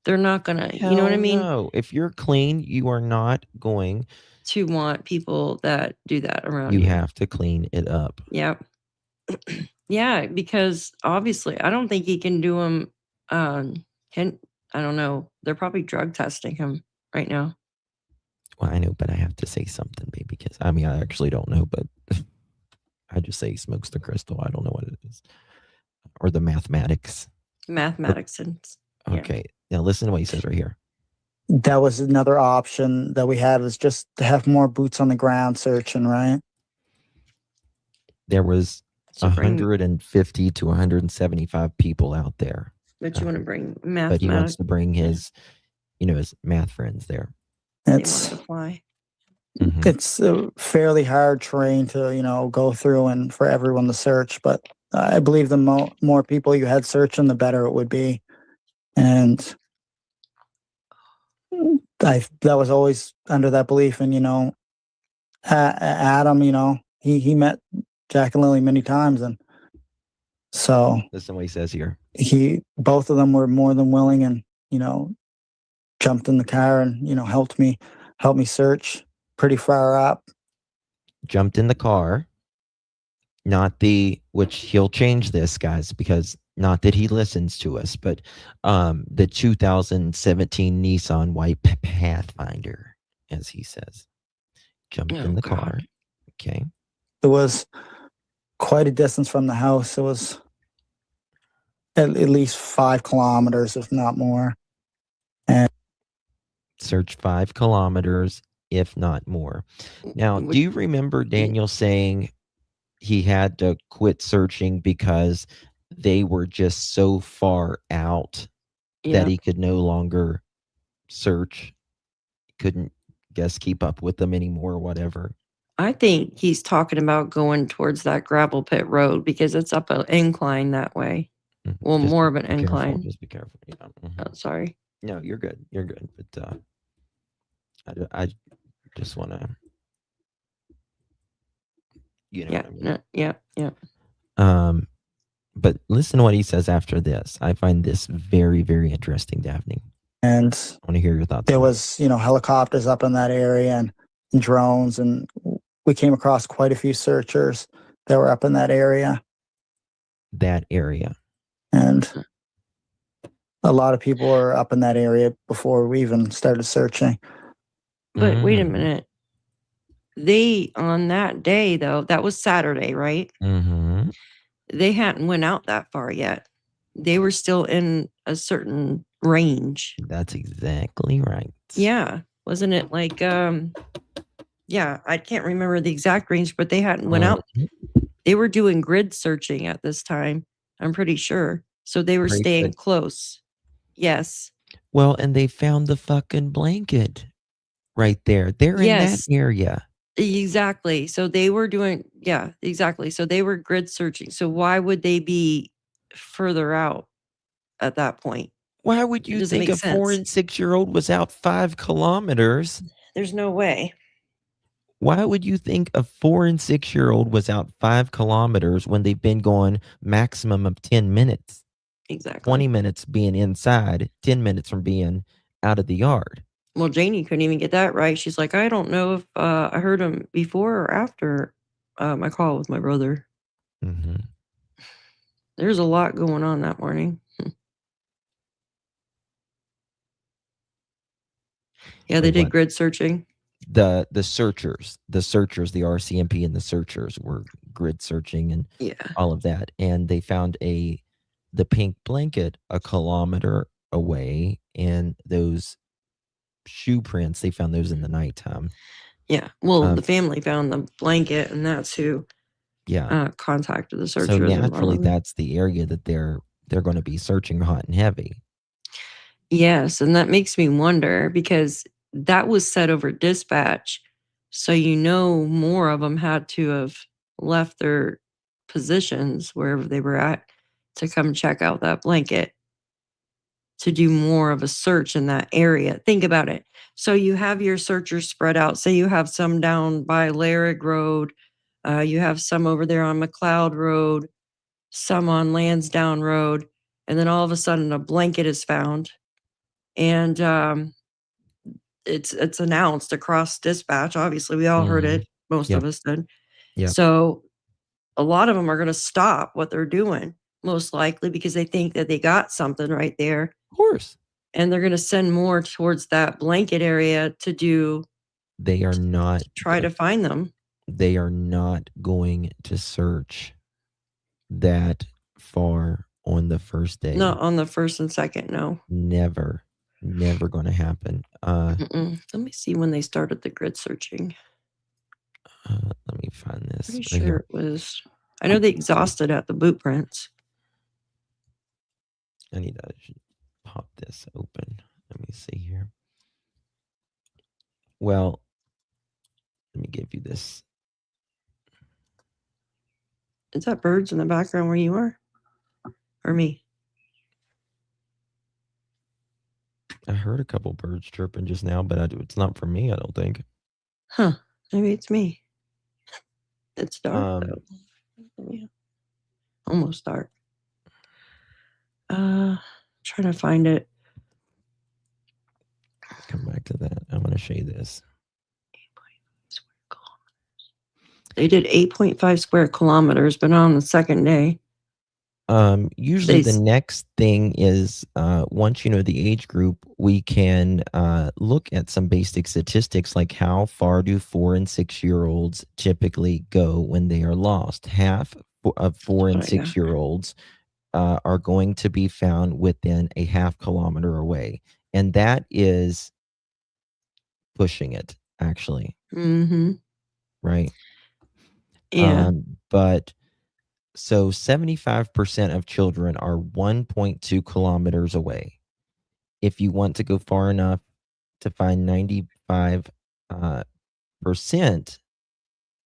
Speaker 4: They're not going to, you know what I mean?
Speaker 1: No, if you're clean, you are not going
Speaker 4: to want people that do that around you.
Speaker 1: You have to clean it up.
Speaker 4: Yeah. Yeah, because obviously I don't think he can do them. I don't know. They're probably drug testing him right now.
Speaker 1: Well, I know, but I have to say something, baby, because I actually don't know, but I just say he smokes the crystal. I don't know what it is. Or the mathematics.
Speaker 4: Mathematics.
Speaker 1: Okay. Now listen to what he says right here.
Speaker 10: That was another option that we had, was just to have more boots on the ground searching, right?
Speaker 1: There was 150 to 175 people out there.
Speaker 4: But you want to bring mathematics.
Speaker 1: But he wants to bring his, his math friends there.
Speaker 10: It's a fairly hard terrain to, go through and for everyone to search. But I believe the more people you had searching, the better it would be. And that was always under that belief. And, Adam, he met Jack and Lilly many times. And so
Speaker 1: listen to what he says here.
Speaker 10: Both of them were more than willing, and, jumped in the car and, helped me search pretty far up.
Speaker 1: Jumped in the car, which he'll change this, guys, because not that he listens to us, but the 2017 Nissan White Pathfinder, as he says. Jumped in the car. Okay.
Speaker 10: It was quite a distance from the house. It was at least 5 kilometers, if not more. And
Speaker 1: search 5 kilometers, if not more. Now, do you remember Daniel saying he had to quit searching because they were just so far out that he could no longer search? Couldn't, keep up with them anymore or whatever.
Speaker 4: I think he's talking about going towards that gravel pit road because it's up an incline that way. Well, just more of an incline.
Speaker 1: Just be careful. Yeah.
Speaker 4: Oh, sorry.
Speaker 1: No, you're good. You're good. But I just want to, what I mean?
Speaker 4: Yeah.
Speaker 1: But listen to what he says after this. I find this very, very interesting, Daphne.
Speaker 10: And
Speaker 1: I want to hear your thoughts.
Speaker 10: There was, helicopters up in that area and drones, and we came across quite a few searchers that were up in that area. And a lot of people were up in that area before we even started searching.
Speaker 4: But wait a minute. On that day, though, that was Saturday, right?
Speaker 1: Mm-hmm.
Speaker 4: They hadn't went out that far yet. They were still in a certain range.
Speaker 1: That's exactly right.
Speaker 4: Yeah. Wasn't it like, I can't remember the exact range, but they hadn't went out. They were doing grid searching at this time, I'm pretty sure. So they were staying close. Yes.
Speaker 1: Well, and they found the fucking blanket right there. They're in that area.
Speaker 4: Exactly. So they were doing, exactly. So they were grid searching. So why would they be further out at that point?
Speaker 1: Why would
Speaker 4: It
Speaker 1: you
Speaker 4: doesn't
Speaker 1: think
Speaker 4: make
Speaker 1: a 4
Speaker 4: sense.
Speaker 1: and 6-year-old was out 5 kilometers?
Speaker 4: There's no way.
Speaker 1: Why would you think a 4 and 6-year-old was out 5 kilometers when they've been gone maximum of 10 minutes?
Speaker 4: Exactly.
Speaker 1: 20 minutes being inside, 10 minutes from being out of the yard.
Speaker 4: Well, Janie couldn't even get that right. She's like, I don't know if I heard him before or after my call with my brother.
Speaker 1: Mm-hmm.
Speaker 4: There's a lot going on that morning. Yeah, they did grid searching.
Speaker 1: The searchers, the RCMP and the searchers were grid searching and all of that. And they found the pink blanket a kilometer away, and those shoe prints, they found those in the nighttime.
Speaker 4: Yeah. Well, the family found the blanket, and that's who contacted the searchers.
Speaker 1: So naturally, that's the area that they're going to be searching hot and heavy.
Speaker 4: Yes, and that makes me wonder, because that was set over dispatch. So, more of them had to have left their positions wherever they were at to come check out that blanket to do more of a search in that area. Think about it. So you have your searchers spread out. Say you have some down by Larrick Road. You have some over there on McLeod Road, some on Lansdowne Road. And then all of a sudden a blanket is found. And it's announced across dispatch. Obviously, we all heard it. Most of us did.
Speaker 1: Yeah.
Speaker 4: So a lot of them are going to stop what they're doing, most likely, because they think that they got something right there.
Speaker 1: Of course.
Speaker 4: And they're going to send more towards that blanket area to do.
Speaker 1: They are not.
Speaker 4: Try to find them.
Speaker 1: They are not going to search that far on the first day.
Speaker 4: Not on the first and second, no.
Speaker 1: Never going to happen.
Speaker 4: Let me see when they started the grid searching.
Speaker 1: Let me find this.
Speaker 4: Pretty sure it was. I know they exhausted at the boot prints.
Speaker 1: I need to pop this open. Let me see here. Well, let me give you this.
Speaker 4: Is that birds in the background where you are? Or me?
Speaker 1: I heard a couple birds chirping just now, but it's not for me, I don't think.
Speaker 4: Huh. Maybe it's me. It's dark, though. Yeah. Almost dark. Trying to find it.
Speaker 1: Come back to that. I'm going to show you this.
Speaker 4: They did 8.5 square kilometers, but not on the second day.
Speaker 1: Usually the next thing is, once you know the age group, we can look at some basic statistics, like how far do 4 and 6-year-olds typically go when they are lost. Half of 4 and 6-year-olds are going to be found within a half kilometer away. And that is pushing it, actually.
Speaker 4: Mm-hmm.
Speaker 1: Right?
Speaker 4: Yeah.
Speaker 1: But so 75% of children are 1.2 kilometers away. If you want to go far enough to find 95%,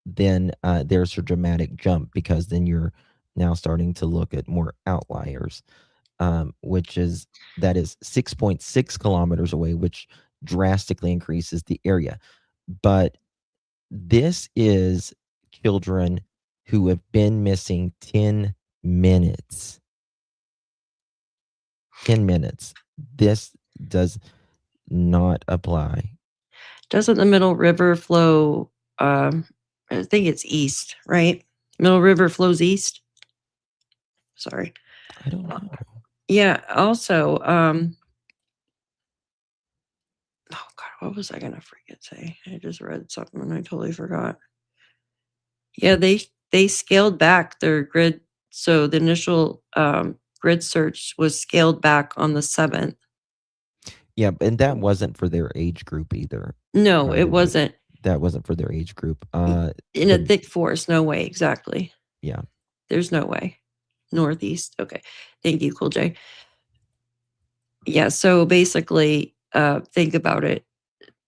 Speaker 1: then there's a dramatic jump, because then you're now starting to look at more outliers, that is 6.6 kilometers away, which drastically increases the area. But this is children who have been missing 10 minutes. 10 minutes. This does not apply.
Speaker 4: Doesn't the Middle River flow, I think it's east, right? Middle River flows east? Sorry.
Speaker 1: I don't know.
Speaker 4: Yeah, also, oh God, what was I going to freaking say? I just read something and I totally forgot. Yeah, they scaled back their grid. So the initial grid search was scaled back on the 7th.
Speaker 1: Yeah, and that wasn't for their age group either.
Speaker 4: No, it wasn't.
Speaker 1: That wasn't for their age group.
Speaker 4: In a thick forest, no way, exactly.
Speaker 1: Yeah.
Speaker 4: There's no way. Northeast. Okay. Thank you, Cool J. Yeah, so basically, think about it.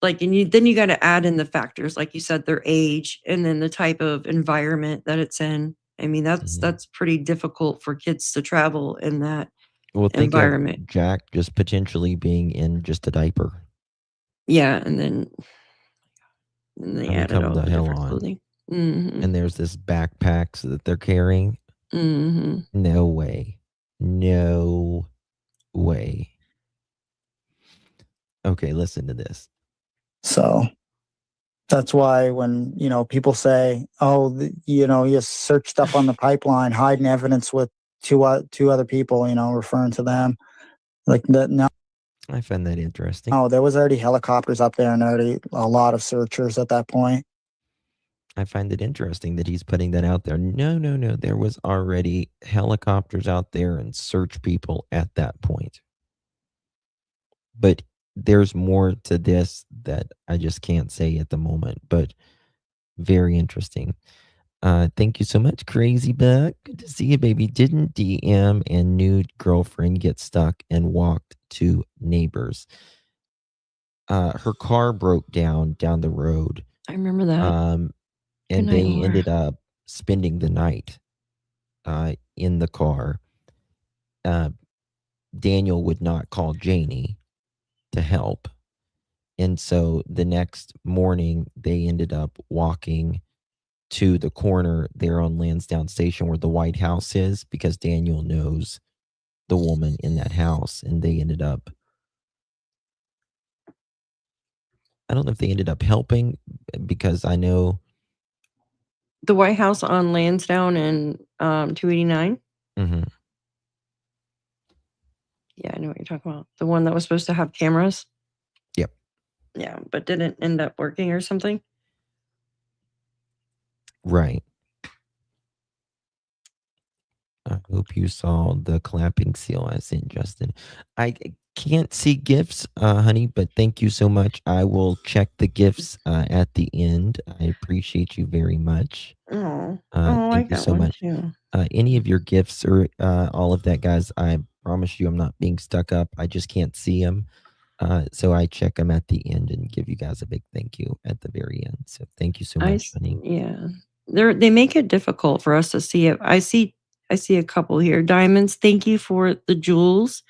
Speaker 4: Like, and then you got to add in the factors, like you said, their age, and then the type of environment that it's in. I mean, that's pretty difficult for kids to travel in that
Speaker 1: Well, think
Speaker 4: environment.
Speaker 1: of Jack just potentially being in just a diaper.
Speaker 4: Yeah, and then they added
Speaker 1: come
Speaker 4: all
Speaker 1: the
Speaker 4: the
Speaker 1: hell
Speaker 4: different
Speaker 1: on.
Speaker 4: clothing. Mhm.
Speaker 1: And there's this backpacks that they're carrying.
Speaker 4: Mhm.
Speaker 1: No way. No way. Okay, listen to this.
Speaker 10: So that's why when, people say, oh, you search stuff on the pipeline, hiding evidence with two other people, referring to them like that. No,
Speaker 1: I find that interesting.
Speaker 10: oh, there was already helicopters up there and already a lot of searchers at that point.
Speaker 1: I find it interesting that he's putting that out there. No. There was already helicopters out there and search people at that point. But there's more to this that I just can't say at the moment, but very interesting. Thank you so much, Crazy Buck. Good to see you, baby. Didn't DM and nude girlfriend get stuck and walked to neighbors? Her car broke down the road.
Speaker 4: I remember that.
Speaker 1: And
Speaker 4: Good night,
Speaker 1: they
Speaker 4: Laura.
Speaker 1: ended up spending the night in the car. Daniel would not call Janie to help. And so the next morning, they ended up walking to the corner there on Lansdowne Station where the White House is, because Daniel knows the woman in that house. And they ended up, I don't know if they ended up helping, because I know
Speaker 4: The White House on Lansdowne and 289.
Speaker 1: Mhm.
Speaker 4: Yeah, I know what you're talking about. The one that was supposed to have cameras.
Speaker 1: Yep.
Speaker 4: Yeah, but didn't end up working or something.
Speaker 1: Right. I hope you saw the clapping seal I sent Justin. I can't see gifts, honey, but thank you so much. I will check the gifts at the end. I appreciate you very much.
Speaker 4: Oh, I
Speaker 1: Thank you
Speaker 4: got
Speaker 1: so
Speaker 4: one
Speaker 1: much.
Speaker 4: too.
Speaker 1: Any of your gifts or all of that, guys, I promise you I'm not being stuck up. I just can't see them. So I check them at the end and give you guys a big thank you at the very end. So thank you so much, honey.
Speaker 4: Yeah, they make it difficult for us to see it. I see a couple here. Diamonds, thank you for the jewels.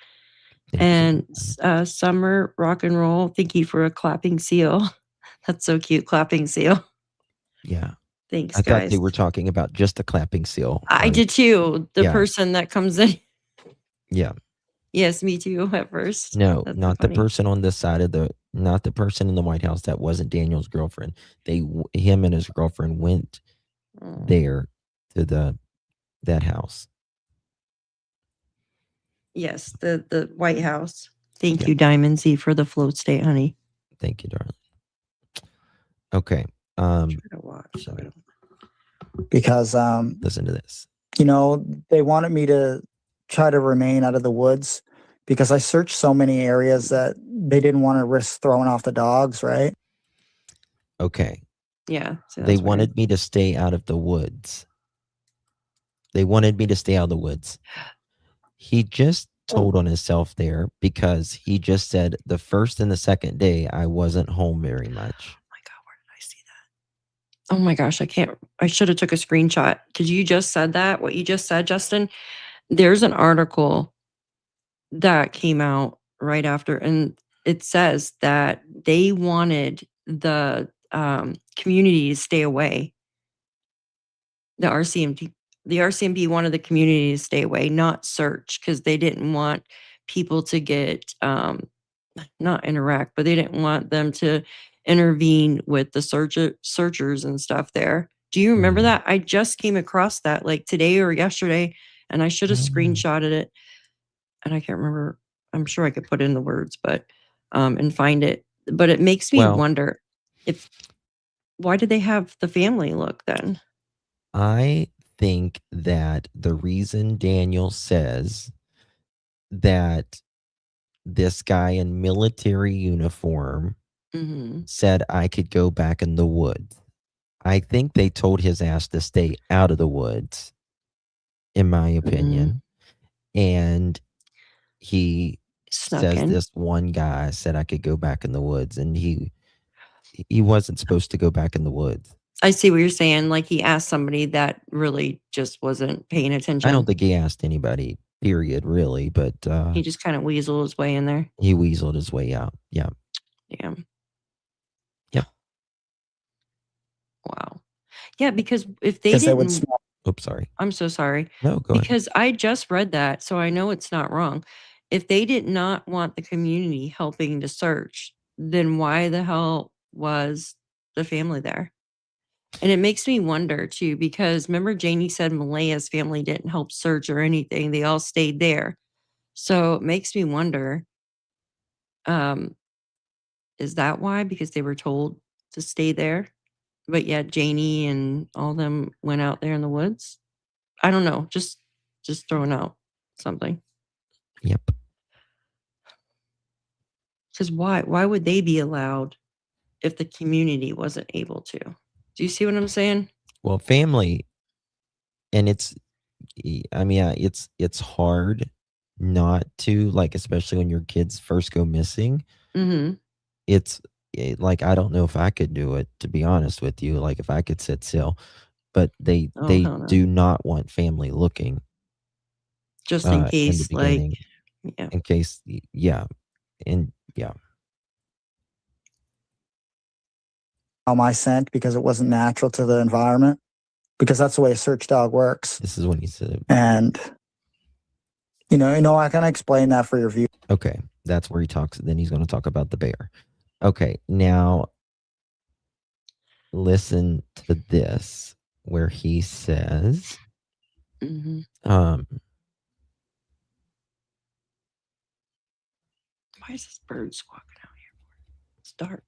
Speaker 4: And Summer Rock and Roll, thank you for a clapping seal. That's so cute, clapping seal.
Speaker 1: Yeah.
Speaker 4: Thanks,
Speaker 1: I thought
Speaker 4: guys.
Speaker 1: they were talking about just a clapping seal.
Speaker 4: I did too. The
Speaker 1: yeah.
Speaker 4: person that comes in.
Speaker 1: Yeah.
Speaker 4: Yes, me too at first.
Speaker 1: No,
Speaker 4: That's
Speaker 1: not
Speaker 4: so
Speaker 1: the person on this side of not the person in the White House that wasn't Daniel's girlfriend. Him and his girlfriend went there to that house.
Speaker 4: Yes, the White House. Thank you, Diamond Z, for the float state, honey.
Speaker 1: Thank you, darling. Okay. Sorry.
Speaker 10: Because
Speaker 1: listen to this.
Speaker 10: They wanted me to try to remain out of the woods because I searched so many areas that they didn't want to risk throwing off the dogs, right?
Speaker 1: Okay.
Speaker 4: Yeah. So
Speaker 1: they wanted me to stay out of the woods. They wanted me to stay out of the woods. He just told on himself there because he just said the first and the second day I wasn't home very much.
Speaker 4: Oh my God, where did I see that? Oh my gosh, I should have took a screenshot because you just said that. What you just said, Justin, there's an article that came out right after, and it says that they wanted the community to stay away. The RCMP wanted the community to stay away, not search, because they didn't want people to get not interact, but they didn't want them to intervene with the searchers and stuff there. Do you remember that? I just came across that like today or yesterday, and I should have screenshotted it. And I can't remember. I'm sure I could put in the words, but and find it. But it makes me wonder why did they have the family look then?
Speaker 1: I think that the reason Daniel says that this guy in military uniform said I could go back in the woods, I think they told his ass to stay out of the woods, in my opinion. And he says this one guy said I could go back in the woods, and he wasn't supposed to go back in the woods.
Speaker 4: I see what you're saying. Like he asked somebody that really just wasn't paying attention.
Speaker 1: I don't think he asked anybody period, really. But
Speaker 4: He just kind of weaseled his way in there.
Speaker 1: he weaseled his way out. Yeah.
Speaker 4: Damn.
Speaker 1: Yep.
Speaker 4: Wow. Yeah, because if they
Speaker 10: Because they would
Speaker 4: didn't,
Speaker 10: smell.
Speaker 1: Oops, sorry.
Speaker 4: I'm so sorry.
Speaker 1: No, go ahead.
Speaker 4: Because I just read that, so I know it's not wrong. If they did not want the community helping to search, then why the hell was the family there? And it makes me wonder too, because remember Janie said Malaya's family didn't help search or anything. They all stayed there. So it makes me wonder, is that why? Because they were told to stay there, but yet Janie and all them went out there in the woods? I don't know. Just throwing out something.
Speaker 1: Yep.
Speaker 4: Because why would they be allowed if the community wasn't able to? Do you see what I'm saying?
Speaker 1: Well, family, and it's hard not to, like, especially when your kids first go missing.
Speaker 4: Mm-hmm.
Speaker 1: It's like, I don't know if I could do it, to be honest with you, like if I could sit still, but they
Speaker 4: hell no.
Speaker 1: do not want family looking.
Speaker 4: Just in
Speaker 1: In the
Speaker 4: case,
Speaker 1: beginning,
Speaker 4: yeah.
Speaker 1: in case, yeah. And yeah.
Speaker 10: My scent because it wasn't natural to the environment, because that's the way a search dog works.
Speaker 1: This is when he said it.
Speaker 10: And I can explain that for your view.
Speaker 1: Okay, that's where he talks. Then he's going to talk about the bear. Okay, now listen to this, where he says,
Speaker 4: Mm-hmm.
Speaker 1: Why
Speaker 4: is this bird squawking out here? It's dark.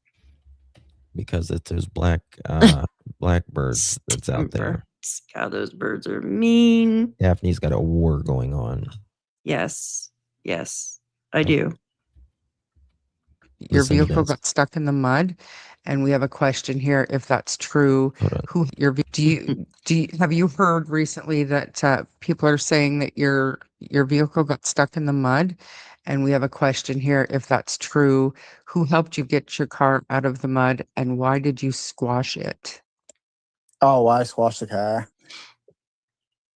Speaker 1: Because it's those black birds that's out there.
Speaker 4: God, those birds are mean.
Speaker 1: Daphne's got a war going on.
Speaker 4: Yes, I do.
Speaker 12: Your vehicle got stuck in the mud, and we have a question here. If that's true, have you heard recently that people are saying that your vehicle got stuck in the mud? And we have a question here. If that's true, who helped you get your car out of the mud, and why did you squash it?
Speaker 10: Oh, I squashed the car.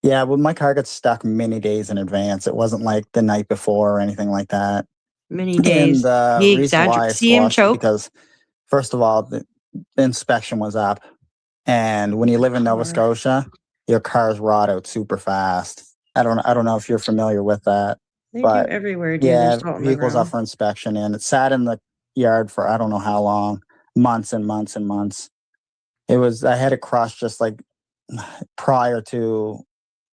Speaker 10: Yeah, well, my car got stuck many days in advance. It wasn't like the night before or anything like that.
Speaker 4: Many days.
Speaker 10: And the reason why I
Speaker 4: See him
Speaker 10: squashed it,
Speaker 4: choke?
Speaker 10: because first of all, the inspection was up, and when you live in Nova Scotia, your cars rot out super fast. I don't know if you're familiar with that.
Speaker 4: They
Speaker 10: But
Speaker 4: do everywhere, dude.
Speaker 10: yeah,
Speaker 4: There's salt in the
Speaker 10: vehicles up
Speaker 4: ground.
Speaker 10: for inspection, and it sat in the yard for I don't know how long, months and months and months. I had it crushed just like prior to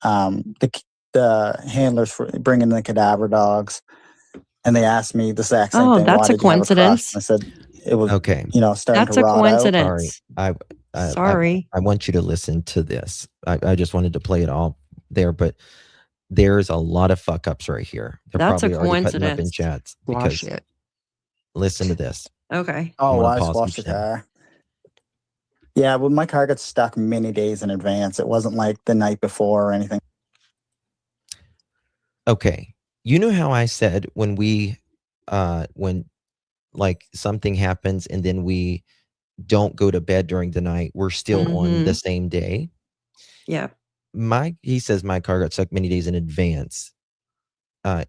Speaker 10: the handlers for bringing the cadaver dogs, and they asked me the exact same thing.
Speaker 4: That's
Speaker 10: Why
Speaker 4: a
Speaker 10: did you have it crushed?
Speaker 4: coincidence.
Speaker 10: I said it was
Speaker 1: okay.
Speaker 10: Starting
Speaker 4: That's
Speaker 10: to
Speaker 4: a
Speaker 10: rot
Speaker 4: coincidence.
Speaker 1: Sorry. I want you to listen to this. I just wanted to play it all there, but there's a lot of fuck ups right here. They're
Speaker 4: That's a
Speaker 1: probably already putting up in
Speaker 4: coincidence.
Speaker 1: chats.
Speaker 12: Squash it.
Speaker 1: Listen to this.
Speaker 4: Okay.
Speaker 10: Oh, I
Speaker 1: pause
Speaker 10: squashed the
Speaker 1: each time.
Speaker 10: car. Yeah, well, my car got stuck many days in advance. It wasn't like the night before or anything.
Speaker 1: Okay. You know how I said when like something happens and then we don't go to bed during the night, we're still on the same day?
Speaker 4: Yeah.
Speaker 1: He says my car got stuck many days in advance.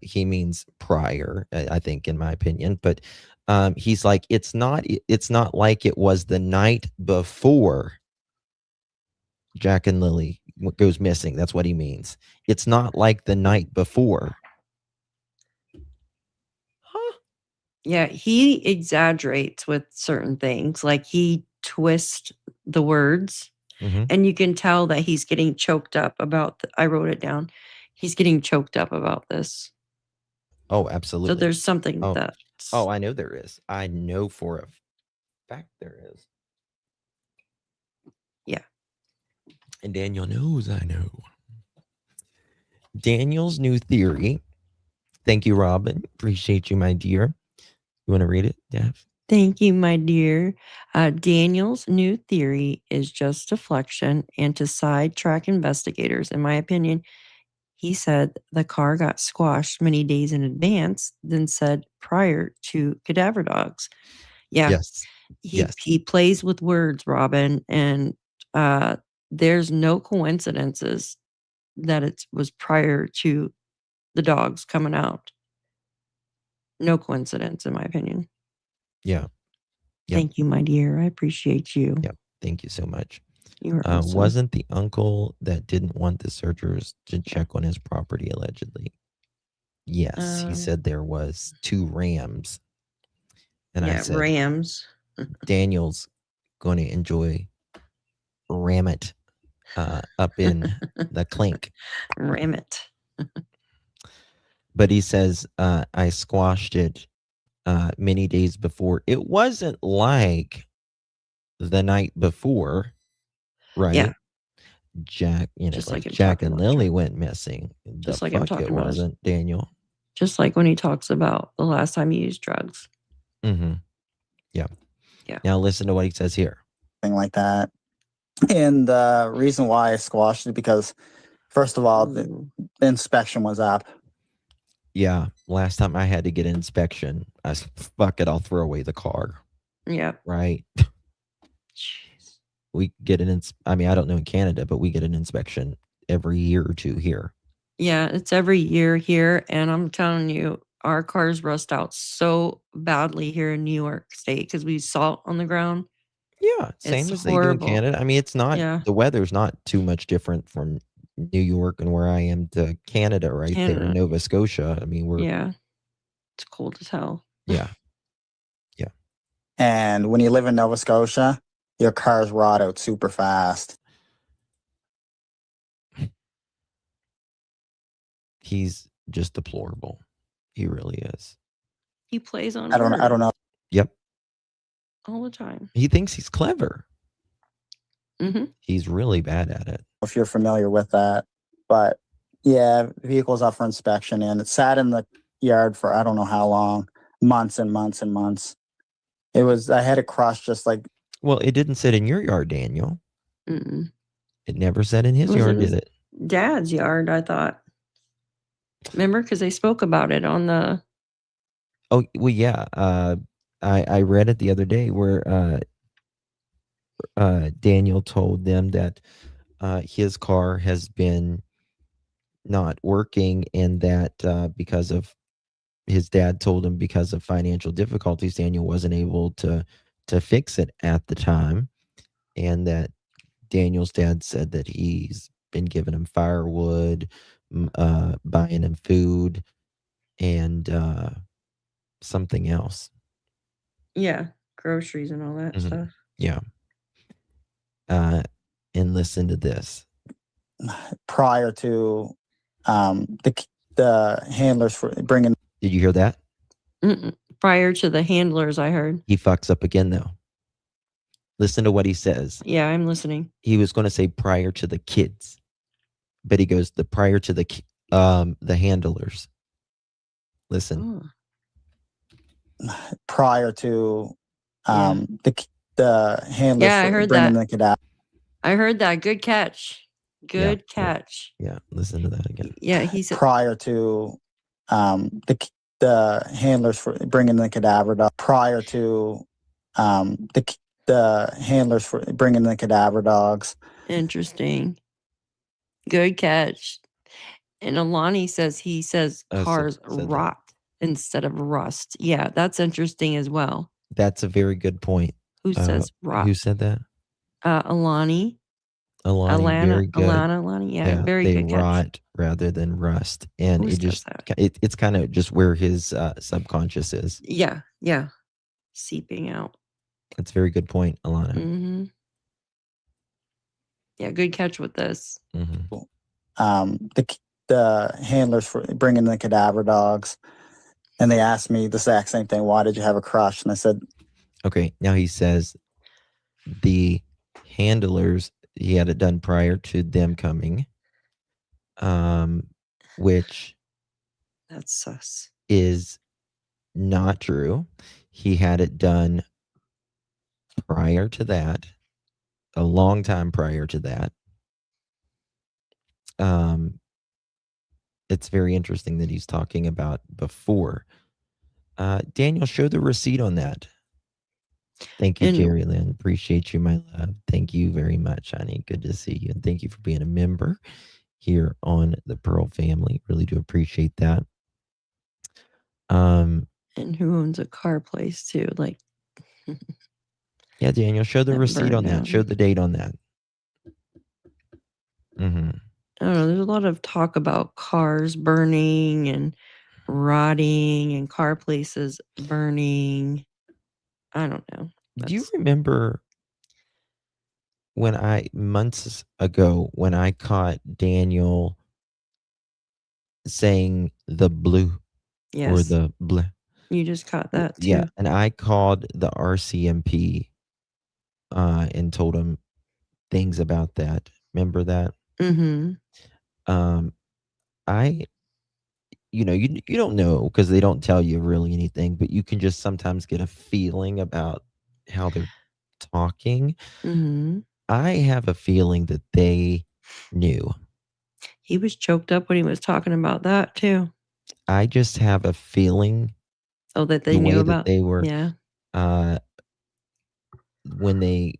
Speaker 1: He means prior, I think, in my opinion. But he's like, it's not like it was the night before Jack and Lilly goes missing. That's what he means. It's not like the night before.
Speaker 4: Yeah, he exaggerates with certain things. Like he twists the words, and you can tell that he's getting choked up about. I wrote it down. He's getting choked up about this.
Speaker 1: Oh, absolutely.
Speaker 4: So there's something that.
Speaker 1: Oh, I know there is. I know for a fact there is.
Speaker 4: Yeah.
Speaker 1: And Daniel knows I know. Daniel's new theory. Thank you, Robin. Appreciate you, my dear. You want to read it, Daph?
Speaker 4: Thank you, my dear. Daniel's new theory is just deflection and to sidetrack investigators. In my opinion, he said the car got squashed many days in advance, then said prior to cadaver dogs. Yeah.
Speaker 1: Yes.
Speaker 4: He plays with words, Robin, and there's no coincidences that it was prior to the dogs coming out. No coincidence, in my opinion.
Speaker 1: Yeah. Yep.
Speaker 4: Thank you, my dear. I appreciate you.
Speaker 1: Yep. Thank you so much.
Speaker 4: You are awesome.
Speaker 1: Wasn't the uncle that didn't want the searchers to check on his property allegedly? Yes, he said there was 2 rams. And I said,
Speaker 4: rams.
Speaker 1: Daniel's going to enjoy ram it up in the clink.
Speaker 4: Ram it.
Speaker 1: But he says, I squashed it many days before. It wasn't like the night before, right?
Speaker 4: Yeah.
Speaker 1: Jack,
Speaker 4: Just
Speaker 1: like
Speaker 4: like him
Speaker 1: Jack
Speaker 4: talking
Speaker 1: and
Speaker 4: about
Speaker 1: Lilly went missing.
Speaker 4: Just
Speaker 1: The
Speaker 4: like him
Speaker 1: fuck
Speaker 4: talking
Speaker 1: it
Speaker 4: about his-
Speaker 1: wasn't, Daniel.
Speaker 4: Just like when he talks about the last time he used drugs.
Speaker 1: Mm-hmm. Yeah.
Speaker 4: Yeah.
Speaker 1: Now listen to what he says here.
Speaker 10: Thing like that. And the reason why I squashed it because, first of all, the inspection was up.
Speaker 1: Yeah. Last time I had to get an inspection, I said, fuck it, I'll throw away the car.
Speaker 4: Yeah.
Speaker 1: Right.
Speaker 4: Jeez.
Speaker 1: We get I don't know in Canada, but we get an inspection every year or 2 here.
Speaker 4: Yeah, it's every year here. And I'm telling you, our cars rust out so badly here in New York State because we salt on the ground.
Speaker 1: Yeah, same
Speaker 4: It's
Speaker 1: as they do in
Speaker 4: horrible.
Speaker 1: Canada. I mean, it's not,
Speaker 4: Yeah.
Speaker 1: the weather's not too much different from New York and where I am to Canada, right there
Speaker 4: Canada.
Speaker 1: in Nova Scotia. I mean, we're,
Speaker 4: Yeah. It's cold as hell.
Speaker 1: yeah.
Speaker 10: And when you live in Nova Scotia, your cars rot out super fast.
Speaker 1: He's just deplorable. He really is.
Speaker 4: He plays on
Speaker 10: I don't know.
Speaker 1: Yep.
Speaker 4: all the time.
Speaker 1: He thinks he's clever.
Speaker 4: Mm-hmm.
Speaker 1: He's really bad at it.
Speaker 10: If you're familiar with that, but yeah, vehicles up for inspection and it sat in the yard for I don't know how long, months and months and months. I had it crushed just like.
Speaker 1: Well, it didn't sit in your yard, Daniel.
Speaker 4: Mm-mm.
Speaker 1: It never sat in his
Speaker 4: Was
Speaker 1: yard,
Speaker 4: in
Speaker 1: did
Speaker 4: his
Speaker 1: it?
Speaker 4: Dad's yard, I thought. Remember? Because they spoke about it on the.
Speaker 1: Oh, well, yeah. I read it the other day where Daniel told them that his car has been not working and that because of his dad told him because of financial difficulties, Daniel wasn't able to fix it at the time. And that Daniel's dad said that he's been giving him firewood, buying him food, and something else.
Speaker 4: Yeah, groceries and all that stuff.
Speaker 1: Yeah. And listen to this.
Speaker 10: Prior to the handlers for bringing.
Speaker 1: Did you hear that?
Speaker 4: Mm-mm. Prior to the handlers, I heard.
Speaker 1: He fucks up again, though. Listen to what he says.
Speaker 4: Yeah, I'm listening.
Speaker 1: He was going to say prior to the kids, but he goes the prior to the handlers. Listen.
Speaker 10: Prior to the handlers.
Speaker 4: Yeah, I heard
Speaker 10: bringing
Speaker 4: that.
Speaker 10: the cadaver.
Speaker 4: I heard that. Good catch. Good catch.
Speaker 1: Yeah, listen to that again.
Speaker 4: Yeah, he said
Speaker 10: prior to the handlers for bringing the cadaver dogs. Prior to the handlers for bringing the cadaver dogs.
Speaker 4: Interesting. Good catch. And Alani says he says cars rot instead of rust. Yeah, that's interesting as well.
Speaker 1: That's a very good point.
Speaker 4: Who says rot?
Speaker 1: Who said that?
Speaker 4: Alani.
Speaker 1: Alani, very good.
Speaker 4: Alani, yeah, very
Speaker 1: they
Speaker 4: good catch.
Speaker 1: rot rather than rust, and
Speaker 4: Who
Speaker 1: it
Speaker 4: says
Speaker 1: just
Speaker 4: that?
Speaker 1: it's kind of just where his subconscious is.
Speaker 4: Yeah, seeping out.
Speaker 1: That's a very good point, Alana.
Speaker 4: Mm-hmm. Yeah, good catch with this.
Speaker 1: Mm-hmm.
Speaker 10: The handlers for bringing the cadaver dogs, and they asked me the exact same thing. Why did you have a crush? And I said,
Speaker 1: okay. Now he says the handlers, he had it done prior to them coming, which
Speaker 4: that's sus.
Speaker 1: Is not true. He had it done prior to that, a long time prior to that. It's very interesting that he's talking about before. Daniel, show the receipt on that. Thank you, Jerry Lynn. Appreciate you, my love. Thank you very much, honey. Good to see you. And thank you for being a member here on the Pearl family. Really do appreciate that.
Speaker 4: And who owns a car place too? Like,
Speaker 1: yeah, Daniel, show the receipt on that. Show the date on that. Mm-hmm.
Speaker 4: I don't know. There's a lot of talk about cars burning and rotting and car places burning. I don't know.
Speaker 1: Do you remember when months ago, when I caught Daniel saying the blue or
Speaker 4: Yes.
Speaker 1: the bleh?
Speaker 4: You just caught that too.
Speaker 1: Yeah, and I called the RCMP and told them things about that. Remember that?
Speaker 4: Mm-hmm.
Speaker 1: You don't know because they don't tell you really anything, but you can just sometimes get a feeling about how they're talking.
Speaker 4: Mm-hmm.
Speaker 1: I have a feeling that they knew.
Speaker 4: He was choked up when he was talking about that too.
Speaker 1: I just have a feeling.
Speaker 4: Oh, that they knew about.
Speaker 1: They were.
Speaker 4: Yeah.
Speaker 1: When the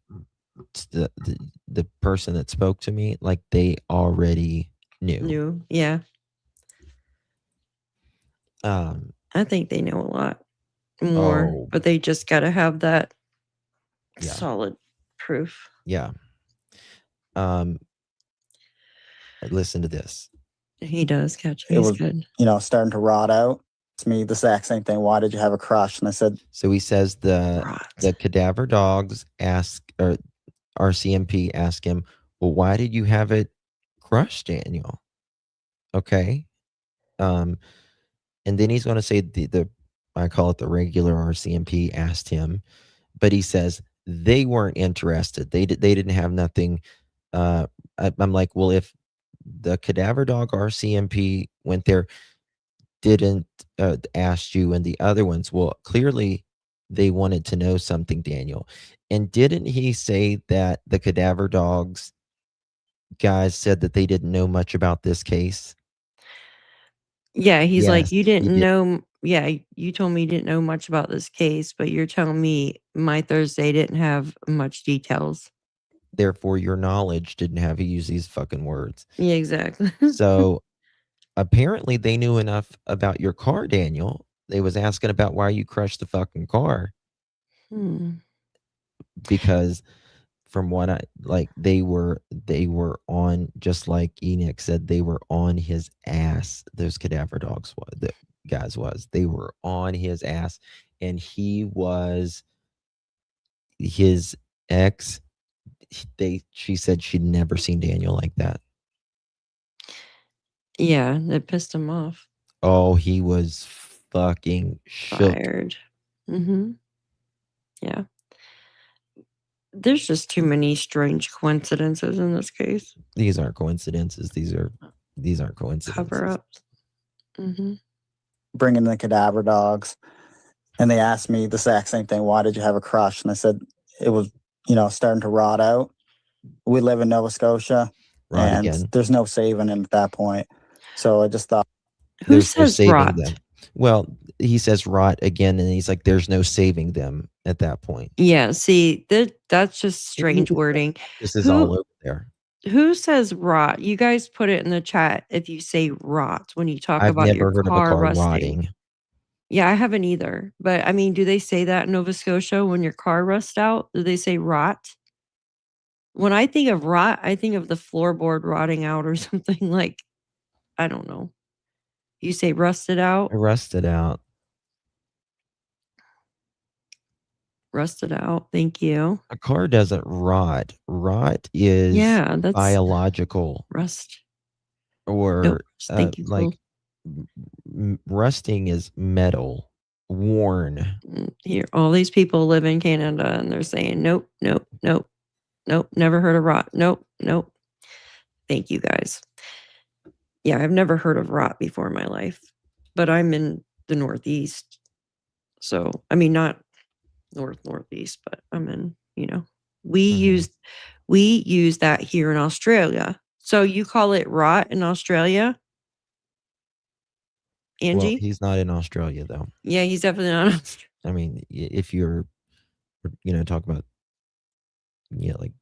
Speaker 1: person that spoke to me, like they already knew.
Speaker 4: Yeah. I think they know a lot more, but they just got to have that solid proof.
Speaker 1: Yeah. Listen to this.
Speaker 4: He does catch me.
Speaker 10: It was,
Speaker 4: good.
Speaker 10: Starting to rot out. It's me, the exact same thing. Why did you have a crush? And I said,
Speaker 1: so he says the cadaver dogs or RCMP ask him, well, why did you have it crushed, Daniel? Okay. And then he's going to say I call it the regular RCMP asked him, but he says they weren't interested. They didn't have nothing. I'm like, well, if the cadaver dog RCMP went there, didn't ask you, and the other ones, well, clearly they wanted to know something, Daniel. And didn't he say that the cadaver dogs guys said that they didn't know much about this case?
Speaker 4: Yeah, he's like, you didn't know. Yeah, you told me you didn't know much about this case, but you're telling me my Thursday didn't have much details.
Speaker 1: Therefore, your knowledge didn't have you use these fucking words.
Speaker 4: Yeah, exactly.
Speaker 1: So apparently they knew enough about your car, Daniel. They was asking about why you crushed the fucking car. Because from what they were on, just like Enoch said, they were on his ass. Those cadaver dogs they were on his ass, and his ex, she said she'd never seen Daniel like that.
Speaker 4: Yeah, it pissed him off.
Speaker 1: Oh, he was fucking
Speaker 4: fired. Mm-hmm. Yeah. There's just too many strange coincidences in this case.
Speaker 1: These aren't coincidences. These aren't coincidences.
Speaker 4: Cover-ups. Mm-hmm.
Speaker 10: Bringing the cadaver dogs, and they asked me the exact same thing. Why did you have a crush? And I said it was, starting to rot out. We live in Nova Scotia, and there's no saving him at that point. So I just thought,
Speaker 4: who says rot?
Speaker 1: Them. Well, he says rot again, and he's like, there's no saving them at that point.
Speaker 4: Yeah, see, that's just strange wording.
Speaker 1: This is all over there.
Speaker 4: Who says rot? You guys put it in the chat if you say rot when you talk about your car rusting. Yeah, I haven't either. But I mean, do they say that in Nova Scotia when your car rusts out? Do they say rot? When I think of rot, I think of the floorboard rotting out or something like, I don't know. You say rusted out?
Speaker 1: Rusted out.
Speaker 4: Rusted out. Thank you.
Speaker 1: A car doesn't rot. Rot is
Speaker 4: that's
Speaker 1: biological.
Speaker 4: Rust.
Speaker 1: Or rusting is metal, worn.
Speaker 4: Here, all these people live in Canada and they're saying, nope, nope, nope, nope, never heard of rot. Nope, nope. Thank you guys. Yeah, I've never heard of rot before in my life, but I'm in the Northeast. So, I mean, not Northeast, but I'm in, we use that here in Australia. So you call it rot in Australia? Angie?
Speaker 1: Well, he's not in Australia though.
Speaker 4: Yeah, he's definitely not in Australia.
Speaker 1: I mean, if you're, talk about, like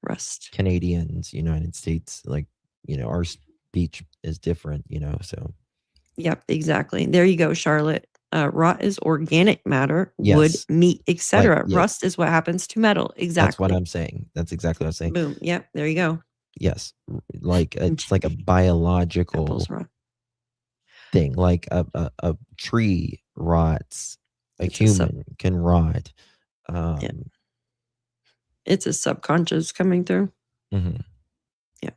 Speaker 4: rust,
Speaker 1: Canadians, United States, like, our beach is different, so.
Speaker 4: Yep, exactly. There you go, Charlotte. Rot is organic matter, wood,
Speaker 1: Yes.
Speaker 4: meat, etc.
Speaker 1: Yeah.
Speaker 4: Rust is what happens to metal. Exactly.
Speaker 1: That's what I'm saying. That's exactly what I'm saying.
Speaker 4: Boom. Yep, there you go.
Speaker 1: Yes. Like it's like a biological
Speaker 4: Apples rot.
Speaker 1: thing. Like a tree rots, a
Speaker 4: It's a sub-
Speaker 1: human can rot.
Speaker 4: It's a subconscious coming through.
Speaker 1: Mhm.
Speaker 4: Yeah.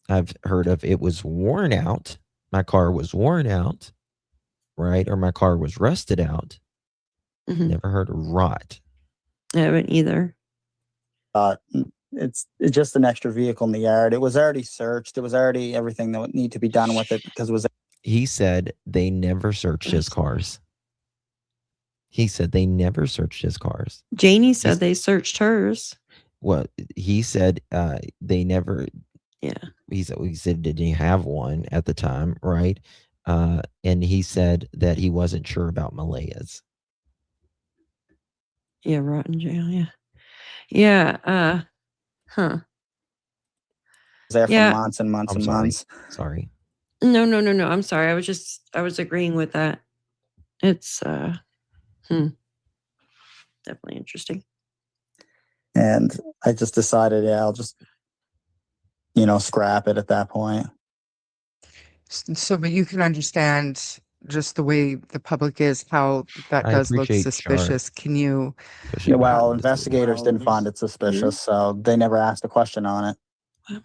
Speaker 1: I've heard of it was worn out. My car was worn out, right? Or my car was rusted out.
Speaker 4: Mhm.
Speaker 1: Never heard of rot.
Speaker 4: I haven't either.
Speaker 10: It's just an extra vehicle in the yard. It was already searched. It was already everything that would need to be done with it because it was.
Speaker 1: He said they never searched his cars. He said they never searched his cars.
Speaker 4: Janie said they searched hers.
Speaker 1: Well, he said they never.
Speaker 4: Yeah.
Speaker 1: He said did he have one at the time, right? And he said that he wasn't sure about Malaya's.
Speaker 4: Yeah, rotten jail. Yeah. Yeah. Huh.
Speaker 10: There for
Speaker 4: Yeah.
Speaker 10: months and months
Speaker 1: I'm
Speaker 10: and
Speaker 1: sorry.
Speaker 10: months.
Speaker 1: Sorry.
Speaker 4: No. I'm sorry. I was agreeing with that. It's definitely interesting.
Speaker 10: And I just decided, I'll just, scrap it at that point.
Speaker 12: So, but you can understand just the way the public is, how that
Speaker 1: I
Speaker 12: does look
Speaker 1: appreciate
Speaker 12: suspicious. Can you?
Speaker 1: pushing
Speaker 10: Well,
Speaker 1: buttons.
Speaker 10: investigators didn't find it suspicious, so they never asked a question on it.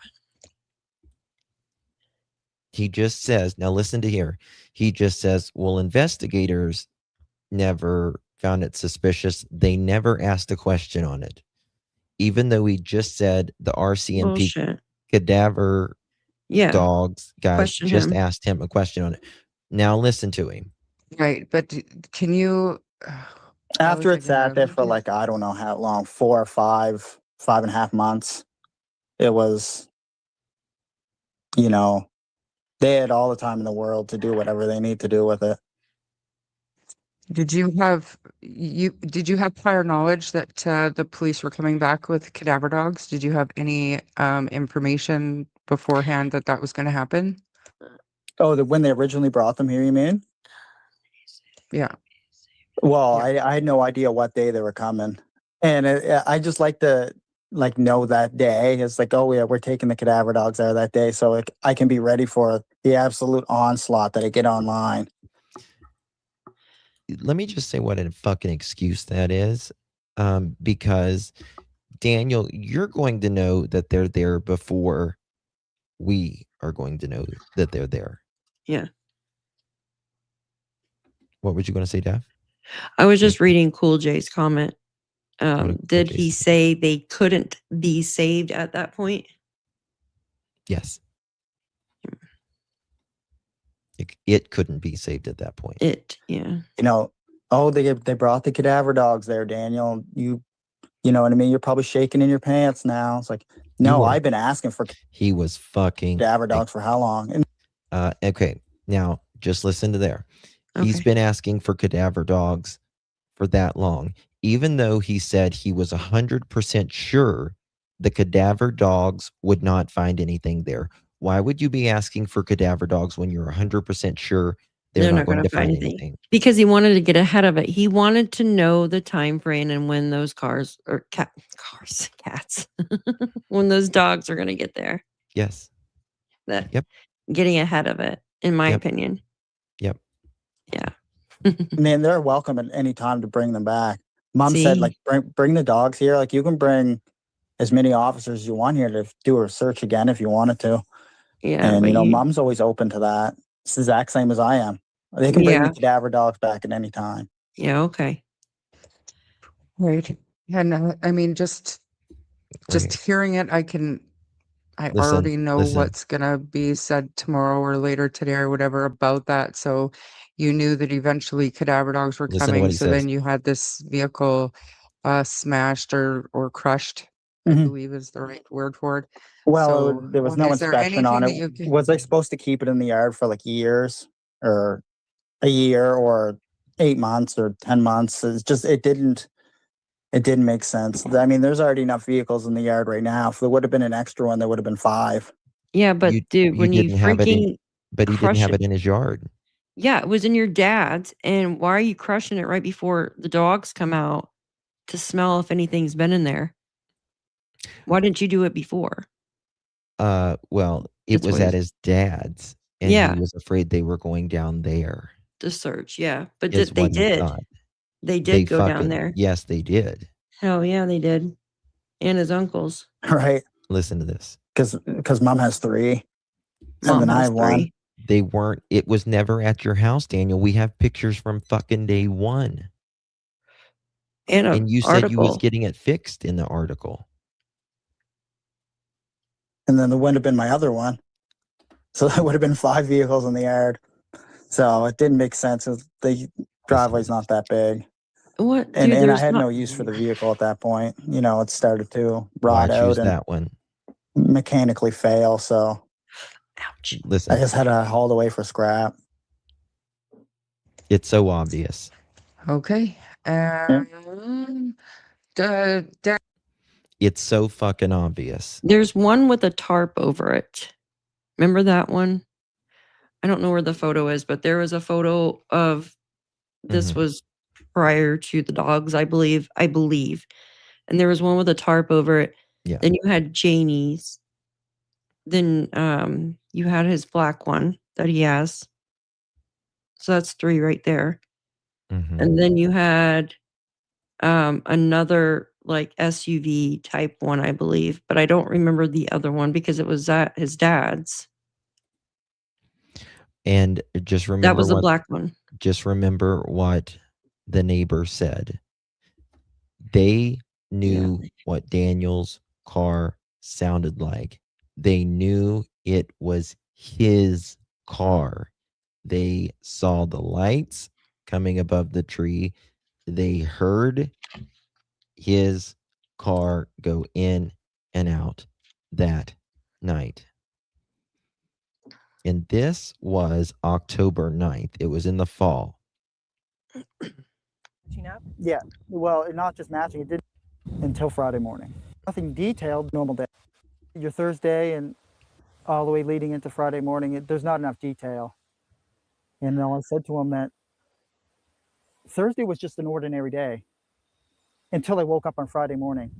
Speaker 1: He just says, now listen to here. He just says, well, investigators never found it suspicious. They never asked a question on it. Even though he just said the RCMP
Speaker 4: Bullshit.
Speaker 1: cadaver dogs guys
Speaker 4: Question
Speaker 1: just
Speaker 4: him.
Speaker 1: asked him a question on it. Now listen to him.
Speaker 12: Right, but can you?
Speaker 10: After it sat there for like, I don't know how long, 4 or 5.5 months, it was, they had all the time in the world to do whatever they need to do with it.
Speaker 12: Did you have prior knowledge that the police were coming back with cadaver dogs? Did you have any information beforehand that was going to happen?
Speaker 10: Oh, when they originally brought them here, you mean?
Speaker 12: Yeah.
Speaker 10: Well, I had no idea what day they were coming, and I just like to know that day. It's like, oh yeah, we're taking the cadaver dogs there that day, so I can be ready for the absolute onslaught that I get online.
Speaker 1: Let me just say what a fucking excuse that is, because Daniel, you're going to know that they're there before we are going to know that they're there.
Speaker 4: Yeah.
Speaker 1: What were you going to say, Dav?
Speaker 4: I was just reading Cool J's comment.
Speaker 1: did
Speaker 4: Did
Speaker 1: Jay
Speaker 4: he say they couldn't be saved at that point?
Speaker 1: Yes. It couldn't be saved at that point.
Speaker 4: Yeah.
Speaker 10: They brought the cadaver dogs there, Daniel. You know what I mean? You're probably shaking in your pants now. It's like, no, I've been asking for
Speaker 1: he was fucking
Speaker 10: cadaver dogs for how long?
Speaker 1: Okay. Now just listen to there. He's been asking for cadaver dogs for that long, even though he said he was 100% sure the cadaver dogs would not find anything there. Why would you be asking for cadaver dogs when you're 100% sure they're not going to find anything?
Speaker 4: Because he wanted to get ahead of it. He wanted to know the time frame and when those cats, when those dogs are going to get there.
Speaker 1: Yes.
Speaker 4: Getting ahead of it, in my opinion.
Speaker 1: Yep.
Speaker 4: Yeah.
Speaker 10: Man, they're welcome at any time to bring them back. Mom said, bring the dogs here. Like, you can bring as many officers as you want here to do a search again if you wanted to.
Speaker 4: Yeah.
Speaker 10: And, Mom's always open to that. It's the exact same as I am. They can bring the cadaver dogs back at any time.
Speaker 4: Yeah. Okay.
Speaker 12: Right. And I mean, just hearing it, I already know what's going to be said tomorrow or later today or whatever about that. So you knew that eventually cadaver dogs were coming. So then you had this vehicle smashed or crushed, I believe is the right word for it.
Speaker 10: Well, there was no inspection on it. Was I supposed to keep it in the yard for like years or a year or 8 months or 10 months? It's just, it didn't make sense. I mean, there's already enough vehicles in the yard right now. If there would have been an extra one, there would have been 5.
Speaker 4: Yeah, but dude, when you
Speaker 1: didn't have it in,
Speaker 4: freaking
Speaker 1: but he didn't
Speaker 4: crush
Speaker 1: have
Speaker 4: it.
Speaker 1: it in his yard.
Speaker 4: Yeah, it was in your dad's. And why are you crushing it right before the dogs come out to smell if anything's been in there? Why didn't you do it before?
Speaker 1: Well, it
Speaker 4: That's
Speaker 1: was
Speaker 4: what
Speaker 1: at
Speaker 4: he's-
Speaker 1: his dad's, and he
Speaker 4: Yeah,
Speaker 1: was afraid they were going down there.
Speaker 4: to search. Yeah, but
Speaker 1: Is
Speaker 4: they
Speaker 1: what he
Speaker 4: did.
Speaker 1: thought.
Speaker 4: They
Speaker 1: They
Speaker 4: did go down there.
Speaker 1: yes, they did.
Speaker 4: Hell yeah, they did. And his uncles.
Speaker 10: Right.
Speaker 1: Listen to this.
Speaker 10: Because mom has 3.
Speaker 4: Mom
Speaker 10: and then I
Speaker 4: has
Speaker 10: have 1.
Speaker 4: 3.
Speaker 1: They weren't. It was never at your house, Daniel. We have pictures from fucking day 1.
Speaker 4: And
Speaker 1: you said you was
Speaker 4: article.
Speaker 1: getting it fixed in the article.
Speaker 10: And then there wouldn't have been my other one. So there would have been 5 vehicles in the yard. So it didn't make sense. The driveway's not that big.
Speaker 4: What?
Speaker 10: And,
Speaker 4: Dude,
Speaker 10: and I
Speaker 4: there's
Speaker 10: had
Speaker 4: not-
Speaker 10: no use for the vehicle at that point. You know, it started to rot
Speaker 1: Why
Speaker 10: out
Speaker 1: choose
Speaker 10: and
Speaker 1: that one?
Speaker 10: mechanically fail. So
Speaker 4: Ouch.
Speaker 1: Listen,
Speaker 10: I just had to haul it away for scrap.
Speaker 1: it's so obvious.
Speaker 12: Okay.
Speaker 1: It's so fucking obvious.
Speaker 4: There's one with a tarp over it. Remember that one? I don't know where the photo is, but there was a photo of this
Speaker 1: Mhm.
Speaker 4: was prior to the dogs, I believe. And there was one with a tarp over it.
Speaker 1: Yeah.
Speaker 4: Then you had Janie's. Then you had his black one that he has. So that's 3 right there.
Speaker 1: Mhm.
Speaker 4: And then you had another like SUV type one, I believe, but I don't remember the other one because it was at his dad's.
Speaker 1: And just remember
Speaker 4: That was the
Speaker 1: what,
Speaker 4: black one.
Speaker 1: just remember what the neighbor said. They knew what Daniel's car sounded like. They knew it was his car. They saw the lights coming above the tree. They heard his car go in and out that night. And this was October 9th. It was in the fall.
Speaker 10: Yeah. Well, not just matching. It didn't until Friday morning. Nothing detailed, normal day. Your Thursday and all the way leading into Friday morning, there's not enough detail. And I said to him that Thursday was just an ordinary day until I woke up on Friday morning.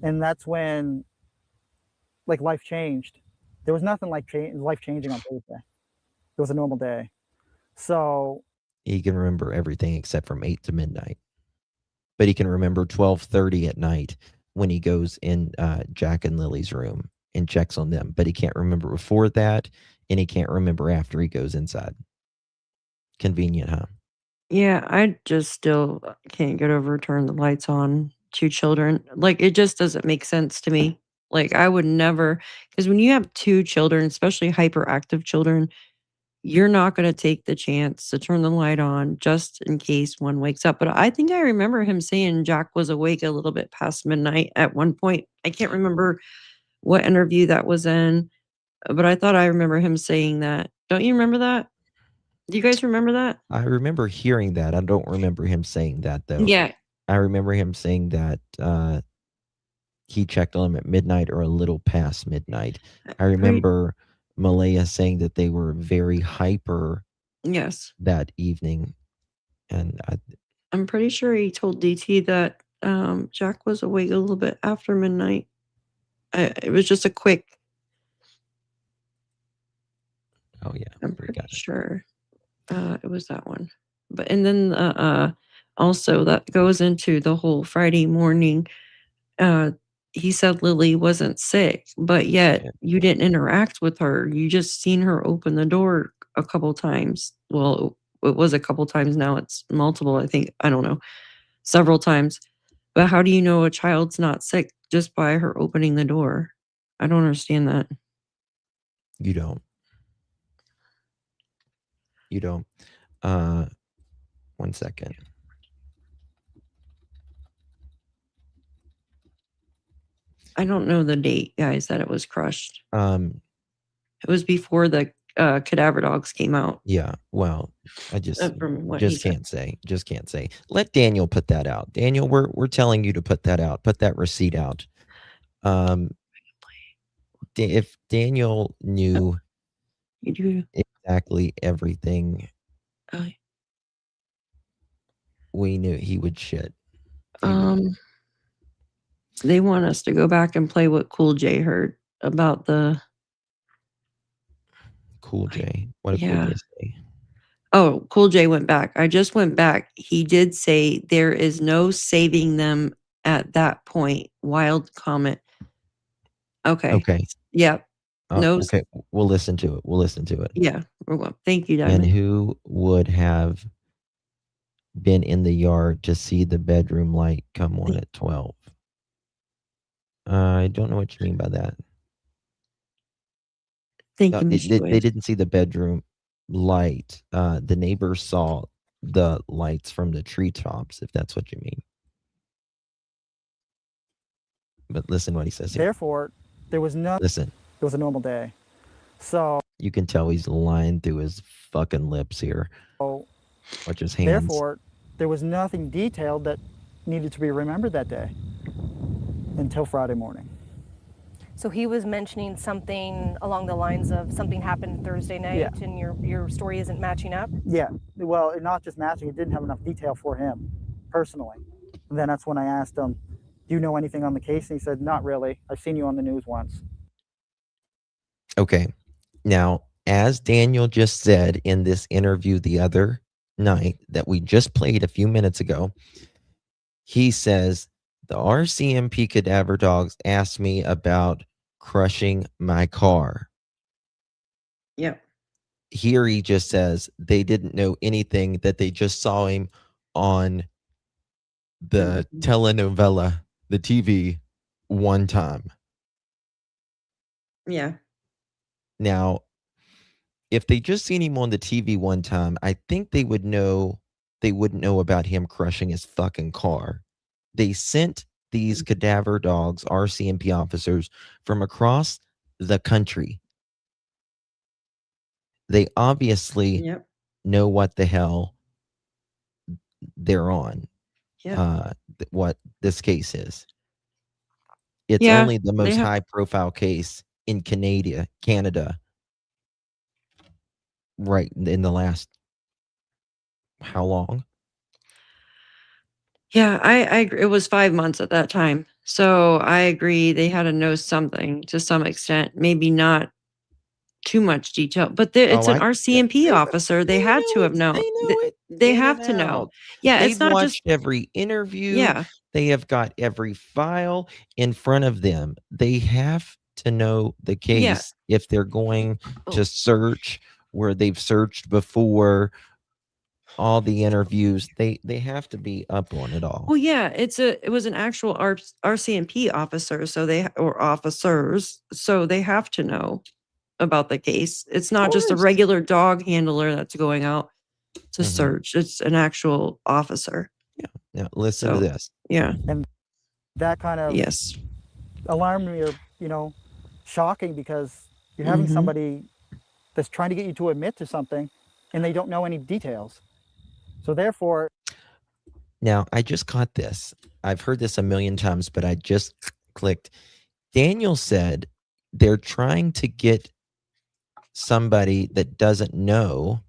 Speaker 10: And that's when like life changed. There was nothing like life changing on Thursday. It was a normal day. So
Speaker 1: He can remember everything except from 8 to midnight. But he can remember 12:30 at night when he goes in Jack and Lily's room and checks on them. But he can't remember before that, and he can't remember after he goes inside. Convenient, huh?
Speaker 4: Yeah, I just still can't get over turning the lights on, 2 children. Like, it just doesn't make sense to me. Like, I would never, because when you have 2 children, especially hyperactive children, you're not going to take the chance to turn the light on just in case one wakes up. But I think I remember him saying Jack was awake a little bit past midnight at one point. I can't remember what interview that was in, but I thought I remember him saying that. Don't you remember that? Do you guys remember that?
Speaker 1: I remember hearing that. I don't remember him saying that, though.
Speaker 4: Yeah.
Speaker 1: I remember him saying that he checked on him at midnight or a little past midnight. I remember Malaya saying that they were very hyper
Speaker 4: Yes.
Speaker 1: that evening. And
Speaker 4: I'm pretty sure he told DT that Jack was awake a little bit after midnight. It was just a quick.
Speaker 1: Oh, yeah.
Speaker 4: I'm pretty sure it was that one. But and then also that goes into the whole Friday morning. He said Lilly wasn't sick, but yet you didn't interact with her. You just seen her open the door a couple times. Well, it was a couple times. Now it's multiple, I think. I don't know. Several times. But how do you know a child's not sick just by her opening the door? I don't understand that.
Speaker 1: You don't. You don't. 1 second.
Speaker 4: I don't know the date, guys, that it was crushed.
Speaker 1: It
Speaker 4: was before the cadaver dogs came out.
Speaker 1: Yeah. Well, I just
Speaker 4: just
Speaker 1: can't say. Just can't say. Let Daniel put that out. Daniel, we're telling you to put that out. Put that receipt out. if Daniel knew
Speaker 4: You do.
Speaker 1: exactly everything,
Speaker 4: Oh.
Speaker 1: we knew he would shit. He would.
Speaker 4: They want us to go back and play what Cool J heard about the
Speaker 1: Cool J. What did Cool J say?
Speaker 4: Oh, Cool J went back. I just went back. He did say there is no saving them at that point. Wild comment. Okay.
Speaker 1: Okay.
Speaker 4: Yep. No.
Speaker 1: Okay. We'll listen to it. We'll listen to it.
Speaker 4: Yeah. Thank you,
Speaker 1: And
Speaker 4: Diamond.
Speaker 1: who would have been in the yard to see the bedroom light come on at 12? I don't know what you mean by that.
Speaker 4: Thank you, Miss
Speaker 1: They didn't see the bedroom light. The neighbors saw the lights from the treetops, if that's what you mean. But listen what he says here.
Speaker 10: Therefore, there was no.
Speaker 1: Listen.
Speaker 10: It was a normal day. So.
Speaker 1: You can tell he's lying through his fucking lips here. Watch his hands.
Speaker 10: Therefore, there was nothing detailed that needed to be remembered that day until Friday morning.
Speaker 13: So he was mentioning something along the lines of something happened Thursday night, and your story isn't matching up?
Speaker 10: Yeah, well, not just matching, it didn't have enough detail for him personally. And then that's when I asked him, do you know anything on the case? And he said, not really. I've seen you on the news once.
Speaker 1: Okay. Now, as Daniel just said in this interview the other night that we just played a few minutes ago, he says, the RCMP cadaver dogs asked me about crushing my car.
Speaker 4: Yep.
Speaker 1: Here he just says they didn't know anything, that they just saw him on the telenovela, the TV, one time.
Speaker 4: Yeah.
Speaker 1: Now, if they just seen him on the TV one time, I think they wouldn't know about him crushing his fucking car. They sent these cadaver dogs, RCMP officers, from across the country. They obviously know what the hell they're on. What this case is. It's only the most high-profile case in Canada, right in the last, how long?
Speaker 4: Yeah, I agree. It was 5 months at that time. So I agree they had to know something to some extent, maybe not too much detail, but it's an RCMP officer. They had to have known. They have to know. Yeah,
Speaker 1: They've
Speaker 4: it's not
Speaker 1: watched
Speaker 4: just
Speaker 1: every interview.
Speaker 4: Yeah.
Speaker 1: They have got every file in front of them. They have to know the case if they're going to search where they've searched before. All the interviews, they have to be up on it all.
Speaker 4: Well, yeah, it was an actual RCMP officer, or officers, so they have to know about the case. It's not just a regular dog handler that's going out to search. It's an actual officer.
Speaker 1: Yeah. Now listen to this.
Speaker 4: Yeah.
Speaker 10: And that kind of alarmed me, or shocking, because you're having somebody that's trying to get you to admit to something and they don't know any details. So therefore,
Speaker 1: now I just caught this. I've heard this a million times, but I just clicked. Daniel said they're trying to get somebody that doesn't know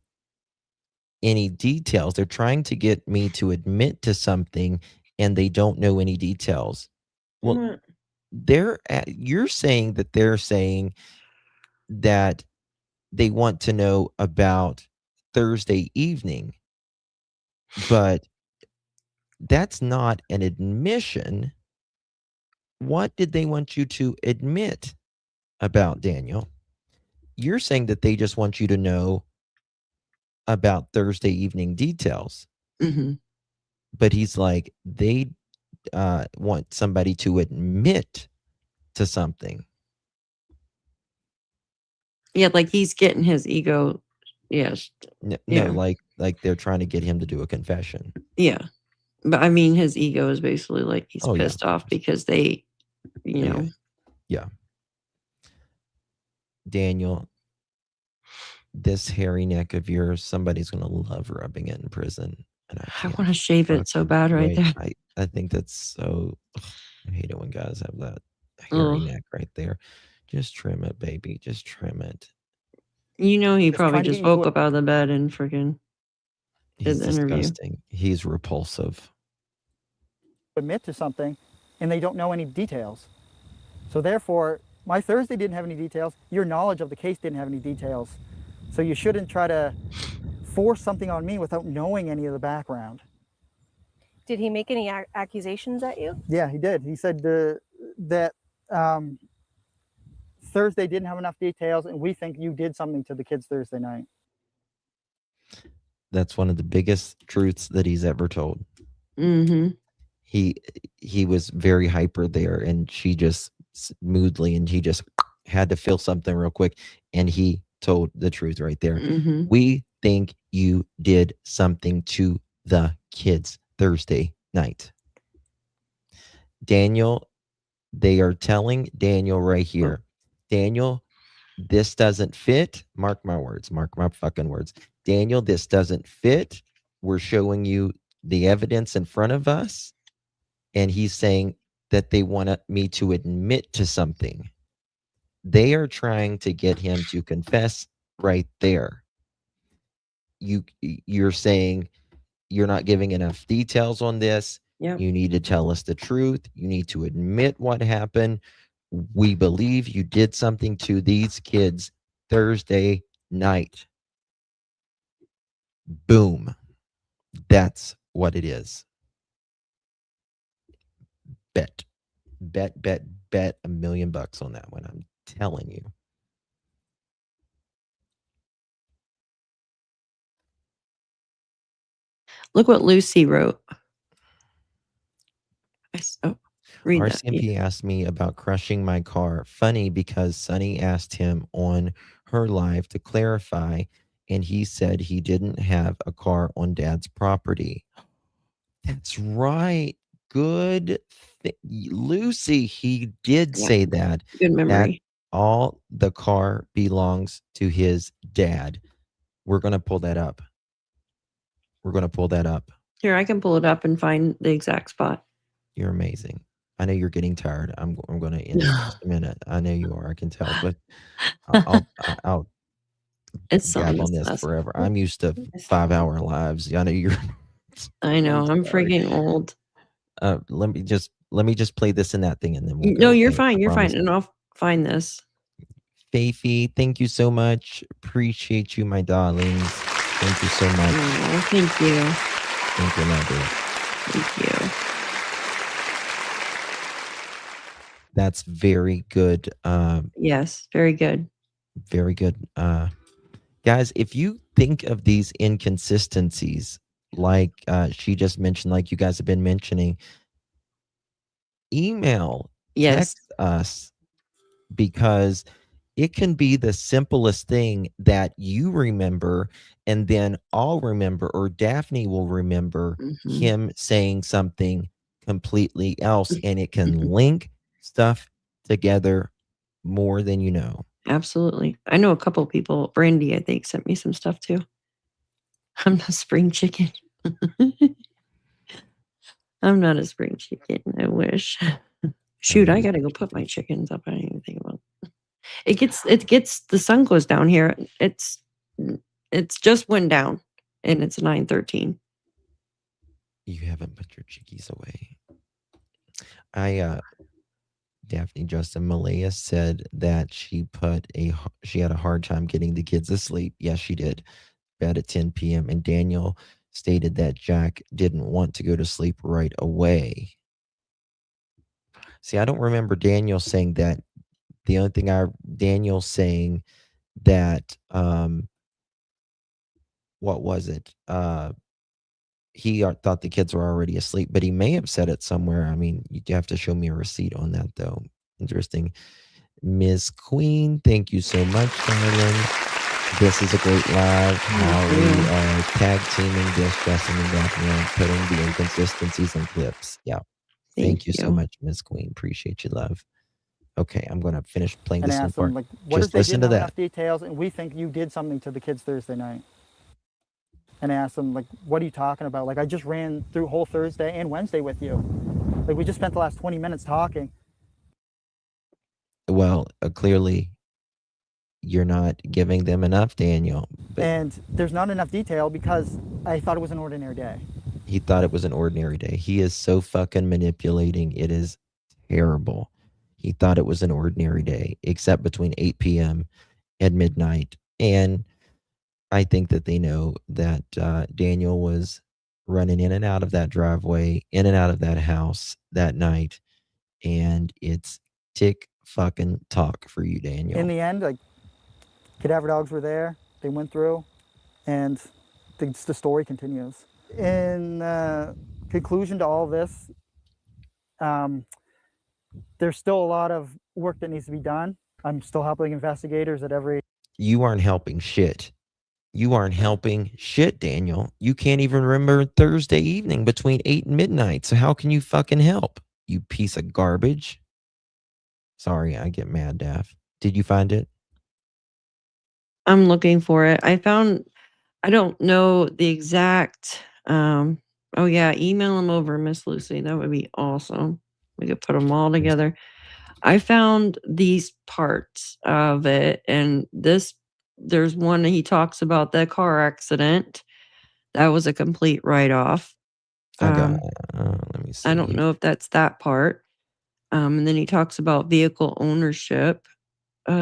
Speaker 1: any details. They're trying to get me to admit to something and they don't know any details. Well, you're saying that they're saying that they want to know about Thursday evening. But that's not an admission. What did they want you to admit about, Daniel? You're saying that they just want you to know about Thursday evening details. But he's like, they want somebody to admit to something.
Speaker 4: Yeah, like he's getting his ego. Yes.
Speaker 1: No, like they're trying to get him to do a confession.
Speaker 4: Yeah. But I mean, his ego is basically like he's pissed off because they, know.
Speaker 1: Yeah. Daniel, this hairy neck of yours, somebody's going to love rubbing it in prison. And
Speaker 4: I want to shave it so bad right there.
Speaker 1: I think that's so, I hate it when guys have that hairy neck right there. Just trim it, baby. Just trim it.
Speaker 4: You know, he
Speaker 10: Just
Speaker 4: probably
Speaker 10: trying to
Speaker 4: just
Speaker 10: get you to
Speaker 4: woke
Speaker 10: a-
Speaker 4: up out of the bed and freaking did
Speaker 1: He's
Speaker 4: the interview.
Speaker 1: disgusting. He's repulsive.
Speaker 10: admit to something and they don't know any details. So therefore, my Thursday didn't have any details. Your knowledge of the case didn't have any details. So you shouldn't try to force something on me without knowing any of the background.
Speaker 13: Did he make any accusations at you?
Speaker 10: Yeah, he did. He said that Thursday didn't have enough details and we think you did something to the kids Thursday night.
Speaker 1: That's one of the biggest truths that he's ever told.
Speaker 4: Mm-hmm.
Speaker 1: He was very hyper there, and she just smoothly, and he just had to feel something real quick, and he told the truth right there.
Speaker 4: Mm-hmm.
Speaker 1: We think you did something to the kids Thursday night. Daniel, they are telling Daniel right here, Daniel, this doesn't fit. Mark my words. Mark my fucking words. Daniel, this doesn't fit. We're showing you the evidence in front of us. And he's saying that they want me to admit to something. They are trying to get him to confess right there. You're saying you're not giving enough details on this.
Speaker 4: Yep.
Speaker 1: You need to tell us the truth. You need to admit what happened. We believe you did something to these kids Thursday night. Boom. That's what it is. Bet $1 million on that one. I'm telling you.
Speaker 4: Look what Lucy wrote. Read that.
Speaker 1: RCMP asked me about crushing my car. Funny because Sonny asked him on her live to clarify, and he said he didn't have a car on Dad's property. That's right. Good. Lucy, he did say that.
Speaker 4: Good memory.
Speaker 1: That all the car belongs to his dad. We're going to pull that up. We're going to pull that up.
Speaker 4: Here, I can pull it up and find the exact spot.
Speaker 1: You're amazing. I know you're getting tired. I'm going to end in just a minute. I know you are. I can tell, but I'll
Speaker 4: it's
Speaker 1: gab on this forever. I'm used to 5-hour lives. I know you're.
Speaker 4: I know. I'm freaking old.
Speaker 1: Let me just play this and that thing, and then we'll
Speaker 4: No,
Speaker 1: go.
Speaker 4: you're
Speaker 1: Okay,
Speaker 4: fine.
Speaker 1: I
Speaker 4: You're
Speaker 1: promise.
Speaker 4: fine, and I'll find this.
Speaker 1: Faithy, thank you so much. Appreciate you, my darlings. Thank you so much.
Speaker 4: Oh, thank you.
Speaker 1: Thank you, Nadia.
Speaker 4: Thank you.
Speaker 1: That's very good.
Speaker 4: Yes, very good.
Speaker 1: Very good. Guys, if you think of these inconsistencies, like she just mentioned, like you guys have been mentioning, email, text us, because it can be the simplest thing that you remember, and then I'll remember, or Daphne will remember him saying something completely else, and it can link stuff together more than you know.
Speaker 4: Absolutely. I know a couple people. Brandy, I think, sent me some stuff too. I'm not spring chicken. I'm not a spring chicken. I wish. Shoot, I gotta go put my chickens up. I didn't even think about it. It gets the sun goes down here. It's just went down and it's 9:13.
Speaker 1: You haven't put your chickies away. Daphne Justin Malaya said that she had a hard time getting the kids to sleep. Yes, she did. Bed at 10 p.m. And Daniel stated that Jack didn't want to go to sleep right away. See, I don't remember Daniel saying that. The only thing Daniel saying that, what was it? He thought the kids were already asleep, but he may have said it somewhere. I mean, you have to show me a receipt on that, though. Interesting. Ms. Queen, thank you so much, darling. This is a great live. How we are tag teaming this, Justin and Daphne, and putting the inconsistencies in clips. Yeah. Thank you so much, Ms. Queen. Appreciate you, love. Okay, I'm going to finish playing
Speaker 10: And
Speaker 1: this
Speaker 10: ask
Speaker 1: part.
Speaker 10: them, like, what
Speaker 1: Just
Speaker 10: if they
Speaker 1: listen
Speaker 10: didn't
Speaker 1: to
Speaker 10: have enough
Speaker 1: that.
Speaker 10: details and we think you did something to the kids Thursday night? And ask them, like, what are you talking about? Like, I just ran through whole Thursday and Wednesday with you. Like, we just spent the last 20 minutes talking.
Speaker 1: Well, clearly you're not giving them enough, Daniel. But
Speaker 10: And there's not enough detail because I thought it was an ordinary day.
Speaker 1: he thought it was an ordinary day. He is so fucking manipulating. It is terrible. He thought it was an ordinary day, except between 8 p.m. and midnight. And I think that they know that Daniel was running in and out of that driveway, in and out of that house that night. And it's tick fucking talk for you, Daniel.
Speaker 10: In the end, like, cadaver dogs were there. They went through, and the story continues. In conclusion to all this, there's still a lot of work that needs to be done. I'm still helping investigators at every...
Speaker 1: You aren't helping shit. You aren't helping shit, Daniel. You can't even remember Thursday evening between 8 and midnight. So how can you fucking help? You piece of garbage. Sorry, I get mad, Daff. Did you find it?
Speaker 4: I'm looking for it. I don't know the exact, oh yeah, email them over, Miss Lucy. That would be awesome. We could put them all together. I found these parts of it, and there's one that he talks about the car accident. That was a complete write-off.
Speaker 1: Let me see.
Speaker 4: I don't know if that's that part. And then he talks about vehicle ownership,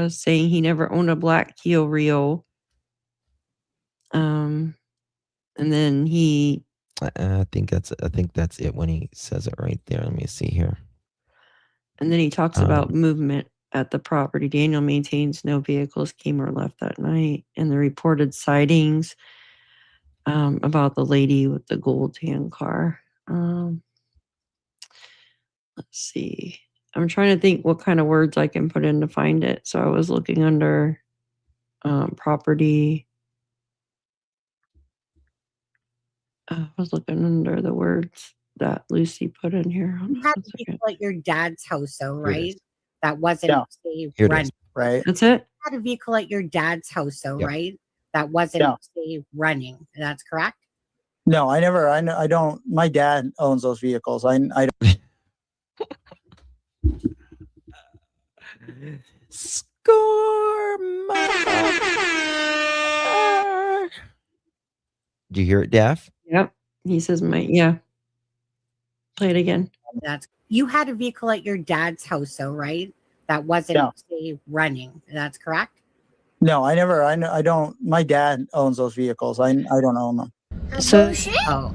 Speaker 4: saying he never owned a black Kia Rio. And then he...
Speaker 1: I think that's it when he says it right there. Let me see here.
Speaker 4: And then he talks about movement at the property. Daniel maintains no vehicles came or left that night. And the reported sightings about the lady with the gold tan car. Let's see. I'm trying to think what kind of words I can put in to find it. So I was looking under property. I was looking under the words that Lucy put in here.
Speaker 14: You had a vehicle at your dad's house, though, right? That wasn't say running.
Speaker 10: Right.
Speaker 4: That's it.
Speaker 14: You had a vehicle at your dad's house, though,
Speaker 10: Yep.
Speaker 14: right? That wasn't say running. That's correct.
Speaker 10: No, I don't. My dad owns those vehicles. I don't.
Speaker 1: Score, motherfucker. Did you hear it, Daff?
Speaker 4: Yep. He says, yeah. Play it again.
Speaker 14: You had a vehicle at your dad's house, though, right? That wasn't say running. That's correct.
Speaker 10: No, I don't. My dad owns those vehicles. I don't own them.
Speaker 4: So,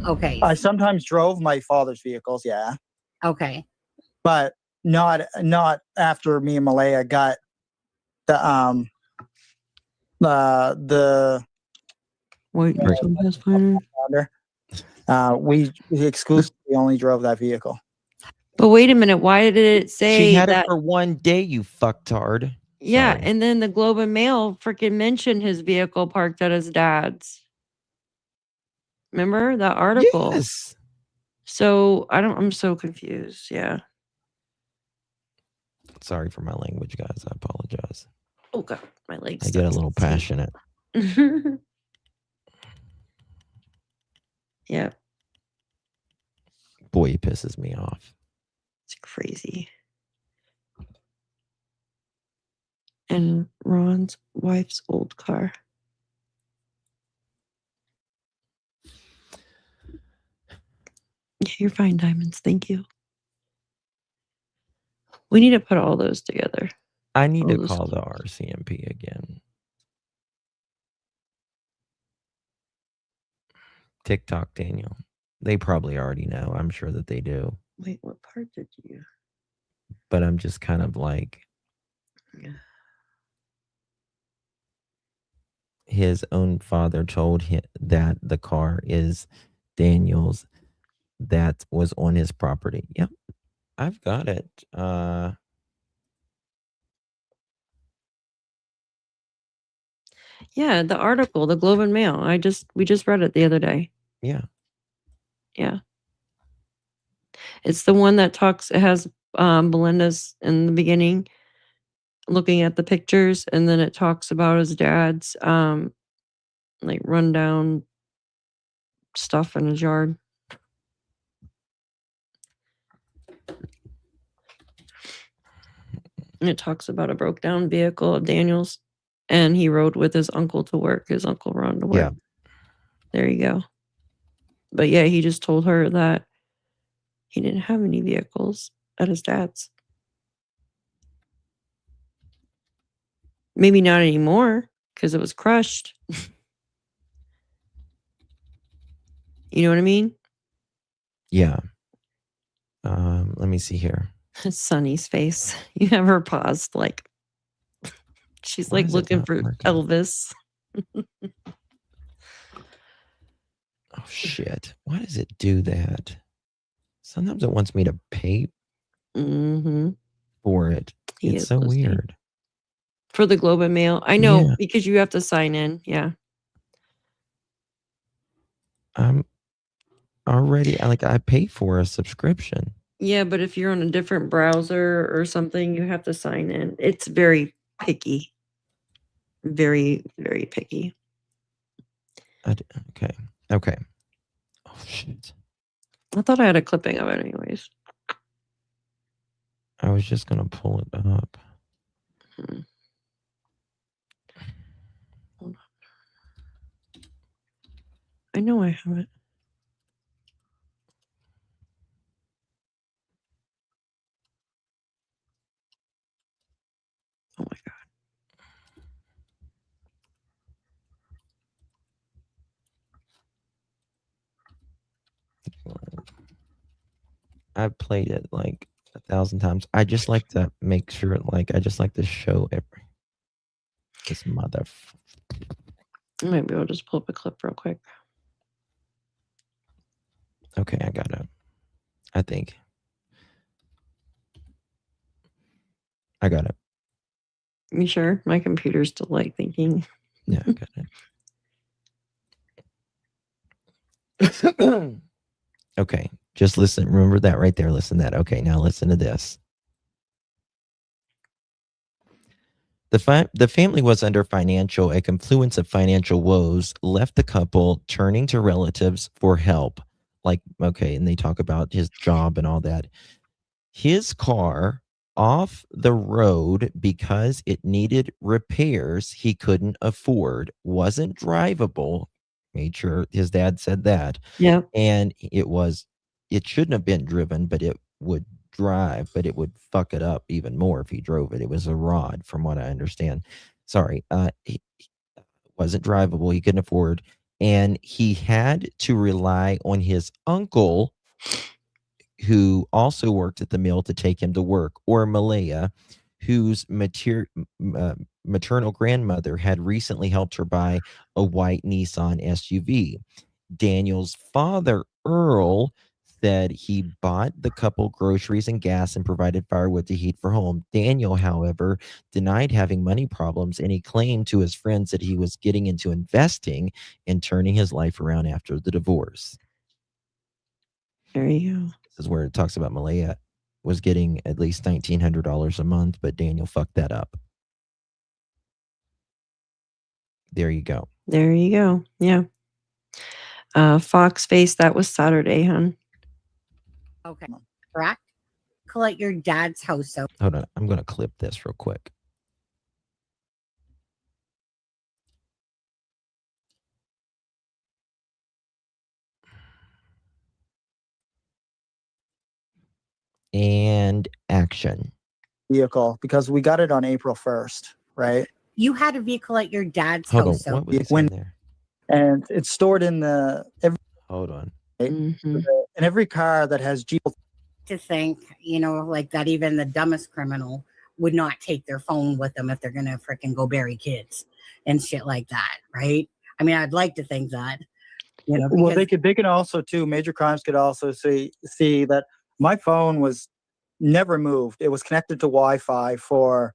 Speaker 14: okay.
Speaker 10: I sometimes drove my father's vehicles. Yeah.
Speaker 14: Okay.
Speaker 10: But not after me and Malaya got the
Speaker 4: White Pathfinder.
Speaker 10: We exclusively only drove that vehicle.
Speaker 4: But wait a minute, why did it say
Speaker 1: She had
Speaker 4: that?
Speaker 1: it for one day, you fucktard.
Speaker 4: Yeah,
Speaker 1: Sorry.
Speaker 4: and then the Globe and Mail freaking mentioned his vehicle parked at his dad's. Remember that article?
Speaker 1: Yes.
Speaker 4: So I'm so confused. Yeah.
Speaker 1: Sorry for my language, guys. I apologize.
Speaker 4: Oh god, my legs.
Speaker 1: I get a little passionate.
Speaker 4: Yeah.
Speaker 1: Boy, he pisses me off.
Speaker 4: It's crazy. And Ron's wife's old car. Yeah, you're fine, Diamonds. Thank you. We need to put all those together.
Speaker 1: I need to call the RCMP again. TikTok, Daniel. They probably already know. I'm sure that they do.
Speaker 4: Wait, what part did you?
Speaker 1: But I'm just kind of like... His own father told him that the car is Daniel's that was on his property. Yep. I've got it.
Speaker 4: Yeah, the article, the Globe and Mail. We just read it the other day.
Speaker 1: Yeah.
Speaker 4: Yeah. It's the one that talks, it has Belinda's in the beginning looking at the pictures, and then it talks about his dad's like rundown stuff in his yard. And it talks about a broke down vehicle of Daniel's, and he rode with his uncle to work. His uncle rode to work.
Speaker 1: Yeah.
Speaker 4: There you go. But yeah, he just told her that he didn't have any vehicles at his dad's. Maybe not anymore because it was crushed. You know what I mean?
Speaker 1: Yeah. Let me see here.
Speaker 4: Sunny's face. You have her paused like she's
Speaker 1: Why
Speaker 4: like
Speaker 1: is it
Speaker 4: looking
Speaker 1: not
Speaker 4: for
Speaker 1: working?
Speaker 4: Elvis.
Speaker 1: Oh shit. Why does it do that? Sometimes it wants me to pay for it.
Speaker 4: He
Speaker 1: It's
Speaker 4: is
Speaker 1: so
Speaker 4: listening.
Speaker 1: weird.
Speaker 4: For the Globe and Mail. I know
Speaker 1: Yeah.
Speaker 4: because you have to sign in. Yeah.
Speaker 1: I'm already I pay for a subscription.
Speaker 4: Yeah, but if you're on a different browser or something, you have to sign in. It's very picky. Very, very picky.
Speaker 1: Okay. Okay. Oh shit.
Speaker 4: I thought I had a clipping of it anyways.
Speaker 1: I was just gonna pull it up.
Speaker 4: Hold on. I know I have it. Oh my god.
Speaker 1: I've played it like 1,000 times. I just like to make sure, I just like to show this mother.
Speaker 4: Maybe I'll just pull up a clip real quick.
Speaker 1: Okay, I got it. I think I got it.
Speaker 4: You sure? My computer's still like thinking.
Speaker 1: Yeah, I got it. Okay, just listen. Remember that right there. Listen to that. Okay, now listen to this. The family was under a confluence of financial woes, left the couple turning to relatives for help. And they talk about his job and all that. His car off the road because it needed repairs he couldn't afford, wasn't drivable. Made sure his dad said that.
Speaker 4: Yeah.
Speaker 1: And it shouldn't have been driven, but it would drive, but it would fuck it up even more if he drove it. It was a rod, from what I understand. Sorry. He wasn't drivable. He couldn't afford. And he had to rely on his uncle, who also worked at the mill, to take him to work, or Malaya, whose maternal grandmother had recently helped her buy a white Nissan SUV. Daniel's father, Earl, said he bought the couple groceries and gas and provided firewood to heat for home. Daniel, however, denied having money problems, and he claimed to his friends that he was getting into investing and turning his life around after the divorce.
Speaker 4: There you go.
Speaker 1: This is where it talks about Malaya was getting at least $1,900 a month, but Daniel fucked that up. There you go.
Speaker 4: There you go. Yeah. Fox Face, that was Saturday, hon.
Speaker 14: Okay. Correct? At your dad's house. So
Speaker 1: Hold on. I'm going to clip this real quick. And action.
Speaker 10: Vehicle, because we got it on April 1st, right?
Speaker 14: you had a vehicle at your dad's
Speaker 1: Hold on.
Speaker 14: house. So
Speaker 1: What was he saying there?
Speaker 10: And it's stored in
Speaker 1: Hold on.
Speaker 10: in every car that has Jeep.
Speaker 14: to think, like that even the dumbest criminal would not take their phone with them if they're gonna freaking go bury kids and shit like that, right? I mean, I'd like to think that,
Speaker 10: Well, they can also too. Major crimes could also see that my phone was never moved. It was connected to Wi-Fi for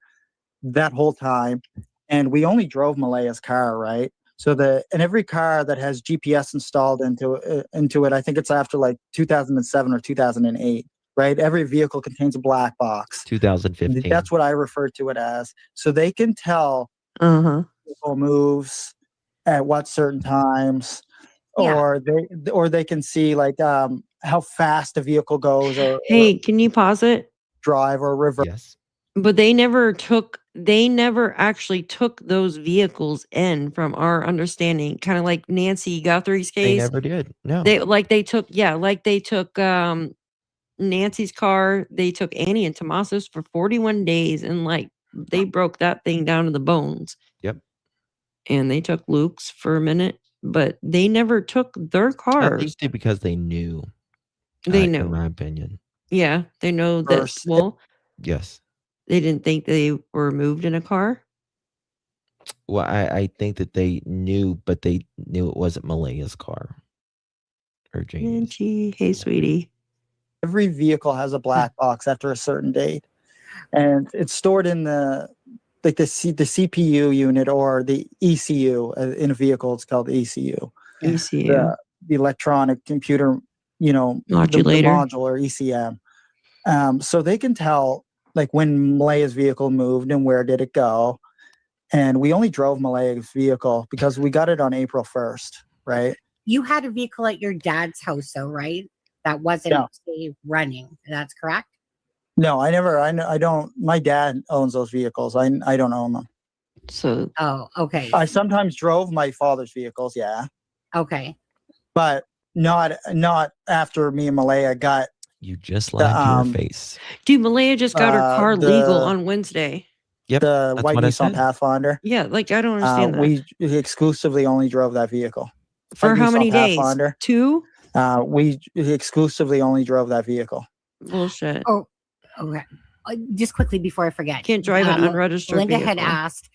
Speaker 10: that whole time, and we only drove Malaya's car, right? So and every car that has GPS installed into it, I think it's after like 2007 or 2008, right? Every vehicle contains a black box.
Speaker 1: 2015.
Speaker 10: That's what I refer to it as. So they can tell vehicle moves at what certain times, or they can see like how fast a vehicle goes, or
Speaker 4: hey, can you pause it?
Speaker 10: Drive or reverse.
Speaker 1: Yes.
Speaker 4: But they never actually took those vehicles in, from our understanding, kind of like Nancy Guthrie's
Speaker 1: They
Speaker 4: case.
Speaker 1: never did. No.
Speaker 4: They took Nancy's car. They took Annie and Tomaso's for 41 days, and like they broke that thing down to the bones.
Speaker 1: Yep.
Speaker 4: And they took Luke's for a minute, but they never took their
Speaker 1: I
Speaker 4: cars.
Speaker 1: think they, because they knew.
Speaker 4: They
Speaker 1: in
Speaker 4: knew.
Speaker 1: my opinion.
Speaker 4: Yeah, they know that.
Speaker 10: First.
Speaker 4: Well,
Speaker 1: Yes.
Speaker 4: they didn't think they were moved in a car.
Speaker 1: Well, I think that they knew, but they knew it wasn't Malaya's car. Or Janie's.
Speaker 4: Angie, hey, sweetie.
Speaker 10: Every vehicle has a black box after a certain date, and it's stored in the CPU unit or the ECU in a vehicle. It's called ECU.
Speaker 4: ECU.
Speaker 10: The electronic computer,
Speaker 4: Modulator.
Speaker 10: the modular ECM. So they can tell like when Malaya's vehicle moved and where did it go. And we only drove Malaya's vehicle because we got it on April 1st, right?
Speaker 14: You had a vehicle at your dad's house, though, right? That wasn't running. That's correct?
Speaker 10: No, I never. I don't. My dad owns those vehicles. I don't own them.
Speaker 4: So.
Speaker 14: Oh, okay.
Speaker 10: I sometimes drove my father's vehicles. Yeah.
Speaker 14: Okay.
Speaker 10: But not after me and Malaya got.
Speaker 1: You just lied to your face.
Speaker 4: Dude, Malaya just got her car legal on Wednesday.
Speaker 1: Yep.
Speaker 10: The white Nissan Pathfinder.
Speaker 4: Yeah, like I don't understand that.
Speaker 10: We exclusively only drove that vehicle.
Speaker 4: For how many days? 2?
Speaker 10: We exclusively only drove that vehicle.
Speaker 4: Bullshit.
Speaker 14: Oh, okay. Just quickly before I forget.
Speaker 4: Can't drive an unregistered
Speaker 14: Linda
Speaker 4: vehicle.
Speaker 14: had asked,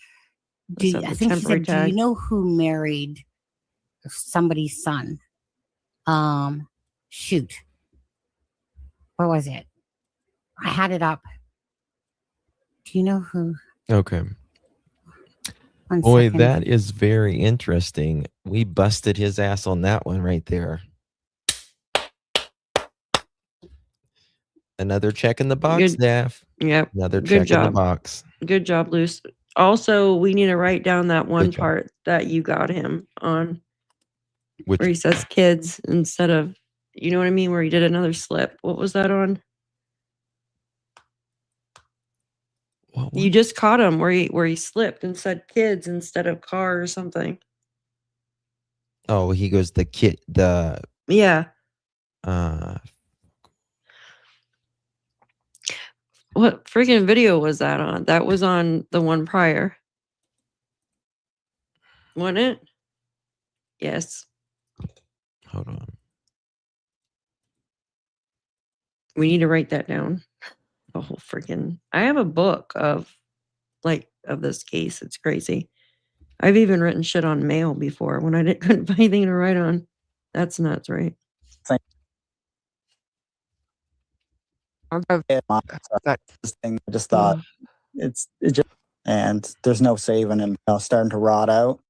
Speaker 14: I think she said, do you know who married somebody's son? Shoot. What was it? I had it up. Do you know who?
Speaker 1: Okay.
Speaker 14: One
Speaker 1: Boy,
Speaker 14: second.
Speaker 1: that is very interesting. We busted his ass on that one right there. Another check in the box, Daff.
Speaker 4: Yep.
Speaker 1: Another
Speaker 4: Good
Speaker 1: check
Speaker 4: job.
Speaker 1: in the box.
Speaker 4: Good job, Luce. Also, we need to write down that one part that you got him on. Where he says kids instead of, you know what I mean? Where he did another slip. What was that on? You just caught him where he slipped and said kids instead of car or something.
Speaker 1: Oh, he goes
Speaker 4: Yeah. What freaking video was that on? That was on the one prior. Wasn't it? Yes.
Speaker 1: Hold on.
Speaker 4: We need to write that down. The whole freaking. I have a book of this case. It's crazy. I've even written shit on mail before when I couldn't find anything to write on. That's nuts, right?
Speaker 10: I just thought and there's no saving him. Starting to rot out.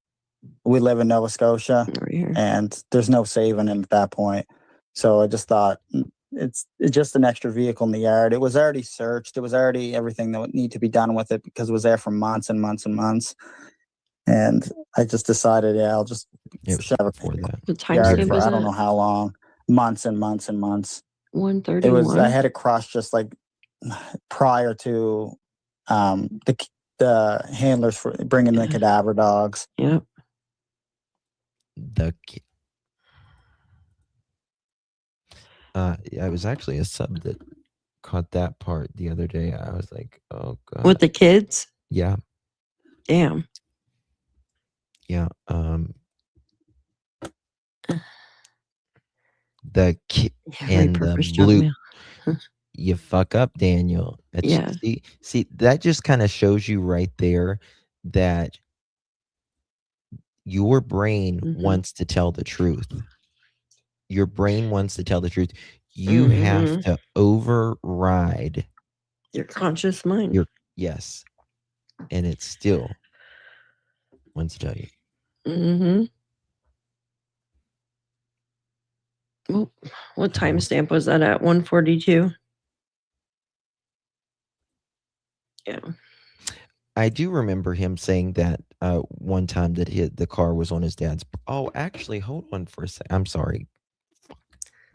Speaker 10: We live in Nova Scotia, and there's no saving him at that point. So I just thought it's just an extra vehicle in the yard. It was already searched. It was already everything that would need to be done with it because it was there for months and months and months. And I just decided, I'll just shove it for that.
Speaker 4: The timestamp
Speaker 10: for
Speaker 4: is
Speaker 10: I don't know how long, months and months and months.
Speaker 4: 131.
Speaker 10: It was. I had it crushed just like prior to the handlers for bringing the cadaver dogs.
Speaker 4: Yep.
Speaker 1: I was actually a sub that caught that part the other day. I was like, oh god.
Speaker 4: With the kids?
Speaker 1: Yeah.
Speaker 4: Damn.
Speaker 1: Yeah. The kid and the blue. You fuck up, Daniel. See, that just kind of shows you right there that your brain wants to tell the truth. Your brain wants to tell the truth. You have to override
Speaker 4: your conscious mind.
Speaker 1: Yes. And it still wants to tell you.
Speaker 4: Well, what timestamp was that at? 142. Yeah.
Speaker 1: I do remember him saying that one time that the car was on his dad's. Oh, actually, hold on for a sec. I'm sorry.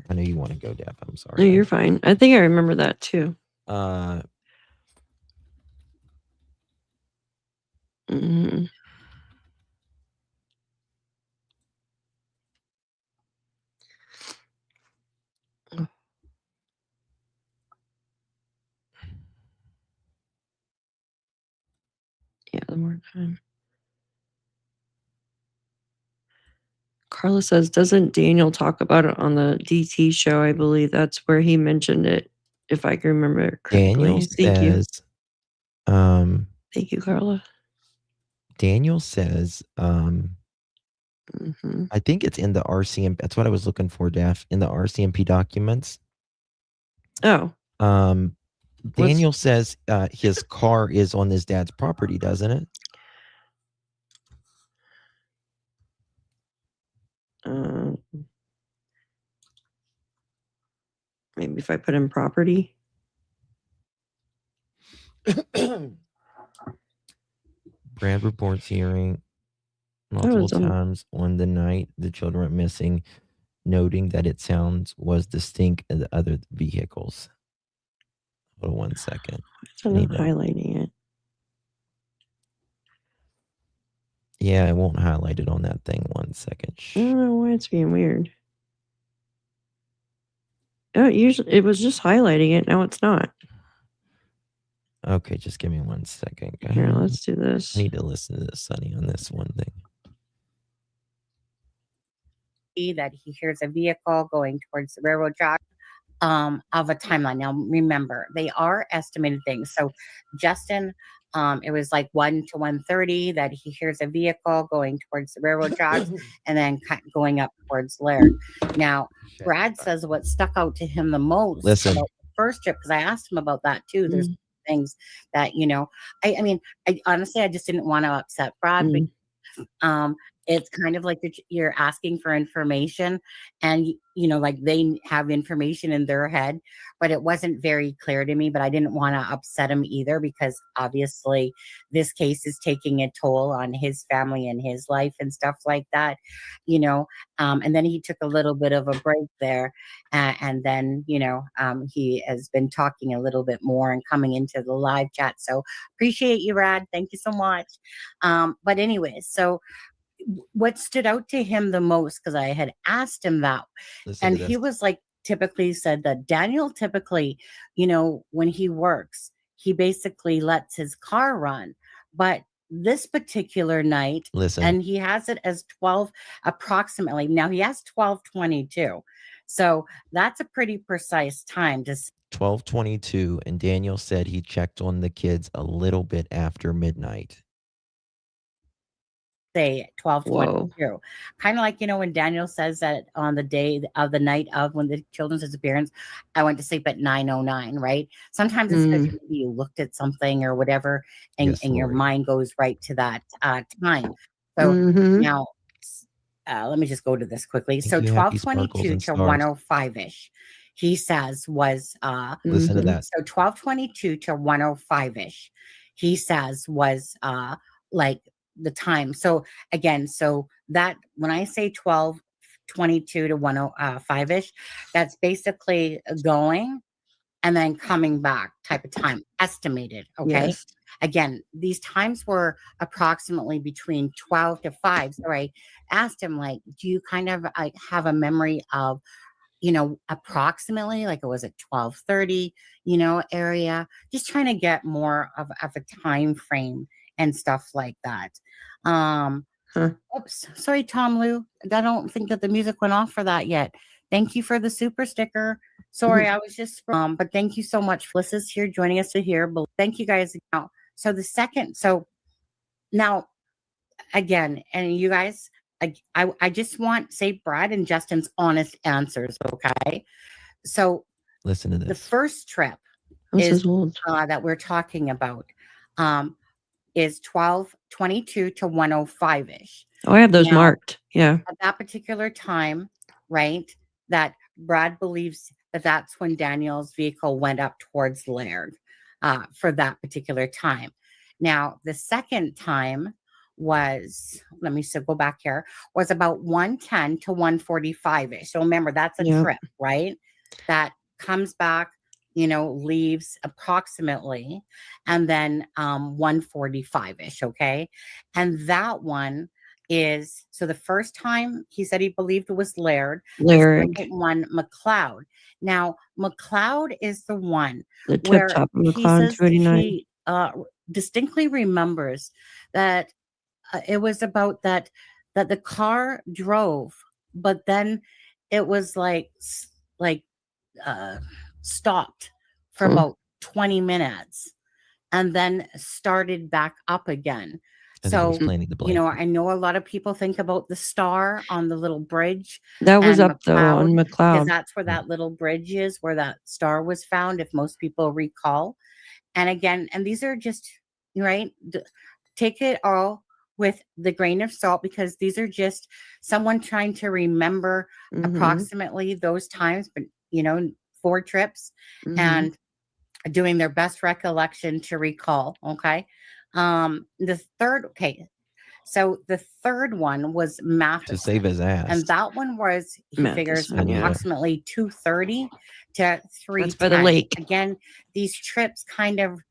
Speaker 1: I know you want to go, Def. I'm sorry.
Speaker 4: No, you're fine. I think I remember that too. Mm-hmm. Yeah, the more time. Carla says, doesn't Daniel talk about it on the DT show? I believe that's where he mentioned it, if I can remember
Speaker 1: Daniel
Speaker 4: correctly. Thank you.
Speaker 1: says, um,
Speaker 4: Thank you, Carla.
Speaker 1: Daniel says,
Speaker 4: Mm-hmm.
Speaker 1: I think it's in the RCMP. That's what I was looking for, Daph, in the RCMP documents.
Speaker 4: Oh.
Speaker 1: Daniel says his car is on his dad's property, doesn't it?
Speaker 4: Maybe if I put in property.
Speaker 1: Brad reports hearing multiple times on the night the children went missing, noting that it sounds was distinct in the other vehicles. Hold on 1 second.
Speaker 4: I'm highlighting it.
Speaker 1: Yeah, it won't highlight it on that thing. 1 second.
Speaker 4: I don't know why it's being weird. Oh, usually it was just highlighting it. Now it's not.
Speaker 1: Okay, just give me 1 second, guys.
Speaker 4: Here, let's do this.
Speaker 1: I need to listen to this, Sonny, on this one thing.
Speaker 14: That he hears a vehicle going towards the railroad track of a timeline. Now, remember, they are estimated things. So, Justin, it was like 1 to 1:30 that he hears a vehicle going towards the railroad tracks and then going up towards Laird. Now, Brad says what stuck out to him the most
Speaker 1: Listen.
Speaker 14: about the first trip, because I asked him about that too. There's things that, I mean, I honestly, I just didn't want to upset Brad, but it's kind of like you're asking for information and, like they have information in their head, but it wasn't very clear to me, but I didn't want to upset him either, because obviously this case is taking a toll on his family and his life and stuff like that, and then he took a little bit of a break there. And then, he has been talking a little bit more and coming into the live chat. So appreciate you, Brad. Thank you so much. But anyway, so what stood out to him the most, because I had asked him that, and he was like, typically said that Daniel typically, when he works, he basically lets his car run. But this particular night, and he has it as 12 approximately. Now he has 12:22. So that's a pretty precise time to
Speaker 1: 12:22, and Daniel said he checked on the kids a little bit after midnight.
Speaker 14: say 12:22. Kind of like, when Daniel says that on the day of the night of when the children's disappearance, I went to sleep at 9:09, right? Sometimes it's because maybe you looked at something or whatever, and your mind goes right to that time. So now, let me just go to this quickly. So 12:22 to 1:05-ish, he says was
Speaker 1: listen to that.
Speaker 14: So 12:22 to 1:05-ish, he says was like the time. So again, so that when I say 12:22 to 1:05-ish, that's basically going and then coming back type of time, estimated. Okay.
Speaker 4: Yes.
Speaker 14: Again, these times were approximately between 12 to 5. So I asked him, like, do you kind of have a memory of, approximately, like, it was at 12:30, area, just trying to get more of a time frame and stuff like that. Oops, sorry, Tom Lou. I don't think that the music went off for that yet. Thank you for the super sticker. Sorry, I was just but thank you so much. Felicia's here joining us to hear. But thank you guys. Now, so the second, so now again, and you guys, I just want say Brad and Justin's honest answers. Okay, so
Speaker 1: listen to this.
Speaker 14: The first trip
Speaker 4: is
Speaker 14: that we're talking about is 12:22 to 1:05-ish.
Speaker 4: Oh, I have those marked. Yeah.
Speaker 14: At that particular time, right, that Brad believes that that's when Daniel's vehicle went up towards Laird for that particular time. Now, the second time was, let me go back here, was about 1:10 to 1:45-ish. So remember, that's a trip, right? That comes back, leaves approximately, and then 1:45-ish, okay? And that one is, so the first time he said he believed it was Laird.
Speaker 4: Laird.
Speaker 14: The second one, McLeod. Now, McLeod is the one
Speaker 4: The tip
Speaker 14: where
Speaker 4: top of
Speaker 14: he
Speaker 4: McLeod
Speaker 14: says
Speaker 4: 289.
Speaker 14: he distinctly remembers that it was about that the car drove, but then it was like stopped for about 20 minutes and then started back up again.
Speaker 1: I think he was
Speaker 14: So,
Speaker 1: planning the blanket.
Speaker 14: I know a lot of people think about the star on the little bridge
Speaker 4: That was
Speaker 14: and
Speaker 4: up though on
Speaker 14: because
Speaker 4: McLeod.
Speaker 14: that's where that little bridge is, where that star was found, if most people recall. And again, and these are just, right? Take it all with the grain of salt, because these are just someone trying to remember approximately those times, but 4 trips and doing their best recollection to recall. Okay. The third one was Matheson.
Speaker 1: To save his ass.
Speaker 14: And that one was, he figures,
Speaker 4: Matheson, yeah.
Speaker 14: approximately 2:30 to 3:10.
Speaker 4: That's by the lake.
Speaker 14: Again, these trips kind of,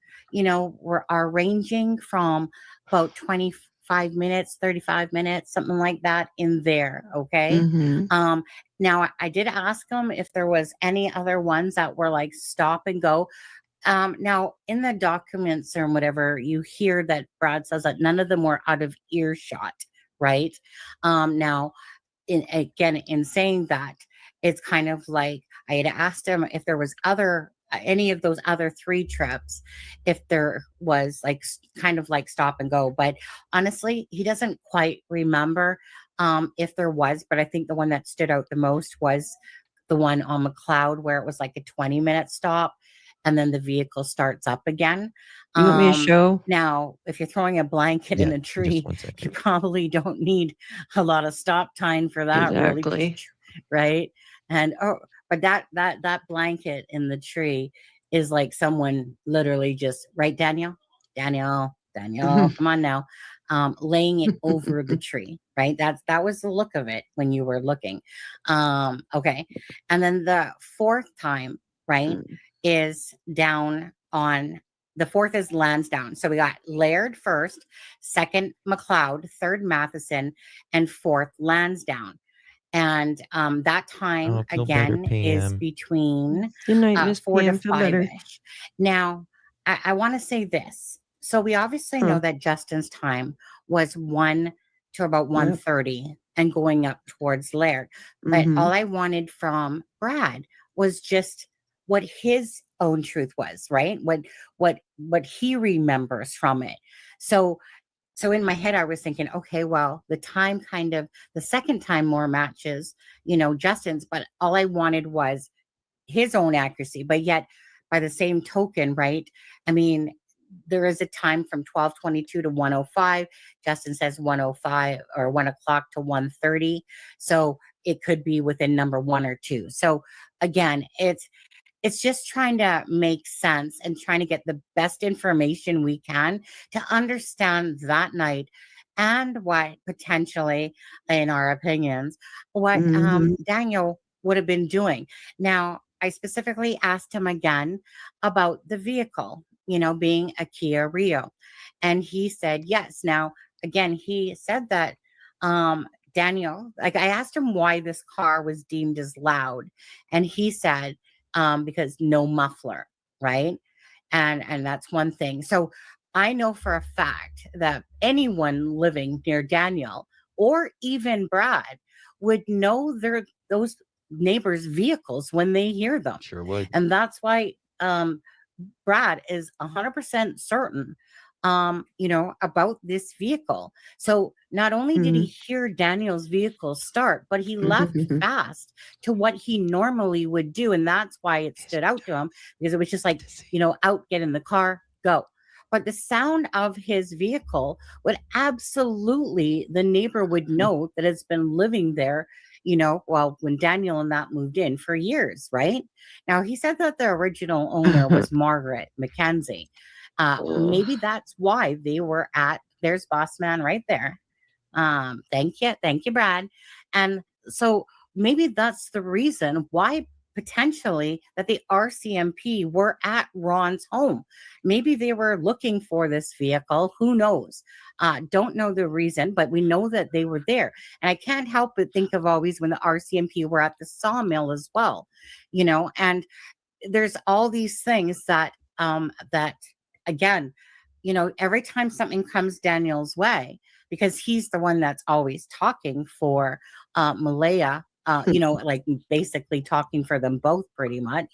Speaker 14: are ranging from about 25 minutes, 35 minutes, something like that in there. Okay. Now I did ask him if there was any other ones that were like stop and go. Now in the documents or whatever, you hear that Brad says that none of them were out of earshot, right? Now, in saying that, it's kind of like I had asked him if there was any of those other 3 trips, if there was like kind of like stop and go, but honestly, he doesn't quite remember if there was. But I think the one that stood out the most was the one on McLeod, where it was like a 20-minute stop and then the vehicle starts up again.
Speaker 4: You want me to show?
Speaker 14: Now, if you're throwing a blanket in a tree, you probably don't need a lot of stop time for that.
Speaker 4: Exactly.
Speaker 14: Really, right? And but that blanket in the tree is like someone literally just, right, Daniel, come on now, laying it over the tree, right? That was the look of it when you were looking. Okay. And then the 4th time, right, is down on the 4th is Lansdowne. So we got Laird first, 2nd McLeod, 3rd Matheson, and 4th Lansdowne. And that time again is between
Speaker 4: Good night, Miss
Speaker 14: 4 to
Speaker 4: Pam. Feel better.
Speaker 14: 5-ish. Now, I want to say this. So we obviously know that Justin's time was 1 to about 1:30 and going up towards Laird. But all I wanted from Brad was just what his own truth was, right? What he remembers from it. So in my head, I was thinking, okay, well, the time kind of, the second time more matches, Justin's, but all I wanted was his own accuracy. But yet, by the same token, right? I mean, there is a time from 12:22 to 1:05. Justin says 1:05 or 1 o'clock to 1:30. So it could be within number 1 or 2. So again, it's just trying to make sense and trying to get the best information we can to understand that night and what potentially, in our opinions, what Daniel would have been doing. Now, I specifically asked him again about the vehicle, being a Kia Rio. And he said yes. Now, again, he said that Daniel, like I asked him why this car was deemed as loud. And he said, because no muffler, right? And that's one thing. So I know for a fact that anyone living near Daniel or even Brad would know those neighbors' vehicles when they hear them.
Speaker 1: Sure would.
Speaker 14: And that's why Brad is 100% certain about this vehicle. So not only did he hear Daniel's vehicle start, but he left fast to what he normally would do. And that's why it stood out to him, because it was just like, out, get in the car, go. But the sound of his vehicle would absolutely, the neighbor would know that it's been living there, when Daniel and that moved in for years, right? Now, he said that the original owner was Margaret Mackenzie. Maybe that's why they were there's Boss Man right there. Thank you, Brad. And so maybe that's the reason why potentially that the RCMP were at Ron's home. Maybe they were looking for this vehicle. Who knows? Don't know the reason, but we know that they were there. And I can't help but think of always when the RCMP were at the sawmill as well, you know, and there's all these things that, that again, you know, every time something comes Daniel's way, because he's the one that's always talking for Malaya, you know, like basically talking for them both pretty much,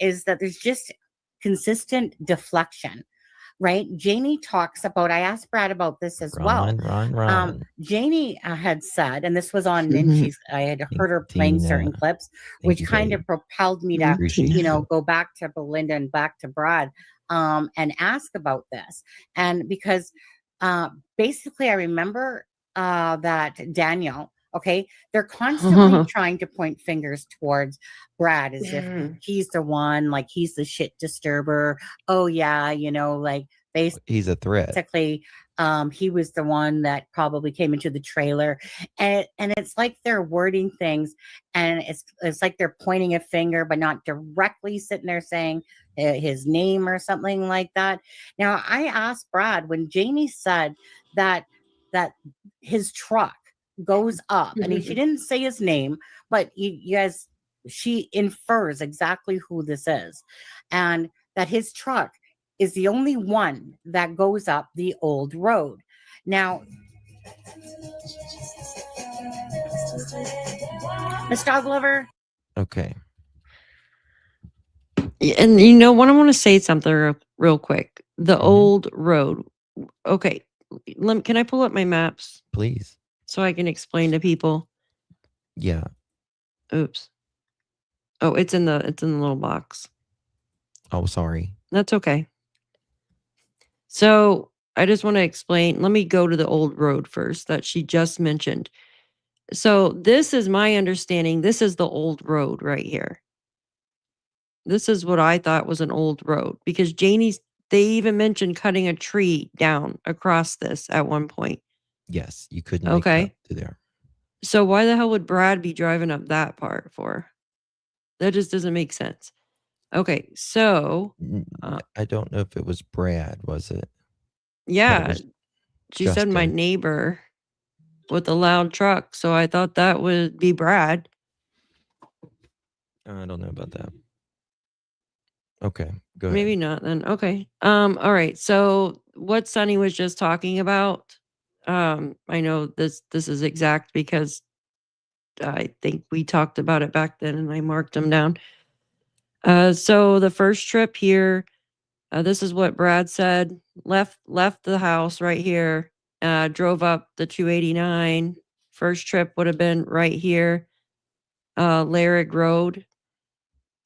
Speaker 14: is that there's just consistent deflection, right? Janie talks about, I asked Brad about this as well. Janie had said, and this was on, and I had heard her playing certain clips, which kind of propelled me to, you know, go back to Belinda and back to Brad, and ask about this. And because basically I remember that Daniel, okay, they're constantly trying to point fingers towards Brad as if he's the one, like he's the shit disturber. Oh yeah, you know, like
Speaker 1: he's a threat.
Speaker 14: Basically, he was the one that probably came into the trailer, and it's like they're wording things, and it's like they're pointing a finger, but not directly sitting there saying his name or something like that. Now, I asked Brad when Janie said that his truck goes up, and she didn't say his name, but you guys, she infers exactly who this is, and that his truck is the only one that goes up the old road. Now, Miss Dog Lover.
Speaker 1: Okay.
Speaker 4: And you know what? I want to say something real quick. The old road. Okay. Can I pull up my maps?
Speaker 1: Please.
Speaker 4: So I can explain to people.
Speaker 1: Yeah.
Speaker 4: Oops. Oh, it's in the little box.
Speaker 1: Oh, sorry.
Speaker 4: That's okay. So I just want to explain. Let me go to the old road first that she just mentioned. So this is my understanding. This is the old road right here. This is what I thought was an old road because they even mentioned cutting a tree down across this at one point.
Speaker 1: Yes, you couldn't make it up to there.
Speaker 4: So why the hell would Brad be driving up that part for? That just doesn't make sense. Okay, so
Speaker 1: I don't know if it was Brad, was it?
Speaker 4: Yeah, she said my neighbor with the loud truck, so I thought that would be Brad.
Speaker 1: I don't know about that. Okay, go ahead.
Speaker 4: Maybe not then. Okay. All right. So what Sonny was just talking about, I know this is exact because I think we talked about it back then and I marked them down. So the first trip here, this is what Brad said. Left the house right here. Drove up the 289. First trip would have been right here. Larrig Road.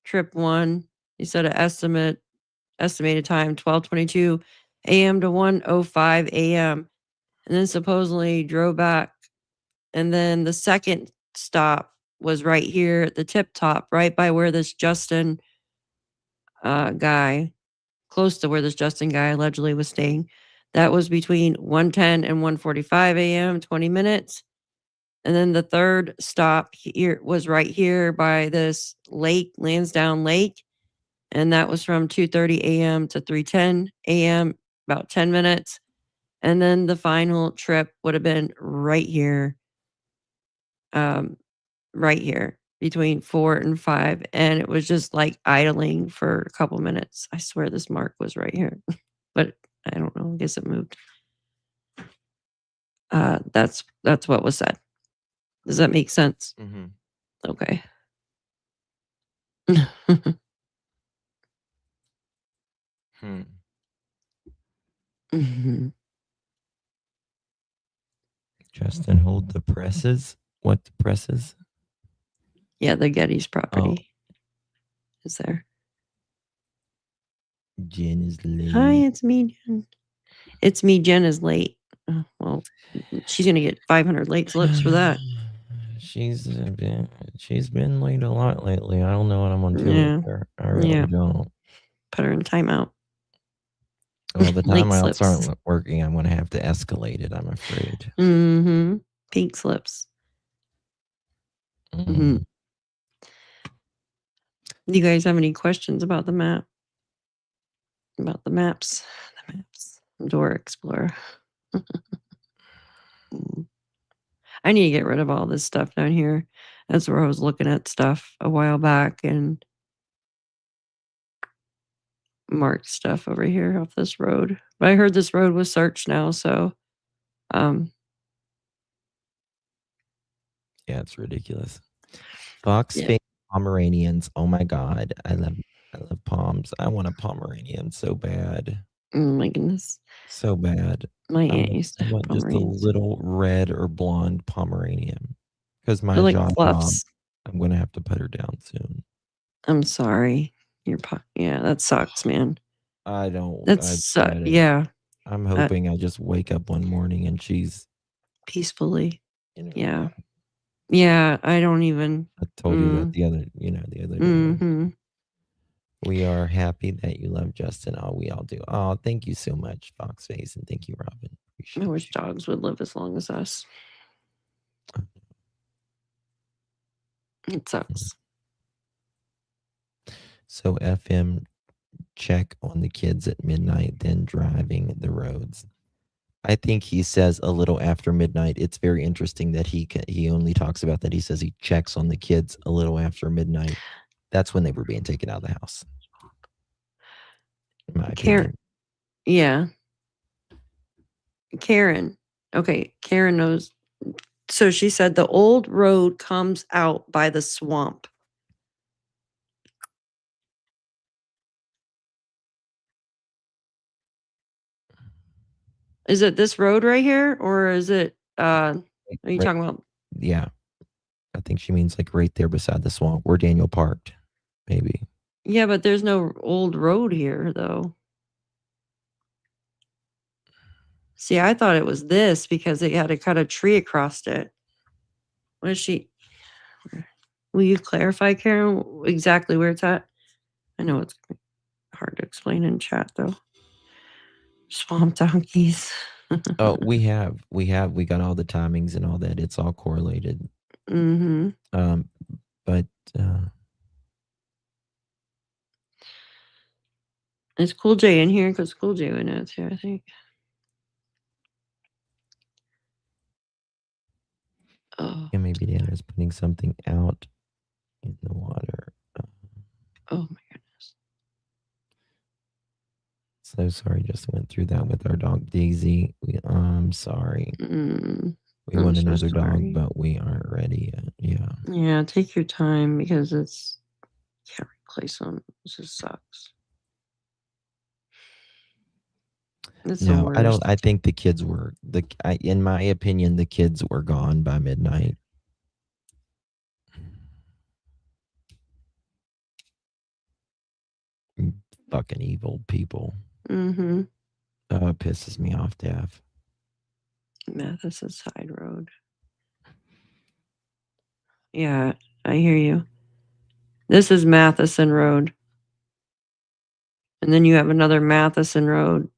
Speaker 4: Trip 1. He said an estimated time 12:22 a.m. to 1:05 a.m. And then supposedly drove back. And then the second stop was right here at the tip top, right by where this Justin guy, close to where this Justin guy allegedly was staying. That was between 1:10 and 1:45 a.m., 20 minutes. And then the third stop here was right here by this lake, Lansdowne Lake. And that was from 2:30 a.m. to 3:10 a.m., about 10 minutes. And then the final trip would have been right here, between 4 and 5. And it was just like idling for a couple minutes. I swear this mark was right here, but I don't know. I guess it moved. That's what was said. Does that make sense?
Speaker 1: Mm-hmm.
Speaker 4: Okay. Mm-hmm.
Speaker 1: Justin hold the presses. What the presses?
Speaker 4: Yeah, the Getty's property is there.
Speaker 1: Jen is late.
Speaker 4: Hi, it's me, Jen. It's me, Jen is late. Well, she's gonna get 500 late slips for that.
Speaker 1: She's been late a lot lately. I don't know what I'm gonna do with her. I really don't.
Speaker 4: Put her in timeout.
Speaker 1: Well, the timeouts aren't working. I'm gonna have to escalate it, I'm afraid.
Speaker 4: Mm-hmm. Pink slips.
Speaker 1: Mm-hmm.
Speaker 4: Do you guys have any questions about the map? About the maps? The maps. Door Explorer. I need to get rid of all this stuff down here. That's where I was looking at stuff a while back and marked stuff over here off this road. But I heard this road was searched now, so
Speaker 1: Yeah, it's ridiculous. Fox face Pomeranians. Oh my god. I love Poms. I want a Pomeranian so bad.
Speaker 4: Oh my goodness.
Speaker 1: So bad.
Speaker 4: My aunt used to
Speaker 1: I
Speaker 4: have
Speaker 1: want just a little red or blonde Pomeranian. Because my
Speaker 4: They're like
Speaker 1: job,
Speaker 4: fluffs.
Speaker 1: I'm gonna have to put her down soon.
Speaker 4: I'm sorry. Yeah, that sucks, man.
Speaker 1: I don't.
Speaker 4: Yeah.
Speaker 1: I'm hoping I just wake up one morning and she's
Speaker 4: peacefully. Yeah. Yeah, I don't even.
Speaker 1: I told you that the other day.
Speaker 4: Mm-hmm.
Speaker 1: We are happy that you love Justin. Oh, we all do. Oh, thank you so much, Foxface, and thank you, Robin.
Speaker 4: I wish dogs would live as long as us. It sucks.
Speaker 1: So FM check on the kids at midnight, then driving the roads. I think he says a little after midnight. It's very interesting that he only talks about that. He says he checks on the kids a little after midnight. That's when they were being taken out of the house. In my opinion.
Speaker 4: Yeah. Karen. Okay, Karen knows. So she said the old road comes out by the swamp. Is it this road right here, or is it are you talking about?
Speaker 1: Yeah. I think she means like right there beside the swamp where Daniel parked, maybe.
Speaker 4: Yeah, but there's no old road here though. See, I thought it was this because they had to cut a tree across it. What is she? Will you clarify, Karen, exactly where it's at? I know it's hard to explain in chat though. Swamp donkeys.
Speaker 1: Oh, we got all the timings and all that. It's all correlated.
Speaker 4: Mm-hmm.
Speaker 1: But
Speaker 4: is Cool J in here? Because Cool J went out here, I think. Oh.
Speaker 1: Yeah, maybe Daniel's putting something out in the water.
Speaker 4: Oh my goodness.
Speaker 1: So sorry, just went through that with our dog Daisy. I'm sorry. We want another dog, but we aren't ready yet. Yeah.
Speaker 4: Yeah, take your time because can't replace them. It just sucks.
Speaker 1: No, I don't. I think the kids were in my opinion, the kids were gone by midnight. Fucking evil people.
Speaker 4: Mm-hmm.
Speaker 1: Oh, it pisses me off, Dev.
Speaker 4: Matheson Side Road. Yeah, I hear you. This is Matheson Road. And then you have another Matheson Road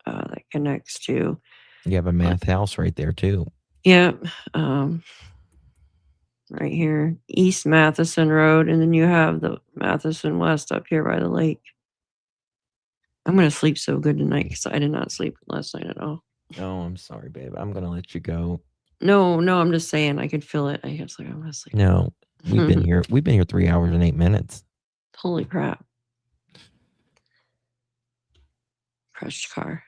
Speaker 4: that connects to.
Speaker 1: You have a math house right there too.
Speaker 4: Yeah. Right here, East Matheson Road, and then you have the Matheson West up here by the lake. I'm going to sleep so good tonight because I did not sleep last night at all.
Speaker 1: Oh, I'm sorry, babe. I'm going to let you go.
Speaker 4: No, I'm just saying I could feel it. I was like, I'm going to sleep.
Speaker 1: No, we've been here. We've been here 3 hours and 8 minutes.
Speaker 4: Holy crap. Crushed car.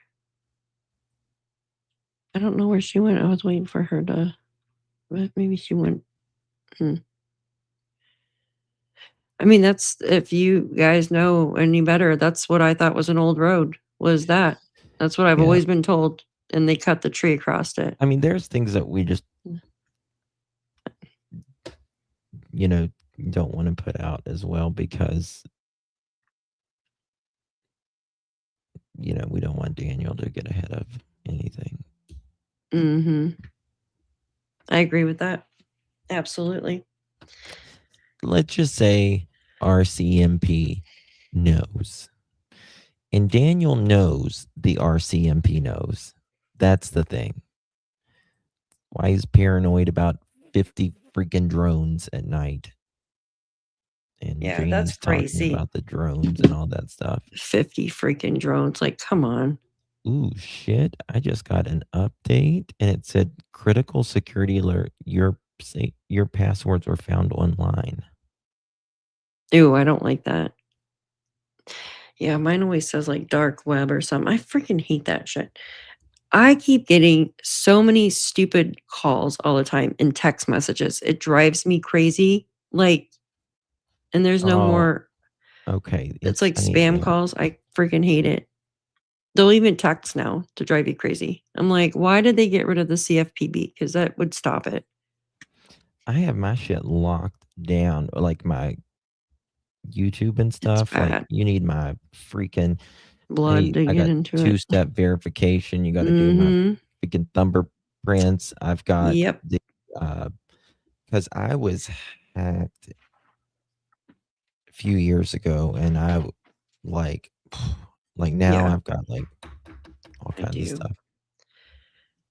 Speaker 4: I don't know where she went. I was waiting for her to, but maybe she went. I mean, that's, if you guys know any better, that's what I thought was an old road, was that. That's what I've always been told. And they cut the tree across it.
Speaker 1: I mean, there's things that we just, don't want to put out as well because, we don't want Daniel to get ahead of anything.
Speaker 4: Mm-hmm. I agree with that. Absolutely.
Speaker 1: Let's just say RCMP knows. And Daniel knows the RCMP knows. That's the thing. Why he's paranoid about 50 freaking drones at night. And
Speaker 4: Yeah,
Speaker 1: Janie's
Speaker 4: that's
Speaker 1: talking
Speaker 4: crazy.
Speaker 1: about the drones and all that stuff.
Speaker 4: 50 freaking drones. Like, come on.
Speaker 1: Ooh, shit. I just got an update and it said critical security alert. Your passwords were found online.
Speaker 4: Ew, I don't like that. Yeah, mine always says like dark web or something. I freaking hate that shit. I keep getting so many stupid calls all the time and text messages. It drives me crazy. Like, and there's no more.
Speaker 1: Okay.
Speaker 4: It's like spam calls. I freaking hate it. They'll even text now to drive you crazy. I'm like, why did they get rid of the CFPB? Because that would stop it.
Speaker 1: I have my shit locked down, like my YouTube and stuff. Like, you need my freaking
Speaker 4: blood to
Speaker 1: I
Speaker 4: get
Speaker 1: got
Speaker 4: into it.
Speaker 1: two-step verification. You got to do my freaking thumbprints. I've got the because I was hacked a few years ago, and I like now I've got like all kinds of stuff.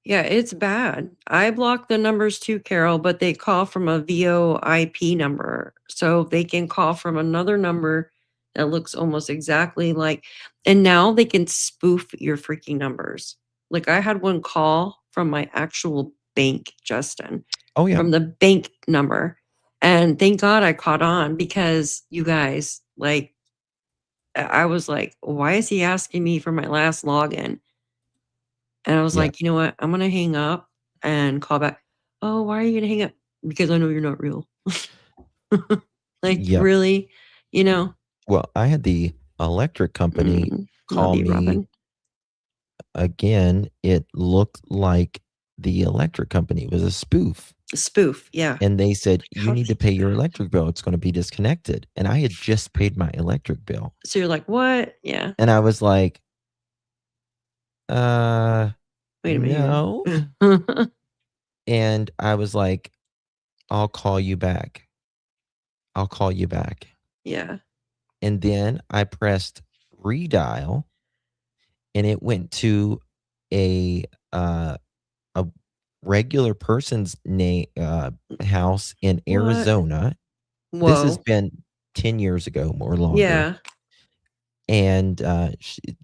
Speaker 4: Yeah, it's bad. I block the numbers too, Carol, but they call from a VoIP number. So they can call from another number that looks almost exactly like, and now they can spoof your freaking numbers. Like I had one call from my actual bank, Justin.
Speaker 1: Oh, yeah.
Speaker 4: From the bank number. And thank God I caught on because you guys, like, I was like, why is he asking me for my last login? And I was like, you know what? I'm going to hang up and call back. Oh, why are you going to hang up? Because I know you're not real. Like, really? You know?
Speaker 1: Well, I had the electric company call me. Robin. Again, it looked like the electric company was a spoof.
Speaker 4: A spoof, yeah.
Speaker 1: And they said, you need to pay your electric bill. It's going to be disconnected. And I had just paid my electric bill.
Speaker 4: So you're like, what? Yeah.
Speaker 1: And I was like,
Speaker 4: wait a minute.
Speaker 1: No. And I was like, I'll call you back. I'll call you back.
Speaker 4: Yeah.
Speaker 1: And then I pressed redial and it went to a regular person's name house in Arizona.
Speaker 4: Whoa.
Speaker 1: This has been 10 years ago, more longer.
Speaker 4: Yeah.
Speaker 1: And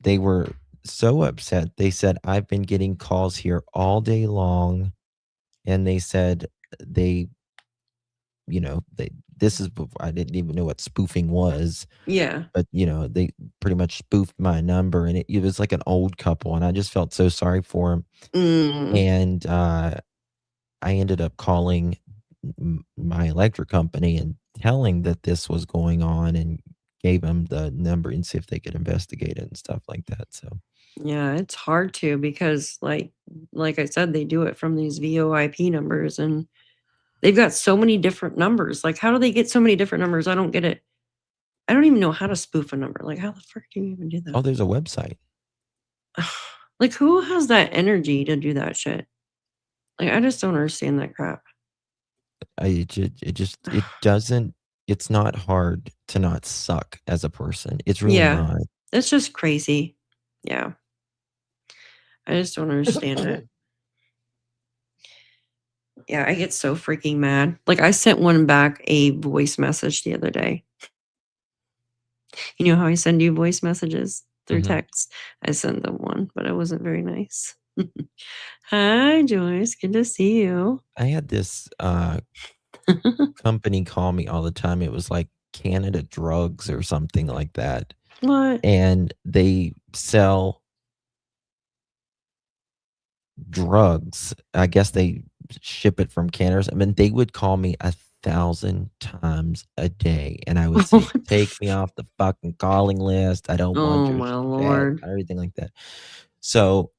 Speaker 1: they were so upset. They said, I've been getting calls here all day long. And they said this is, I didn't even know what spoofing was.
Speaker 4: Yeah.
Speaker 1: But, they pretty much spoofed my number and it was like an old couple. And I just felt so sorry for them. And I ended up calling my electric company and telling that this was going on and gave them the number and see if they could investigate it and stuff like that. So
Speaker 4: yeah, it's hard to because like I said, they do it from these VoIP numbers and they've got so many different numbers. Like, how do they get so many different numbers? I don't get it. I don't even know how to spoof a number. Like, how the frick do you even do that?
Speaker 1: Oh, there's a website.
Speaker 4: Like, who has that energy to do that shit? Like, I just don't understand that crap.
Speaker 1: It doesn't, it's not hard to not suck as a person. It's really not.
Speaker 4: It's just crazy. Yeah. I just don't understand it. Yeah, I get so freaking mad. Like, I sent one back a voice message the other day. You know how I send you voice messages through text? I sent them one, but it wasn't very nice. Hi, Joyce. Good to see you.
Speaker 1: I had this company call me all the time. It was like Canada Drugs or something like that.
Speaker 4: What?
Speaker 1: And they sell drugs. I guess they ship it from Canada. I mean, they would call me 1,000 times a day, and I would say, "Take me off the fucking calling list. I don't want your
Speaker 4: my Lord.
Speaker 1: everything like that." So,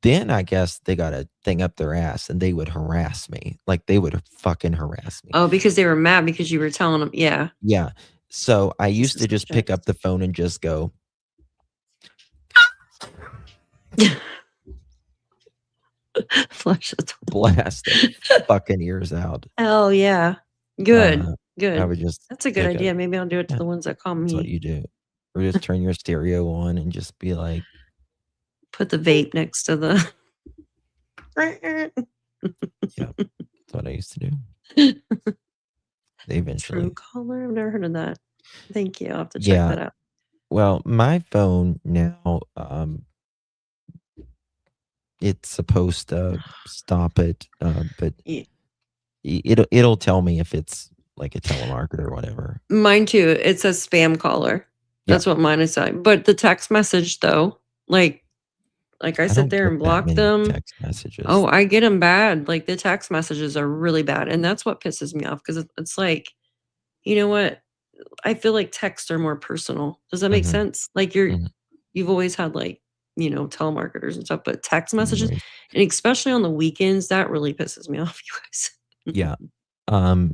Speaker 1: then I guess they got a thing up their ass, and they would harass me. Like they would fucking harass me.
Speaker 4: Oh, because they were mad because you were telling them, yeah.
Speaker 1: Yeah. So I used to just pick up the phone and just go.
Speaker 4: Flush the toilet.
Speaker 1: Blast their fucking ears out.
Speaker 4: Hell yeah. Good. Good.
Speaker 1: I would just.
Speaker 4: That's a good idea. Maybe I'll do it to the ones that call me.
Speaker 1: That's what you do. Or just turn your stereo on and just be like.
Speaker 4: Put the vape next to the.
Speaker 1: Yeah. That's what I used to do. eventually.
Speaker 4: Truecaller? I've never heard of that. Thank you. I'll have to check
Speaker 1: Yeah.
Speaker 4: that out.
Speaker 1: Well, my phone now, it's supposed to stop it, but
Speaker 4: Yeah.
Speaker 1: it'll tell me if it's like a telemarketer or whatever.
Speaker 4: Mine too. It says spam caller. That's what mine is saying. But the text message though, like I sit
Speaker 1: don't
Speaker 4: there
Speaker 1: get
Speaker 4: and
Speaker 1: that
Speaker 4: block
Speaker 1: many
Speaker 4: them.
Speaker 1: text messages.
Speaker 4: Oh, I get them bad. Like the text messages are really bad, and that's what pisses me off because it's like, you know what? I feel like texts are more personal. Does that make
Speaker 1: Mhm.
Speaker 4: sense? Like you've always had like, you know, telemarketers and stuff, but text messages,
Speaker 1: Right.
Speaker 4: and especially on the weekends, that really pisses me off, you guys.
Speaker 1: Yeah.
Speaker 4: Oh,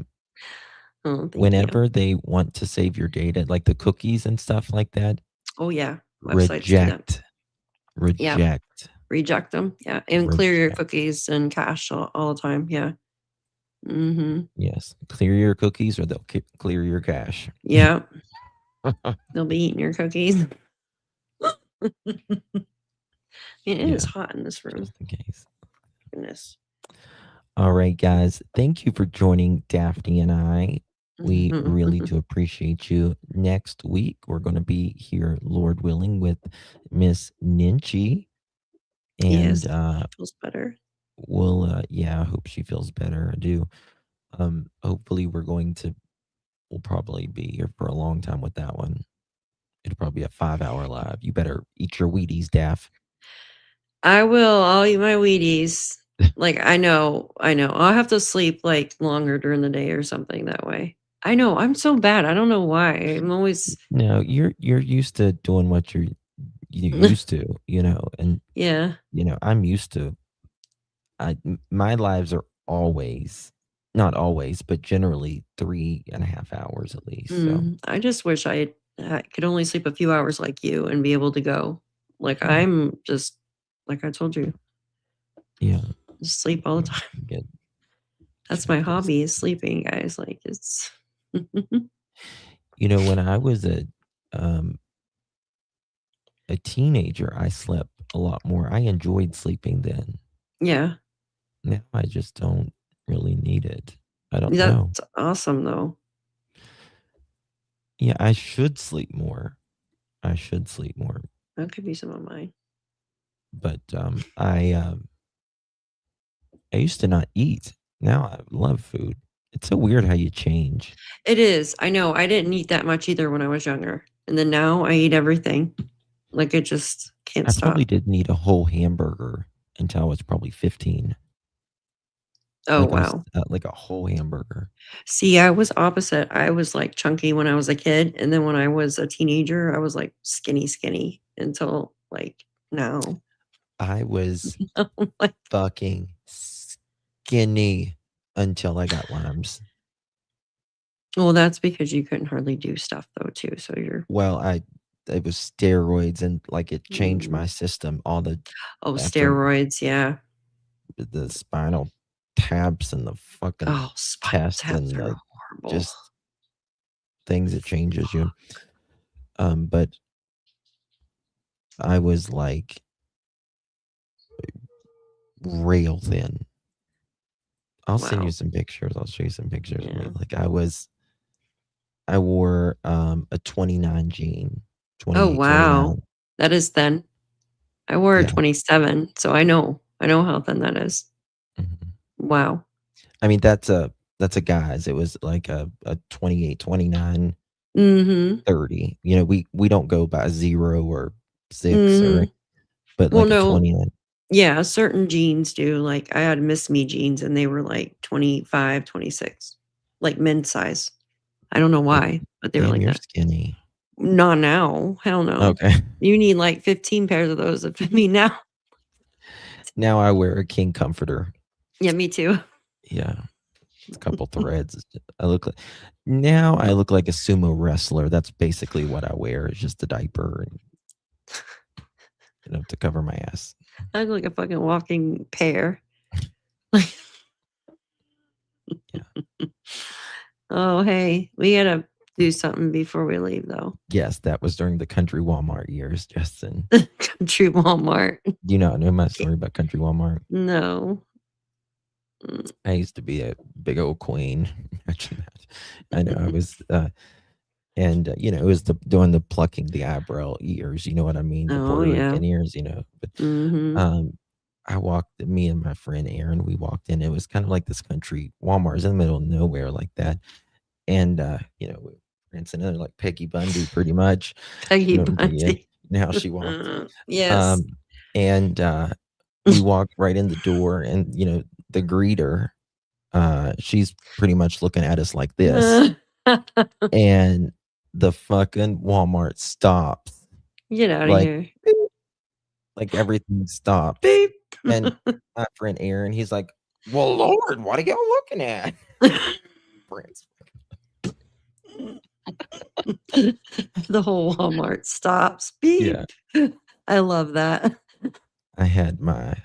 Speaker 4: thank you.
Speaker 1: Whenever they want to save your data, like the cookies and stuff like that,
Speaker 4: Oh yeah, websites do that.
Speaker 1: reject.
Speaker 4: Reject them. Yeah, and clear your cookies and cache all the time. Yeah. Mm-hmm.
Speaker 1: Yes, clear your cookies or they'll clear your cache.
Speaker 4: Yeah. They'll be eating your cookies. It is hot in this room.
Speaker 1: Just in case.
Speaker 4: Goodness.
Speaker 1: All right, guys. Thank you for joining Daphne and I. We really do appreciate you. Next week, we're going to be here, Lord willing, with Miss Ninchi. And
Speaker 4: feels better.
Speaker 1: We'll, I hope she feels better. I do. Hopefully, we'll probably be here for a long time with that one. It'll probably be a 5-hour live. You better eat your Wheaties, Daph.
Speaker 4: I will. I'll eat my Wheaties. Like, I know. I'll have to sleep like longer during the day or something that way. I know. I'm so bad. I don't know why. I'm always.
Speaker 1: No, you're used to doing what you used to, you know, and
Speaker 4: yeah,
Speaker 1: you know, I'm used to. My lives are always, not always, but generally 3.5 hours at least. So
Speaker 4: I just wish I could only sleep a few hours like you and be able to go. Like I'm just like I told you.
Speaker 1: Yeah,
Speaker 4: just sleep all the time.
Speaker 1: Good.
Speaker 4: That's my hobby is sleeping, guys. Like it's.
Speaker 1: You know, when I was a teenager, I slept a lot more. I enjoyed sleeping then.
Speaker 4: Yeah.
Speaker 1: Now I just don't really need it. I don't know.
Speaker 4: That's awesome though.
Speaker 1: Yeah, I should sleep more. That
Speaker 4: could be some of mine.
Speaker 1: But I used to not eat. Now I love food. It's so weird how you change.
Speaker 4: It is. I know. I didn't eat that much either when I was younger. And then now I eat everything. Like it just can't stop.
Speaker 1: I probably didn't eat a whole hamburger until I was probably 15.
Speaker 4: Oh,
Speaker 1: like
Speaker 4: wow.
Speaker 1: Like a whole hamburger.
Speaker 4: See, I was opposite. I was like chunky when I was a kid. And then when I was a teenager, I was like skinny until like now.
Speaker 1: I was fucking skinny until I got Lyme's.
Speaker 4: Well, that's because you couldn't hardly do stuff though, too. So you're.
Speaker 1: Well, it was steroids and like it changed my system. All the.
Speaker 4: Steroids. Yeah.
Speaker 1: The spinal taps and the fucking test and the just things it changes you. But I was like rail thin. I'll send you some pictures. I'll show you some pictures of me. Like I wore a 29 jean.
Speaker 4: Oh wow. 29. That is thin. I wore a 27, so I know how thin that is. Mm-hmm. Wow.
Speaker 1: I mean that's a guy's. It was like a 28, 29, 30. You know, we don't go by 0 or 6 or but like 29.
Speaker 4: Yeah, certain jeans do. Like I had Miss Me jeans and they were like 25, 26. Like men's size. I don't know why, but they were like
Speaker 1: you're
Speaker 4: that.
Speaker 1: Skinny.
Speaker 4: Not now. Hell no.
Speaker 1: Okay.
Speaker 4: You need like 15 pairs of those to fit me now.
Speaker 1: Now I wear a king comforter.
Speaker 4: Yeah, me too.
Speaker 1: Yeah. A couple threads. I look like a sumo wrestler. That's basically what I wear. It's just a diaper and to cover my ass.
Speaker 4: I look like a fucking walking pear. Oh, hey, we gotta do something before we leave, though.
Speaker 1: Yes, that was during the Country Walmart years, Justin.
Speaker 4: Country Walmart.
Speaker 1: Do you not know my story about Country Walmart?
Speaker 4: No.
Speaker 1: I used to be a big old queen. Imagine that. I know I was, and it was doing the plucking the eyebrow ears. You know what I mean? The Puerto Rican ears. But me and my friend Aaron, we walked in. It was kind of like this country Walmart. It's in the middle of nowhere like that, and it's another like Peggy Bundy, pretty much.
Speaker 4: Peggy Bundy.
Speaker 1: Now she walked.
Speaker 4: Yes.
Speaker 1: And we walked right in the door, and the greeter, she's pretty much looking at us like this, and the fucking Walmart stops.
Speaker 4: Get out of here.
Speaker 1: Beep, like everything stops.
Speaker 4: Beep.
Speaker 1: And my friend Aaron, he's like, "Well, Lord, what are y'all looking at?"
Speaker 4: The whole Walmart stops. Beep. Yeah. I love that.
Speaker 1: I had my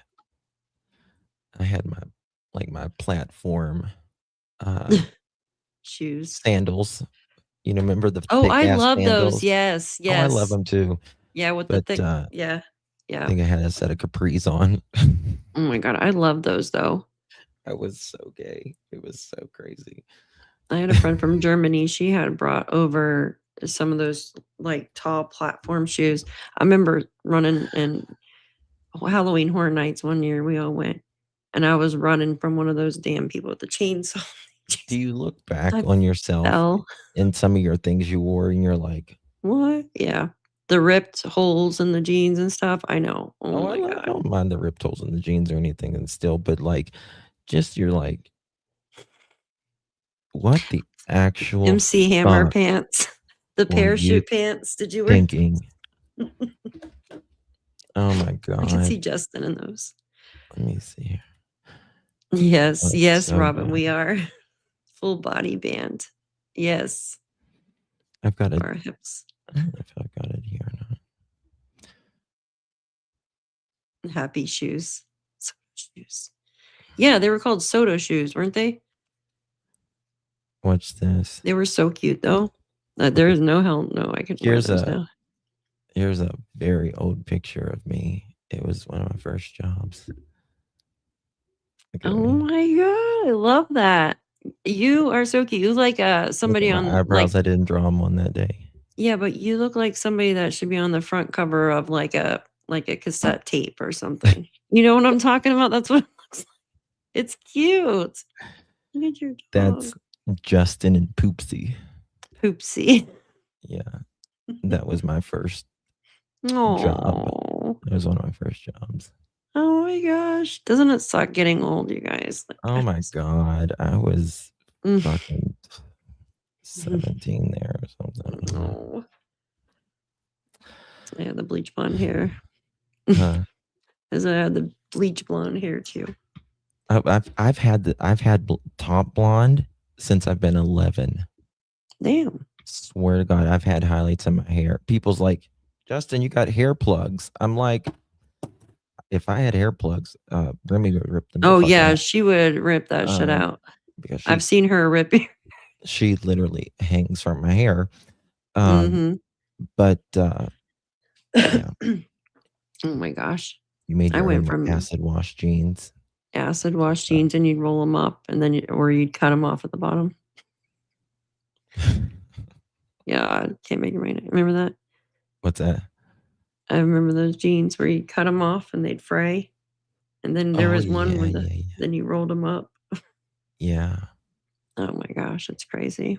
Speaker 1: my platform
Speaker 4: shoes,
Speaker 1: sandals. Remember the
Speaker 4: I love
Speaker 1: sandals?
Speaker 4: Those. Yes.
Speaker 1: Oh, I love them too.
Speaker 4: Yeah, with the thick. Yeah.
Speaker 1: I think I had a set of capris on.
Speaker 4: Oh my God, I love those though.
Speaker 1: I was so gay. It was so crazy.
Speaker 4: I had a friend from Germany. She had brought over some of those like tall platform shoes. I remember running in Halloween Horror Nights one year. We all went, and I was running from one of those damn people with the chainsaw.
Speaker 1: Do you look back on yourself and some of your things you wore, and you're like,
Speaker 4: what? Yeah. The ripped holes in the jeans and stuff. I know. Oh my God.
Speaker 1: I don't mind the ripped holes in the jeans or anything, and still, but like, just you're like, what the actual
Speaker 4: MC Hammer pants, the parachute pants? Did you wear?
Speaker 1: Thinking. Oh my God!
Speaker 4: I can see Justin in those.
Speaker 1: Let me see here.
Speaker 4: Yes, so Robin. Bad. We are full body band. Yes.
Speaker 1: I've got it.
Speaker 4: Our hips.
Speaker 1: I don't know if I've got it here or
Speaker 4: not. Happy shoes. Shoes. Yeah, they were called Soda shoes, weren't they?
Speaker 1: What's this?
Speaker 4: They were so cute though. There is no hell no. I can wear those now.
Speaker 1: Here's a very old picture of me. It was one of my first jobs.
Speaker 4: Oh my God, I love that. You are so cute. You look like somebody on
Speaker 1: eyebrows. I didn't draw them on that day.
Speaker 4: Yeah, but you look like somebody that should be on the front cover of like a cassette tape or something. You know what I'm talking about? That's what it looks like. It's cute. Look at your dog.
Speaker 1: That's Justin and Poopsie.
Speaker 4: Poopsie.
Speaker 1: Yeah. That was my first job. That was one of my first jobs.
Speaker 4: Oh my gosh. Doesn't it suck getting old, you guys?
Speaker 1: Oh my God. I was fucking 17 there or something.
Speaker 4: Oh. I had the bleach blonde hair. As I had the bleach blonde hair too.
Speaker 1: I've had top blonde since I've been 11.
Speaker 4: Damn.
Speaker 1: Swear to God, I've had highlights in my hair. People's like, Justin, you got hair plugs. I'm like, if I had hair plugs, Remy would rip them.
Speaker 4: Oh yeah, she would rip that shit out. Because I've seen her rip it.
Speaker 1: She literally hangs from my hair. But yeah.
Speaker 4: Oh my gosh.
Speaker 1: You made your own from acid wash jeans.
Speaker 4: Acid wash jeans, and you'd roll them up, and then you'd cut them off at the bottom. Yeah, I can't make your mind. Remember that?
Speaker 1: What's that?
Speaker 4: I remember those jeans where you cut them off and they'd fray, and then there was one with then you rolled them up.
Speaker 1: Yeah.
Speaker 4: Oh my gosh, it's crazy.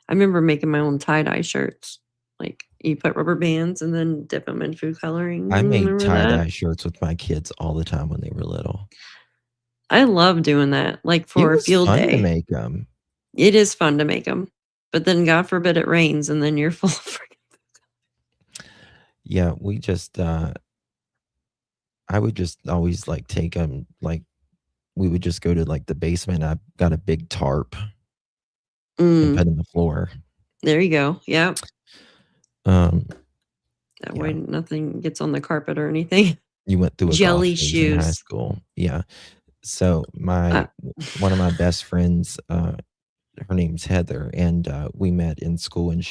Speaker 4: I remember making my own tie-dye shirts. Like you put rubber bands and then dip them in food coloring.
Speaker 1: I made tie-dye shirts with my kids all the time when they were little.
Speaker 4: I love doing that. Like for a field day.
Speaker 1: It was fun to make them.
Speaker 4: It is fun to make them. But then God forbid it rains and then you're full of freaking.
Speaker 1: Yeah, we just I would just always like take them, like we would just go to like the basement. I got a big tarp and put in the floor.
Speaker 4: There you go. Yeah. That way nothing gets on the carpet or anything.
Speaker 1: You went through a
Speaker 4: jelly shoes
Speaker 1: in high school. Yeah. So one of my best friends, her name's Heather, and we met in school, and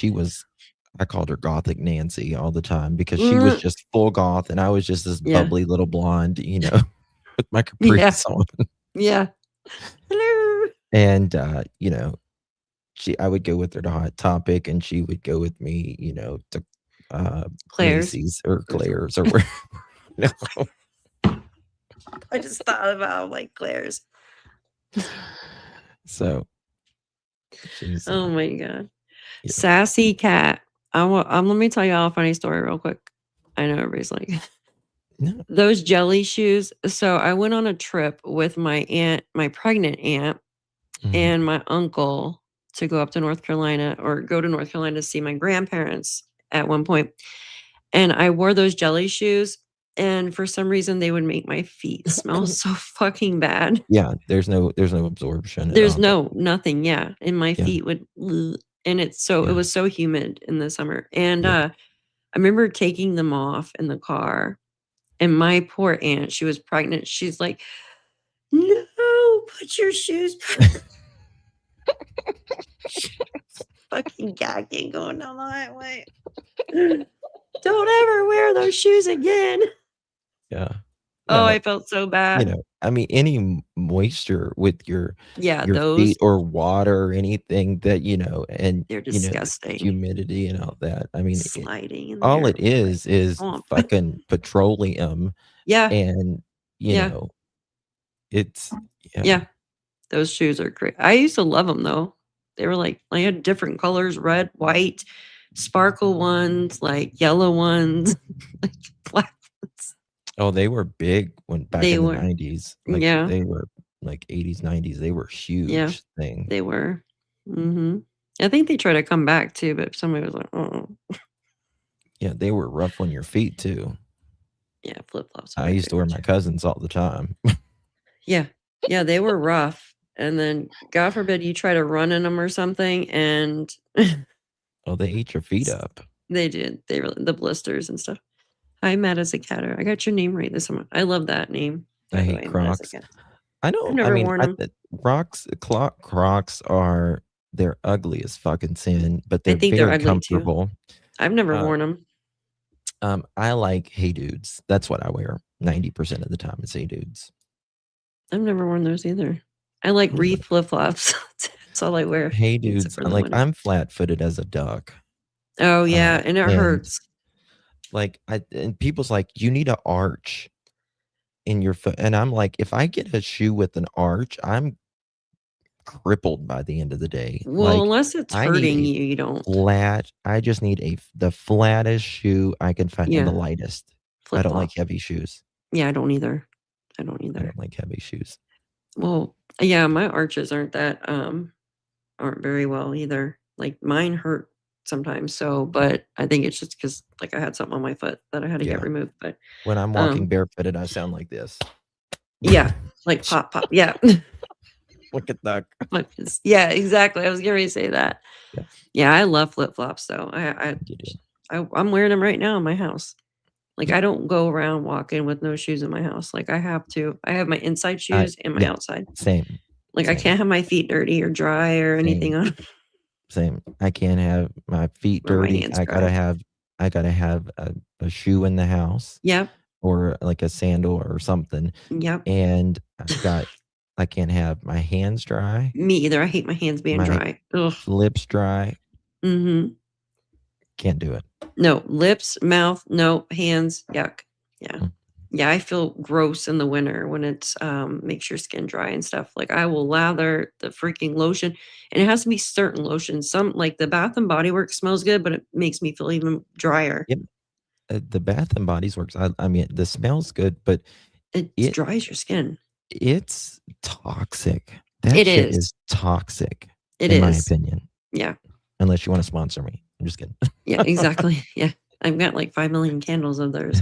Speaker 1: I called her Gothic Nancy all the time because she was just full goth and I was just this bubbly little blonde, with my capris on.
Speaker 4: Yeah. Hello.
Speaker 1: And you know, I would go with her to Hot Topic, and she would go with me, you know, to
Speaker 4: Claire's.
Speaker 1: Macy's or Claire's or where. No.
Speaker 4: I just thought about like Claire's.
Speaker 1: So she's
Speaker 4: Oh my god. Sassy cat. Let me tell y'all a funny story real quick. I know everybody's like
Speaker 1: No.
Speaker 4: those jelly shoes. So I went on a trip with my aunt, my pregnant aunt, and my uncle to go up to North Carolina or go to North Carolina to see my grandparents at one point. And I wore those jelly shoes, and for some reason they would make my feet smell so fucking bad.
Speaker 1: Yeah, there's no absorption.
Speaker 4: There's nothing, yeah. And my feet would and it was so humid in the summer. And I remember taking them off in the car, and my poor aunt, she was pregnant. She's like, "No, put your shoes back." Fucking gagging going down the highway. Don't ever wear those shoes again.
Speaker 1: Yeah.
Speaker 4: Oh, I felt so bad.
Speaker 1: You know, I mean, any moisture with your
Speaker 4: those
Speaker 1: feet or water or anything that, you know, and
Speaker 4: they're
Speaker 1: you know,
Speaker 4: disgusting.
Speaker 1: humidity and all that. I mean,
Speaker 4: sliding in
Speaker 1: all
Speaker 4: there.
Speaker 1: it is fucking petroleum.
Speaker 4: Yeah.
Speaker 1: And you know, it's
Speaker 4: yeah. Those shoes are great. I used to love them though. They were like, I had different colors, red, white, sparkle ones, like yellow ones, like black ones.
Speaker 1: Oh, they were big back in the 90s. Like,
Speaker 4: yeah.
Speaker 1: They were like 80s, 90s. They were huge thing.
Speaker 4: They were. I think they try to come back too, but somebody was like, oh.
Speaker 1: Yeah, they were rough on your feet too.
Speaker 4: Yeah, flip-flops.
Speaker 1: I used to wear my cousins all the time.
Speaker 4: Yeah. Yeah, they were rough. And then, God forbid, you try to run in them or something, and
Speaker 1: oh, they ate your feet up.
Speaker 4: They did. They really the blisters and stuff. Hi, Matt as a catter. I got your name right this time. I love that name.
Speaker 1: I hate Crocs. I know.
Speaker 4: I've never worn them.
Speaker 1: Crocs are they're ugly as fucking sin, but they're
Speaker 4: think
Speaker 1: very
Speaker 4: they're ugly
Speaker 1: comfortable.
Speaker 4: too. I've never worn them.
Speaker 1: I like Hey Dudes. That's what I wear 90% of the time. Is Hey Dudes.
Speaker 4: I've never worn those either. I like Reef flip flops. That's all I wear.
Speaker 1: Hey Dudes. I'm flat footed as a duck.
Speaker 4: Oh yeah, and it hurts.
Speaker 1: Like and people's like, you need an arch in your foot, and I'm like, if I get a shoe with an arch, I'm crippled by the end of the day.
Speaker 4: Well,
Speaker 1: like,
Speaker 4: unless it's hurting you, you don't.
Speaker 1: Flat. I just need the flattest shoe I can find, and the lightest. I don't like heavy shoes.
Speaker 4: Yeah, I don't either. I don't
Speaker 1: like heavy shoes.
Speaker 4: Well, yeah, my arches aren't very well either. Like mine hurt sometimes. So, but I think it's just because like I had something on my foot that I had to get removed. But
Speaker 1: when I'm walking barefooted, I sound like this.
Speaker 4: Yeah, like pop, pop. Yeah.
Speaker 1: Look at that.
Speaker 4: Yeah, exactly. I was getting ready to say that. Yeah, I love flip flops though. I'm wearing them right now in my house. Like I don't go around walking with no shoes in my house. Like I have to. I have my inside shoes and my outside.
Speaker 1: Same.
Speaker 4: Like I can't have my feet dirty or dry or anything on.
Speaker 1: Same. I can't have my feet dirty. I gotta have a shoe in the house.
Speaker 4: Yep.
Speaker 1: Or like a sandal or something.
Speaker 4: Yep.
Speaker 1: And I can't have my hands dry.
Speaker 4: Me either. I hate my hands being dry. Ugh.
Speaker 1: Lips dry. Can't do it.
Speaker 4: No, lips, mouth, no, hands, yuck. Yeah. Yeah, I feel gross in the winter when it's makes your skin dry and stuff. Like I will lather the freaking lotion, and it has to be certain lotion. Some like the Bath and Body Works smells good, but it makes me feel even drier.
Speaker 1: Yep. The Bath and Body Works. I mean, the smell's good, but
Speaker 4: it dries your skin.
Speaker 1: It's toxic. That
Speaker 4: shit
Speaker 1: is toxic. In my opinion.
Speaker 4: Yeah.
Speaker 1: Unless you want to sponsor me. I'm just kidding.
Speaker 4: Yeah, exactly. Yeah. I've got like 5 million candles of theirs.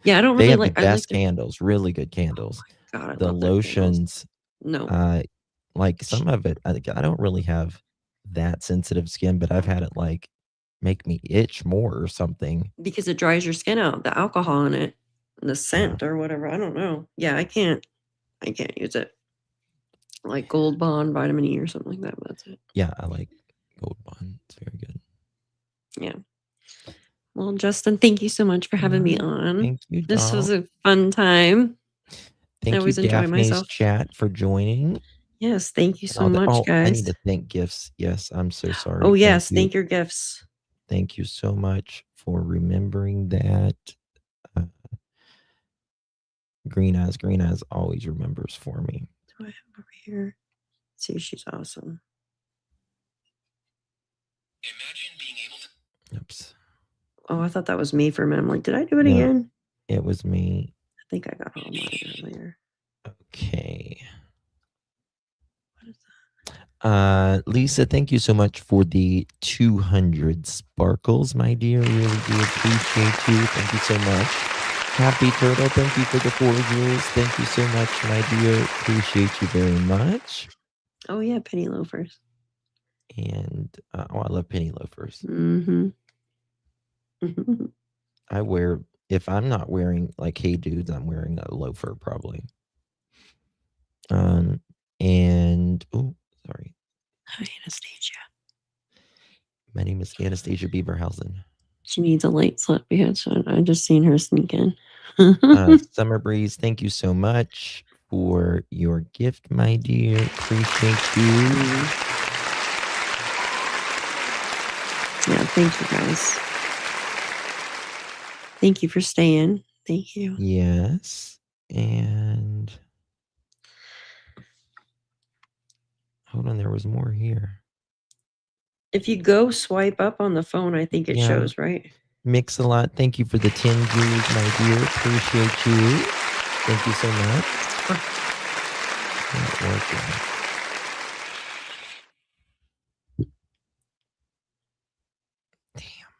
Speaker 4: Yeah, I don't really
Speaker 1: like the best candles, really good candles.
Speaker 4: Oh, God,
Speaker 1: the lotions.
Speaker 4: No.
Speaker 1: Like some of it, I don't really have that sensitive skin, but I've had it like make me itch more or something.
Speaker 4: Because it dries your skin out, the alcohol in it, and the scent or whatever. I don't know. Yeah, I can't use it. Like Gold Bond, vitamin E or something like that, but that's it.
Speaker 1: Yeah, I like Gold Bond. It's very good.
Speaker 4: Yeah. Well, Justin, thank you so much for having me on.
Speaker 1: Thank you,
Speaker 4: This was a fun time.
Speaker 1: Thank
Speaker 4: I always
Speaker 1: you,
Speaker 4: enjoy
Speaker 1: Daphne's
Speaker 4: myself.
Speaker 1: chat, for joining.
Speaker 4: Yes, thank you
Speaker 1: and
Speaker 4: so
Speaker 1: all
Speaker 4: much,
Speaker 1: I
Speaker 4: guys.
Speaker 1: need to thank gifts. Yes, I'm so sorry.
Speaker 4: Oh, yes,
Speaker 1: you.
Speaker 4: thank your gifts.
Speaker 1: Thank you so much for remembering that. Green Eyes always remembers for me.
Speaker 4: Do I have over here? Let's see, she's awesome.
Speaker 3: Imagine being able to.
Speaker 1: Oops.
Speaker 4: Oh, I thought that was me for a minute. I'm like, did I do it
Speaker 1: No,
Speaker 4: again?
Speaker 1: it was me.
Speaker 4: I think I got all mine earlier.
Speaker 1: Okay.
Speaker 4: What is that?
Speaker 1: Lisa, thank you so much for the 200 sparkles, my dear. Really do appreciate you. Thank you so much. Happy Turtle, thank you for the 4 years. Thank you so much, my dear. Appreciate you very much.
Speaker 4: Oh, yeah, penny loafers.
Speaker 1: And, oh, I love penny loafers.
Speaker 4: Mm-hmm.
Speaker 1: I wear, if I'm not wearing, like, Hey Dudes, I'm wearing a loafer, probably. And, oh, sorry.
Speaker 4: Hi, Anastasia.
Speaker 1: My name is Anastasia Beaverhausen.
Speaker 4: She needs a late slip. Yeah, so I just seen her sneak in.
Speaker 1: Summer Breeze, thank you so much for your gift, my dear. Appreciate you.
Speaker 4: Yeah, thank you guys. Thank you for staying. Thank you.
Speaker 1: Yes. And hold on, there was more here.
Speaker 4: If you go swipe up on the phone, I think it shows, right?
Speaker 1: Mix a lot. Thank you for the 10 views, my dear. Appreciate you. Thank you so much. Not working. Damn.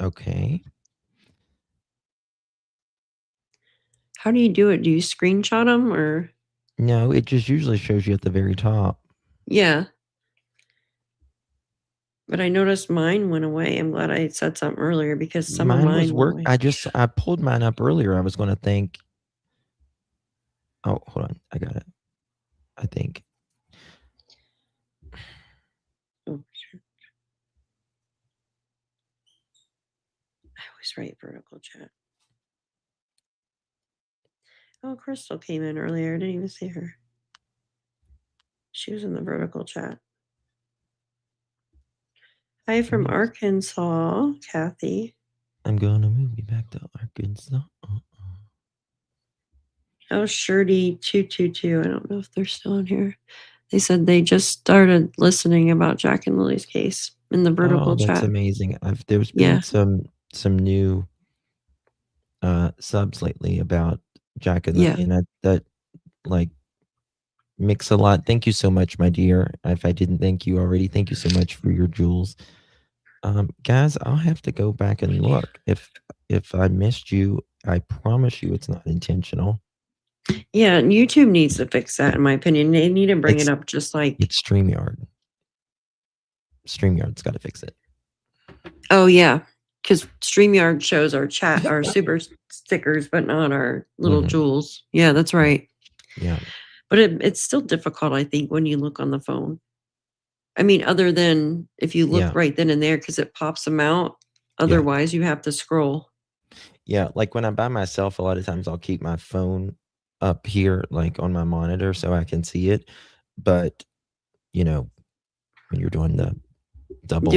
Speaker 1: Okay.
Speaker 4: How do you do it? Do you screenshot them or?
Speaker 1: No, it just usually shows you at the very top.
Speaker 4: Yeah. But I noticed mine went away. I'm glad I said something earlier because some of mine went away.
Speaker 1: I pulled mine up earlier. I was going to think. Oh, hold on. I got it. I think.
Speaker 4: Oh, shit. I always write vertical chat. Oh, Crystal came in earlier. I didn't even see her. She was in the vertical chat. Hi from Arkansas, Kathy.
Speaker 1: I'm going to move you back to Arkansas.
Speaker 4: Oh, Shirty222. I don't know if they're still in here. They said they just started listening about Jack and Lily's case in the vertical chat.
Speaker 1: That's amazing. There's been some new subs lately about Jack and Lily, and that like mix a lot. Thank you so much, my dear. If I didn't thank you already, thank you so much for your jewels. Guys, I'll have to go back and look. If I missed you, I promise you it's not intentional.
Speaker 4: Yeah, YouTube needs to fix that, in my opinion. They need to bring it up just like...
Speaker 1: It's StreamYard. StreamYard's got to fix it.
Speaker 4: Oh, yeah, because StreamYard shows our chat, our super stickers, but not our little jewels. Yeah, that's right.
Speaker 1: Yeah.
Speaker 4: But it's still difficult, I think, when you look on the phone. I mean, other than if you look right then and there, because it pops them out. Otherwise, you have to scroll.
Speaker 1: Yeah, like when I'm by myself, a lot of times I'll keep my phone up here, like on my monitor, so I can see it. But, you know, when you're doing the double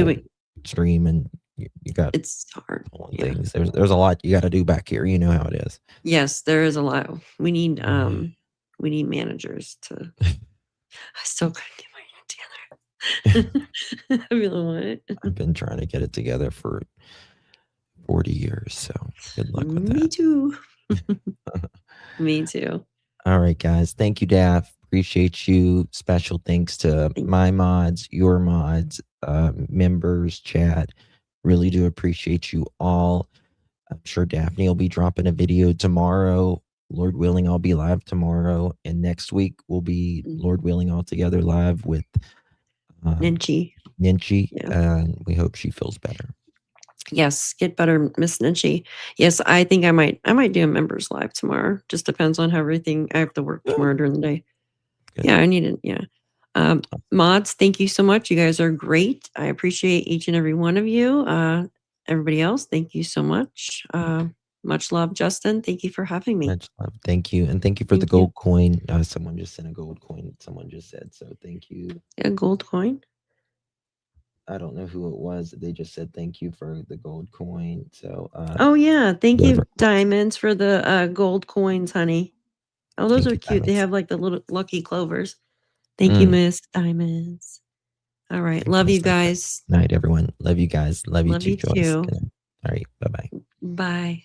Speaker 1: stream and you got
Speaker 4: it's hard
Speaker 1: things, there's a lot you got to do back here. You know how it is.
Speaker 4: Yes, there is a lot. We need managers to... I still couldn't get my together. I really what?
Speaker 1: I've been trying to get it together for 40 years, so good luck with that.
Speaker 4: Me too. Me too.
Speaker 1: All right, guys. Thank you, Daph. Appreciate you. Special thanks to my mods, your mods, members, chat. Really do appreciate you all. I'm sure Daphne will be dropping a video tomorrow. Lord willing, I'll be live tomorrow. And next week, we'll be, Lord willing, all together live with
Speaker 4: Ninchi.
Speaker 1: And we hope she feels better.
Speaker 4: Yes, get better, Miss Ninchi. Yes, I think I might do a members live tomorrow. Just depends on how everything. I have to work tomorrow during the day. Good. Yeah, I need it. Yeah. Mods, thank you so much. You guys are great. I appreciate each and every one of you. Everybody else, thank you so much. Much love, Justin. Thank you for having me.
Speaker 1: Much love. Thank you. And thank you for the gold coin. Someone just sent a gold coin. Someone just said, so thank you.
Speaker 4: A gold coin?
Speaker 1: I don't know who it was. They just said thank you for the gold coin. So
Speaker 4: oh yeah, thank you, Diamonds, for the gold coins, honey. Oh, those are cute. They have like the little lucky clovers. Thank you, Miss Diamonds. All right. Love you guys.
Speaker 1: Night, everyone. Love you guys. Love you
Speaker 4: Love
Speaker 1: too,
Speaker 4: you
Speaker 1: Joyce.
Speaker 4: too.
Speaker 1: All right. Bye-bye.
Speaker 4: Bye.